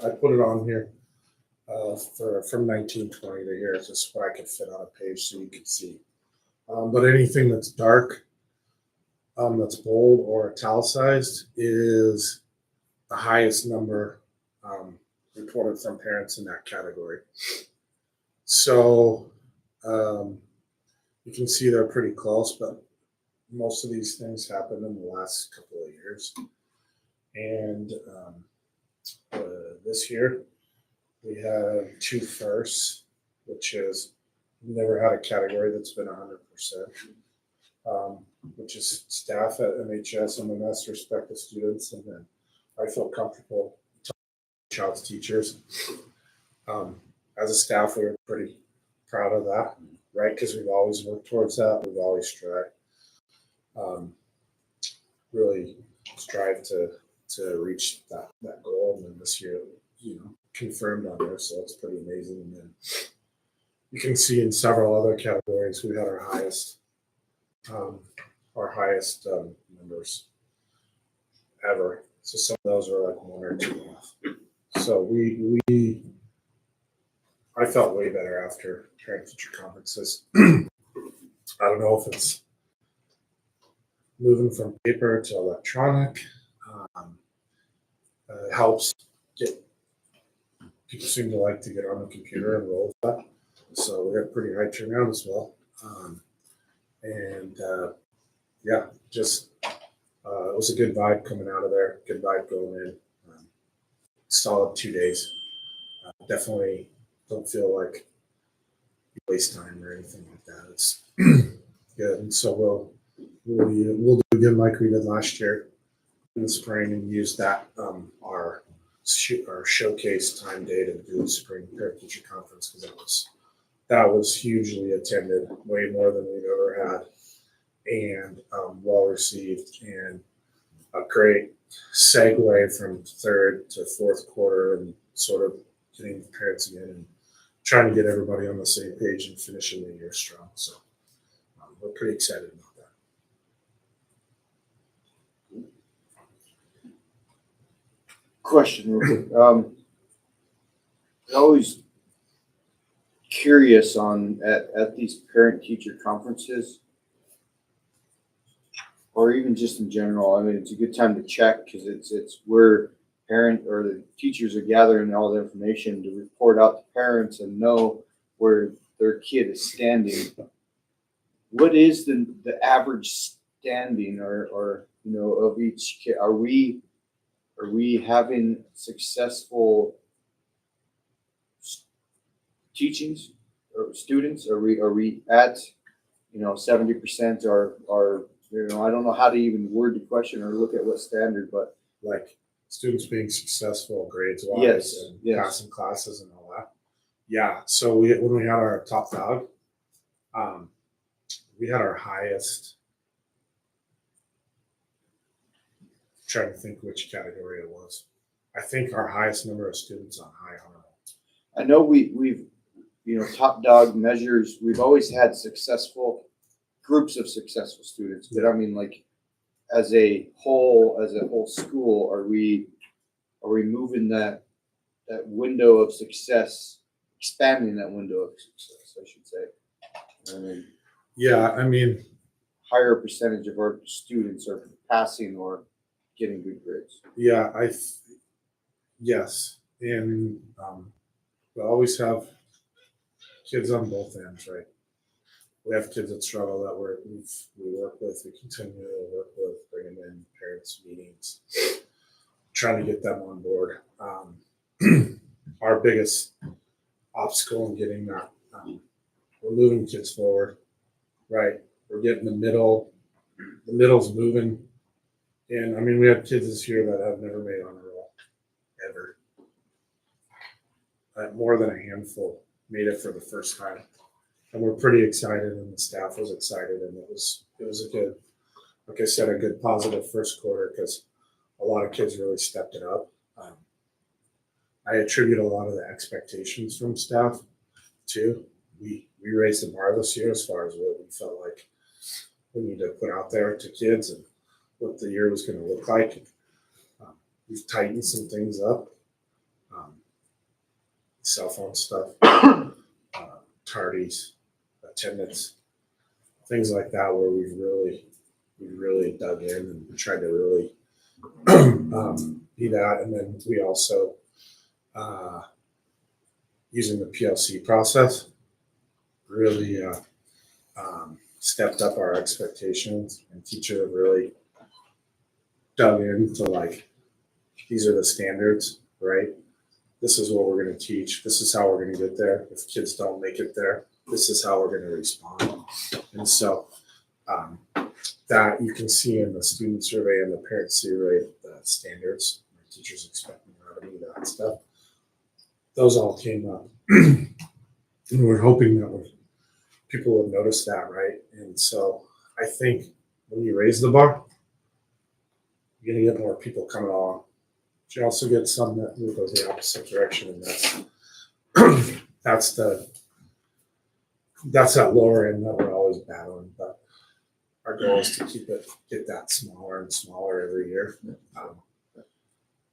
put it on here from 1920 to here, just what I could fit on a page so you could see. But anything that's dark, that's bold or italicized is the highest number reported from parents in that category. So you can see they're pretty close, but most of these things happened in the last couple of years. And This year, we have 2 firsts, which is, we've never had a category that's been 100%. Which is staff at MHS and MS respect the students, and then I feel comfortable talking to teachers. As a staff, we were pretty proud of that, right? Because we've always worked towards that. We've always tried, really strive to reach that goal. And then this year, confirmed on there, so it's pretty amazing. And then you can see in several other categories, we had our highest numbers ever. So some of those are like 1 or 2 off. So I felt way better after parent teacher conferences. I don't know if it's moving from paper to electronic. It helps people seem to like to get on the computer and roll that. So we had pretty high turnout as well. It was a good vibe coming out of there, good vibe going in. Solid 2 days. Definitely don't feel like you waste time or anything like that. It's good. And so we'll do again like we did last year in the spring and use that our showcase time day to do the spring parent teacher conference, because that was hugely attended, way more than we've ever had, and well received, and a great segue from third to fourth quarter and sort of getting the parents again and trying to get everybody on the same page and finishing the year strong. So we're pretty excited about that. Question real quick. Always curious at these parent teacher conferences, or even just in general. I mean, it's a good time to check because it's where parent or the teachers are gathering all the information to report out to parents and know where their kid is standing. What is the average standing or of each kid? Are we having successful teachings or students? Are we at 70% are I don't know how to even word the question or look at what standard, but like students being successful grades wise, yes, and passing classes and all that. Yeah. So when we had our top dog, we had our highest. Trying to think which category it was. I think our highest number of students on high honor. I know we've top dog measures. We've always had groups of successful students, but I mean, like as a whole school, are we moving that window of success, expanding that window of success, I should say. I mean, higher percentage of our students are passing or getting good grades. Yeah, yes, and we always have kids on both ends, right? We have kids that struggle that we work with, we continue to work with, bring them in parents meetings, trying to get them on board. Our biggest obstacle in getting that, we're moving kids forward, right? We're getting the middle's moving. And I mean, we had kids this year that have never made honor roll, ever. More than a handful made it for the first time. And we're pretty excited, and the staff was excited, and it was a good, like I said, a good positive first quarter because a lot of kids really stepped it up. I attribute a lot of the expectations from staff too. We raised the bar this year as far as what we felt like we need to put out there to kids and what the year was going to look like. We've tightened some things up. Cell phone stuff, tardies, attendance, things like that, where we really dug in and tried to really be that. And then we also, using the PLC process, really stepped up our expectations, and teachers have really dug into like, these are the standards right? This is what we're gonna teach. This is how we're gonna get there. If kids don't make it there, this is how we're gonna respond. And so, that you can see in the student survey and the parent survey, the standards, teachers expecting out of me, that stuff. Those all came up. And we're hoping that people would notice that, right? And so I think when you raise the bar, you're gonna get more people coming along. But you also get some that will go the opposite direction, and that's that lower end that we're always battling. But our goal is to get that smaller and smaller every year.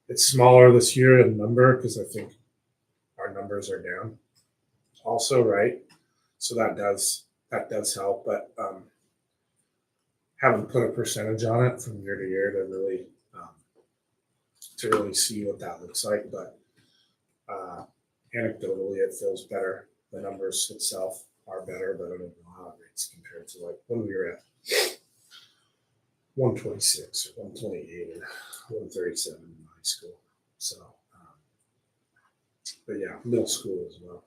It's smaller this year in number because I think our numbers are down also, right? So that does help, but haven't put a percentage on it from year to year to really see what that looks like. But anecdotally, it feels better. The numbers itself are better, but I don't know how it rates compared to like when we were at 126, 128, and 137 in high school. So, but yeah, middle school as well.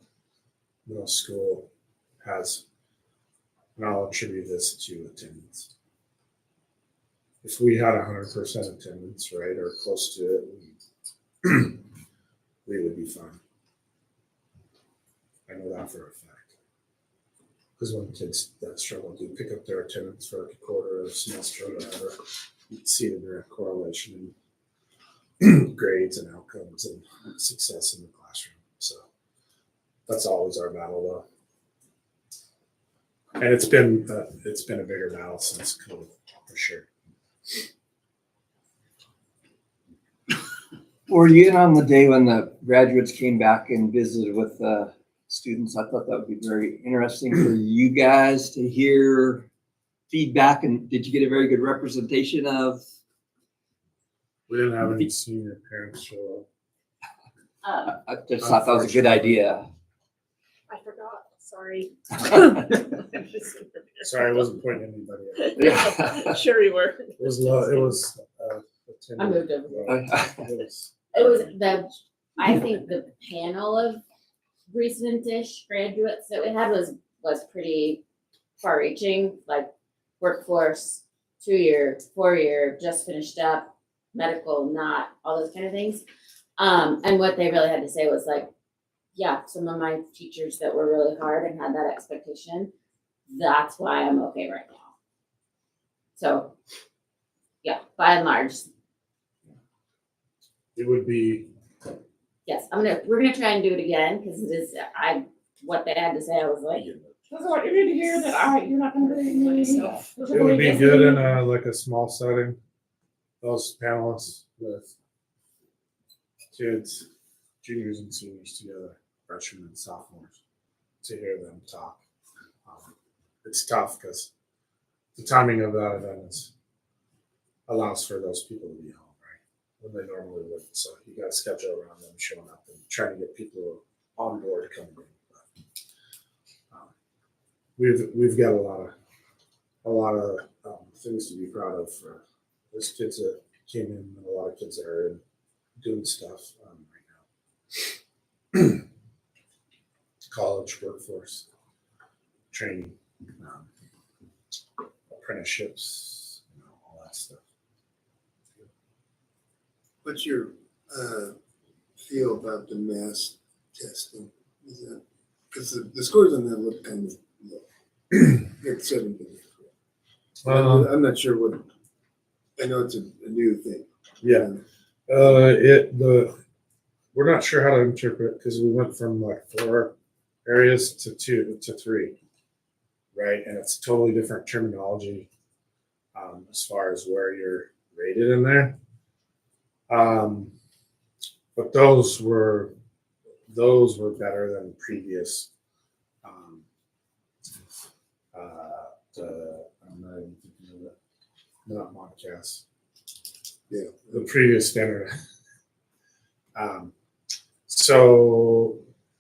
Middle school has, and I'll attribute this to attendance. If we had 100% attendance, right, or close to it, we would be fine. I know that for a fact. Because when kids that struggle do pick up their attendance for like a quarter of a semester or whatever, you can see the direct correlation in grades and outcomes and success in the classroom. So that's always our battle, though. And it's been a bigger battle since COVID, for sure. Were you in on the day when the graduates came back and visited with students? I thought that would be very interesting for you guys to hear feedback. And did you get a very good representation of? We didn't have any senior parents show up. I just thought that was a good idea. I forgot, sorry. Sorry, I wasn't pointing at anybody else. Yeah. Sure you were. It was I moved over there. I think the panel of recent-ish graduates that we had was pretty far-reaching, like workforce, 2-year, 4-year, just finished up, medical, not, all those kind of things. And what they really had to say was like, yeah, some of my teachers that were really hard and had that expectation, that's why I'm okay right now. So, yeah, by and large, It would be, yes, we're gonna try and do it again, because it is, what they had to say, I was like, this is what you need to hear, that you're not gonna believe me. it would be good in a small setting. Those panelists with kids, juniors and seniors together, freshmen and sophomores, to hear them talk. It's tough because the timing of that event allows for those people to be home, right? When they normally wouldn't. So you got to schedule around them showing up and trying to get people on board coming in. But, we've got a lot of things to be proud of for those kids that came in, and a lot of kids that are doing stuff right now. College, workforce, training, apprenticeships, all that stuff. What's your feel about the mass testing? Is that because the scores on that look kind of low? It's 7. I'm not sure what. I know it's a new thing. Yeah. We're not sure how to interpret because we went from like 4 areas to 2 to 3, right? And it's totally different terminology as far as where you're rated in there. But those were better than previous. I'm not even thinking of it. Not Modcast. Yeah, the previous standard. So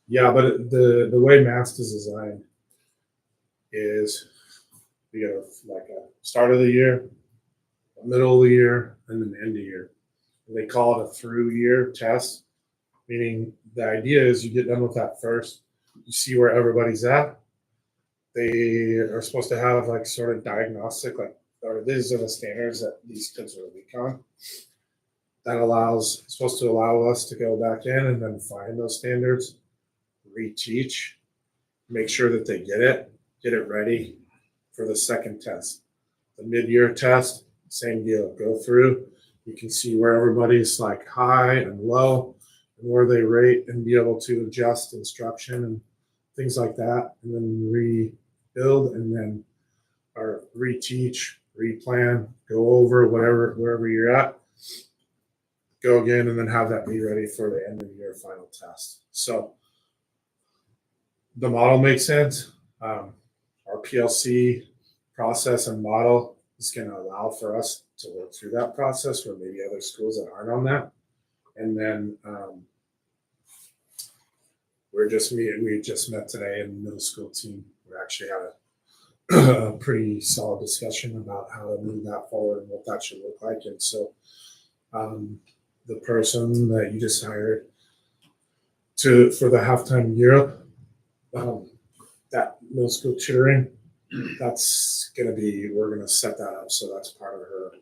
yeah, but the way MAST is designed is you have like a start of the year, a middle of the year, and then the end of the year. They call it a through year test Meaning the idea is you get done with that first, you see where everybody's at. They are supposed to have like sort of diagnostic, like, or these are the standards that these kids are weak on. That supposed to allow us to go back in and then find those standards, reteach, make sure that they get it ready for the second test. The mid-year test, same deal, go through, you can see where everybody's like high and low and where they rate and be able to adjust instruction and things like that, and then rebuild and then or reteach, replan, go over wherever you're at, go again, and then have that be ready for the end of year final test. So the model makes sense. Our PLC process and model is going to allow for us to work through that process where maybe other schools that aren't on that. And then we just met today in the middle school team. We actually had a pretty solid discussion about how to move that forward and what that should look like. And so the person that you just hired for the halftime Europe, that middle school tutoring, we're going to set that up. So that's part of her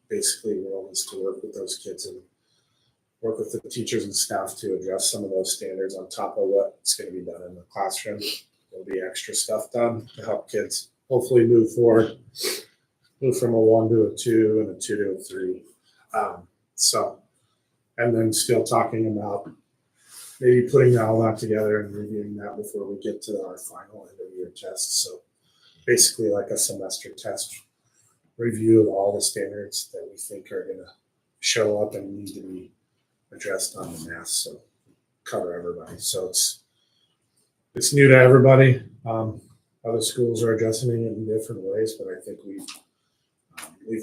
basically role is to work with those kids and work with the teachers and staff to address some of those standards on top of what's going to be done in the classroom. There'll be extra stuff done to help kids hopefully move forward, move from a 1 to a 2 and a 2 to a 3. And then still talking about maybe putting all that together and reviewing that before we get to our final end of year test. So basically like a semester test review of all the standards that we think are going to show up and need to be addressed on the mass. So cover everybody. So it's new to everybody. Other schools are addressing it in different ways, but I think we've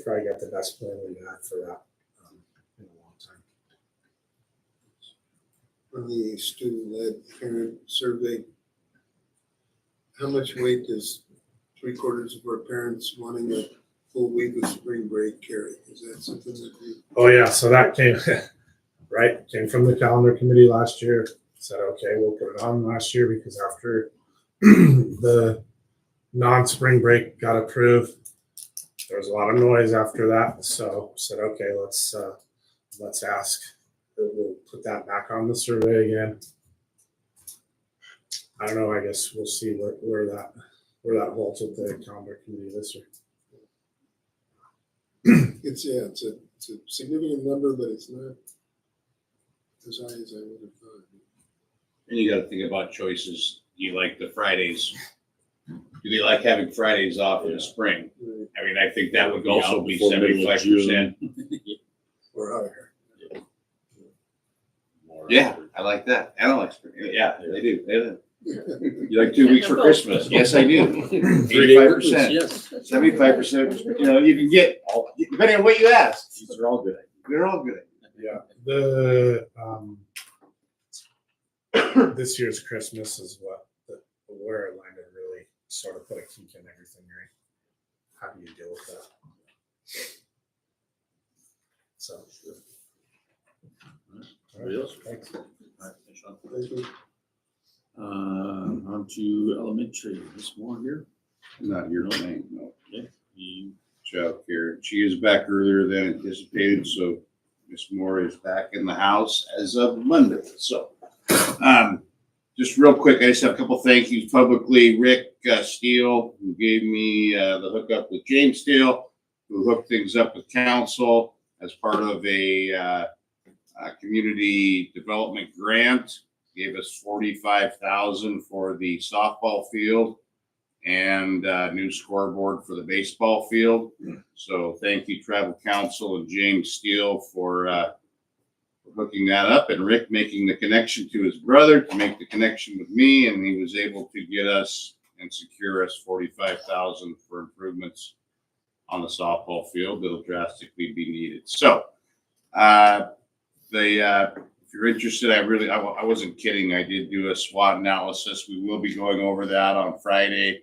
probably got the best plan we've had for that in a long time. On the student-led parent survey, how much weight does 3/4 of our parents wanting a full week of spring break carry? Is that something that we? Oh yeah, so that came came from the calendar committee last year. Said okay, we'll put it on last year because after the non-spring break got approved, there was a lot of noise after that. So said okay, let's ask. We'll put that back on the survey again. I don't know. I guess we'll see where that holds with the calendar committee this year. It's a significant number, but it's not as high as I would have thought. And you got to think about choices. Do you like the Fridays? Do they like having Fridays off in the spring? I mean, I think that would also be 75%. Or higher. Yeah, I like that. I don't like spring. Yeah, they do. They do. You like 2 weeks for Christmas? Yes, I do. 85%, Yes. 75%. You can get depending on what you ask. These are all good. They're all good. Yeah, the this year's Christmas is where it landed really sort of put a kink in everything, right? How do you deal with that? So. Anybody else? Thanks. All right, thanks, Sean. On to elementary. Miss Moore here. Not here tonight, no. Okay. Childcare. She is back earlier than anticipated, so Miss Moore is back in the house as of Monday. So, just real quick, I just have a couple thank yous publicly. Rick Steele, who gave me the hookup with James Steele, who hooked things up with council as part of a community development grant, gave us $45,000 for the softball field and new scoreboard for the baseball field. So thank you, Tribal Council and James Steele for hooking that up, and Rick making the connection to his brother to make the connection with me, and he was able to get us and secure us $45,000 for improvements on the softball field that'll drastically be needed. So if you're interested, I wasn't kidding. I did do a SWOT analysis. We will be going over that on Friday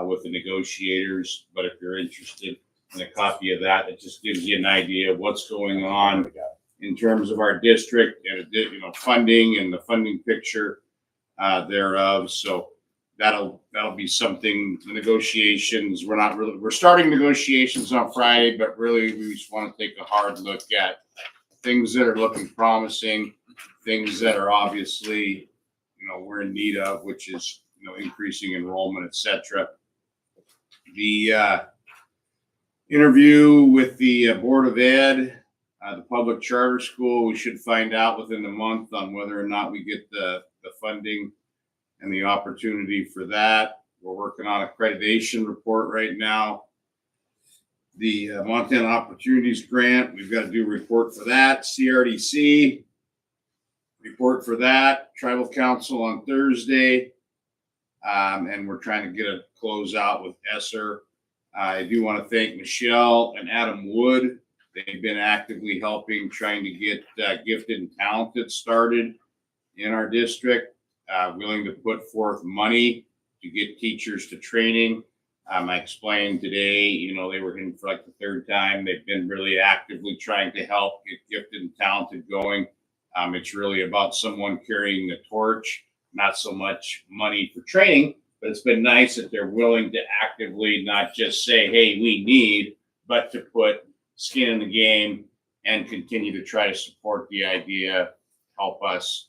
with the negotiators. But if you're interested in a copy of that, it just gives you an idea of what's going on in terms of our district and, funding and the funding picture thereof. So that'll be something, the negotiations, we're starting negotiations on Friday, but really we just want to take a hard look at things that are looking promising, things that are obviously, we're in need of, which is, increasing enrollment, et cetera. The interview with the Board of Ed, the public charter school, we should find out within the month on whether or not we get the funding and the opportunity for that. We're working on accreditation report right now. The Montana Opportunities Grant, we've got to do a report for that. CRDC, report for that. Tribal Council on Thursday. And we're trying to get a closeout with ESSER. I do want to thank Michelle and Adam Wood. They've been actively helping, trying to get gifted and talented started in our district, willing to put forth money to get teachers to training. I explained today, they were in for like the third time. They've been really actively trying to help get gifted and talented going. It's really about someone carrying the torch, not so much money for training, but it's been nice that they're willing to actively not just say, hey, we need, but to put skin in the game and continue to try to support the idea, help us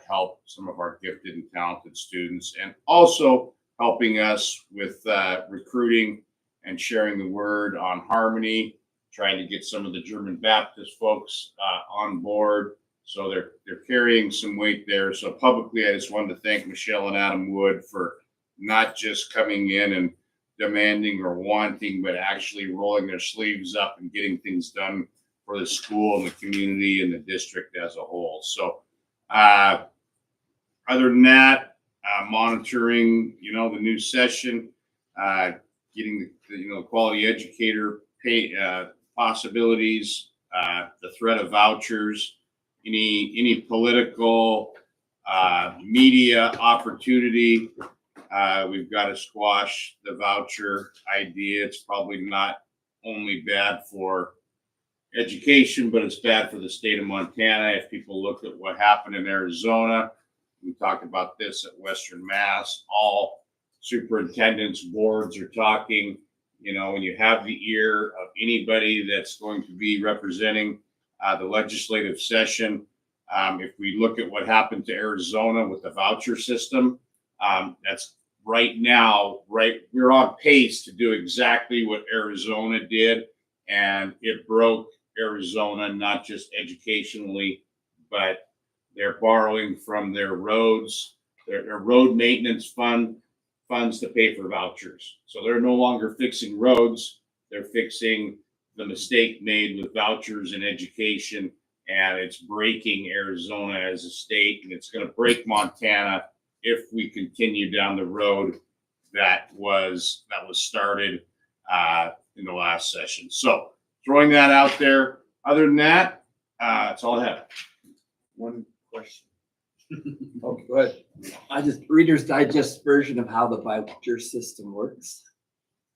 help some of our gifted and talented students, and also helping us with recruiting and sharing the word on Harmony, trying to get some of the German Baptist folks on board. So they're carrying some weight there. So publicly, I just wanted to thank Michelle and Adam Wood for not just coming in and demanding or wanting, but actually rolling their sleeves up and getting things done for the school and the community and the district as a whole. So other than that, monitoring, the new session, getting the quality educator pay possibilities, the threat of vouchers, any political media opportunity. We've got to squash the voucher idea. It's probably not only bad for education, but it's bad for the state of Montana. If people look at what happened in Arizona, we talked about this at Western Mass, all superintendents, boards are talking, when you have the ear of anybody that's going to be representing the legislative session. If we look at what happened to Arizona with the voucher system, that's right now, we're on pace to do exactly what Arizona did, and it broke Arizona, not just educationally, but they're borrowing from their roads, their road maintenance funds to pay for vouchers. So they're no longer fixing roads, they're fixing the mistake made with vouchers in education, and it's breaking Arizona as a state, and it's going to break Montana if we continue down the road that was started in the last session. So throwing that out there. Other than that, that's all I have. One question. Oh, go ahead. Reader's Digest version of how the voucher system works.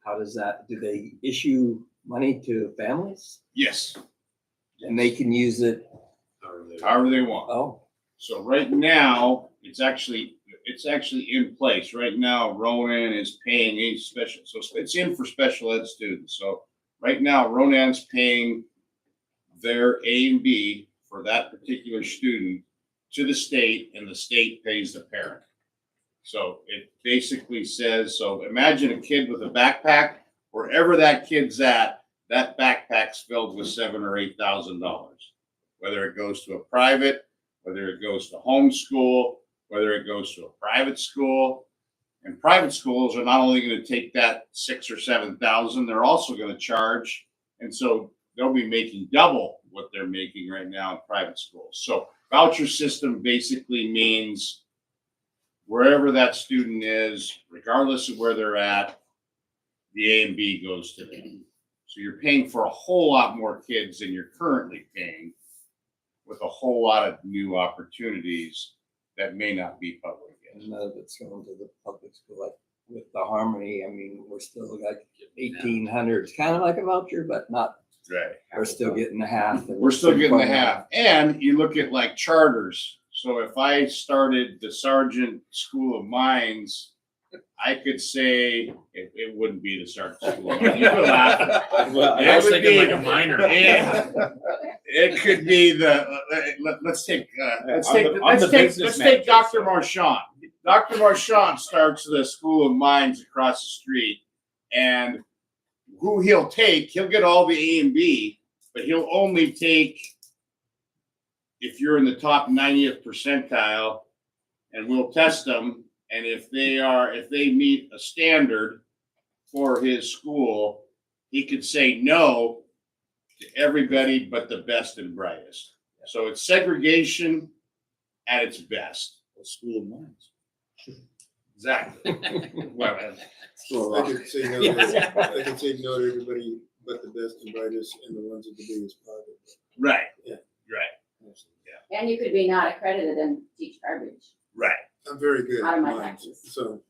How does that, do they issue money to families? Yes. And they can use it however they want. Oh. So right now, it's actually in place. Right now, Ronan is paying a special, so it's in for special ed students. So right now, Ronan's paying their A and B for that particular student to the state, and the state pays the parent. So it basically says, so imagine a kid with a backpack, wherever that kid's at, that backpack's filled with $7,000 or $8,000. Whether it goes to a private, whether it goes to homeschool, whether it goes to a private school. And private schools are not only going to take that $6,000 or $7,000, they're also going to charge. And so they'll be making double what they're making right now in private schools. So voucher system basically means wherever that student is, regardless of where they're at, the A and B goes to them. So you're paying for a whole lot more kids than you're currently paying, with a whole lot of new opportunities that may not be public yet. None of it's going to the public school. Like with the Harmony, I mean, we're still like 1,800. It's kind of like a voucher, but not Right. We're still getting the half. and We're still getting the 3.9. half. And you look at like charters. So if I started the Sergeant School of Mines, I could say it wouldn't be the Sergeant School of Mines. You could laugh. Well, I It was would thinking be- like a minor. Yeah. It could be let's take Dr. Marchand. Dr. Marchand starts the School of Mines across the street, and who he'll get all the A and B, but he'll only take if you're in the top 90th percentile, and we'll test them. And if they meet a standard for his school, he could say no to everybody but the best and brightest. So it's segregation at its best. School of Mines. Exactly. Well, I could say no to everybody but the best and brightest and the ones with the biggest pocket. right. Yeah. Right. And you could be not accredited and teach garbage. Right. I'm very good Out of at my mine, taxes. so.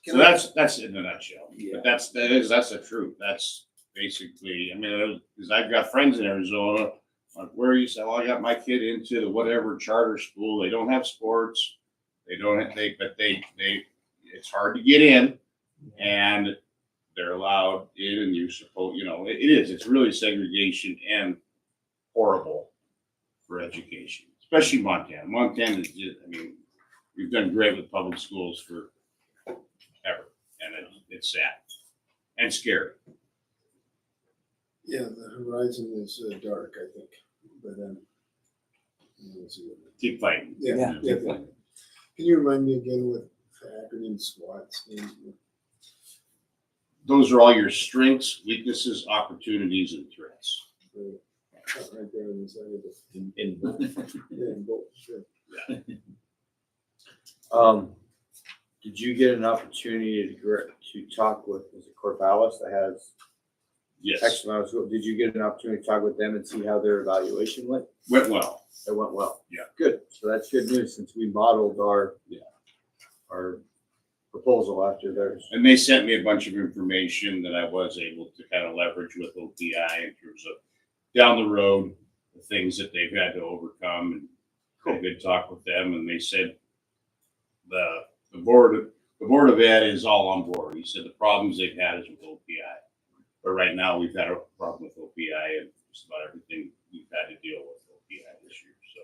So that's in a nutshell. But that's the truth. That's basically, I mean, because I've got friends in Arizona, like where you say, well, I got my kid into the whatever charter school. They don't have sports. But it's hard to get in, and they're allowed in, and you're supposed, it's really segregation and horrible for education, especially Montana. Montana is just, I mean, we've done great with public schools for ever, and it's sad and scary. Yeah, the horizon is dark, I think, but we'll see what. Keep fighting. Yeah. Can you remind me again what the acronym SWAT stands for? Those are all your strengths, weaknesses, opportunities, and threats. Right there on the side of it. In Yeah, in both, sure. Did you get an opportunity to talk with, is it Corvallis that has Yes, X amount of school? Did you get an opportunity to talk with them and see how their evaluation went? went well. It went well. Yeah. Good. So that's good news since we modeled our proposal after theirs. And they sent me a bunch of information that I was able to kind of leverage with OPI in terms of down the road, the things that they've had to overcome, and had a good talk with them. And they said the board of ed is all on board. He said the problems they've had is with OPI, but right now we've had a problem with OPI and just about everything we've had to deal with OPI this year. So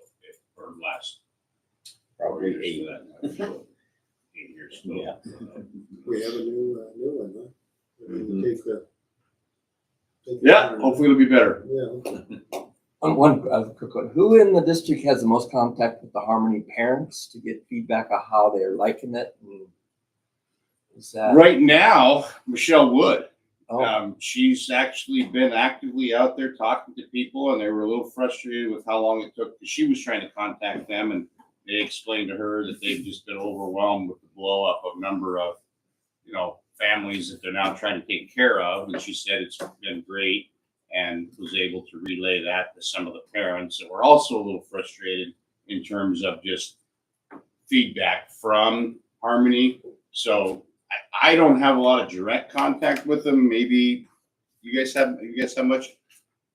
or last Probably 8 years. So, Yeah. We have a new one, huh? Mhm. Take the- yeah, hopefully it'll be better. Yeah. One quick one. Who in the district has the most contact with the Harmony parents to get feedback on how they're liking it? And is that Right now, Michelle Wood. Oh, She's actually been actively out there talking to people, and they were a little frustrated with how long it took. She was trying to contact them, and they explained to her that they've just been overwhelmed with the blow up of number of, families that they're now trying to take care of. And she said it's been great, and was able to relay that to some of the parents that were also a little frustrated in terms of just feedback from Harmony. So I don't have a lot of direct contact with them. Maybe you guys have much.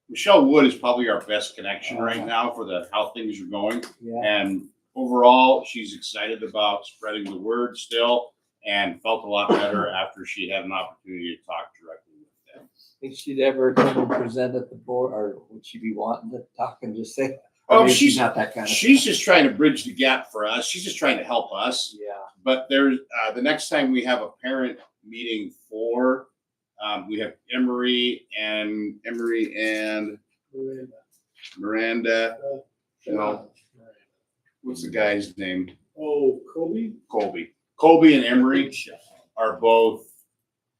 Michelle Wood is probably our best connection right now for how things are going. yeah. And overall, she's excited about spreading the word still, and felt a lot better after she had an opportunity to talk directly with them. Think she'd ever come and present at the board, or would she be wanting to talk and just say? Oh, maybe she's not that kind of. She's just trying to bridge the gap for us. She's just trying to help us. Yeah. But there's the next time we have a parent meeting we have Emery and Miranda. What's the guy's name? Oh, Kobe? Colby and Emery are both.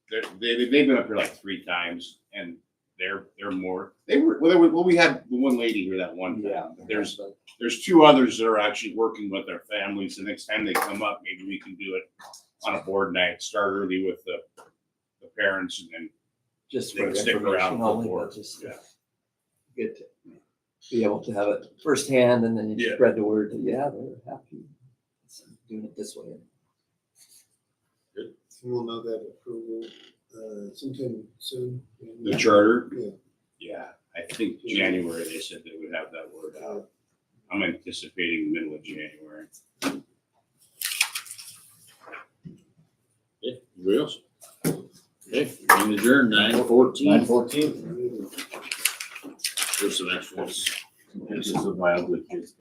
They've been up here like 3 times, and they're more. We had the one lady here that one time. Yeah. There's 2 others that are actually working with their families. The next time they come up, maybe we can do it on a board night. Start early with the parents, and then Just they for can stick information around for only, board. but just Yeah. good to be able to have it firsthand, and then you Yeah. spread the word that, yeah, they're happy doing it this way. We'll know that approval sometime soon. The charter, Yeah. Yeah, I think January, they said they would have that word out. I'm anticipating middle of January. Okay, anybody else? Okay, meeting adjourned, 9:14. 9:14. There's some extras. This is a mildly.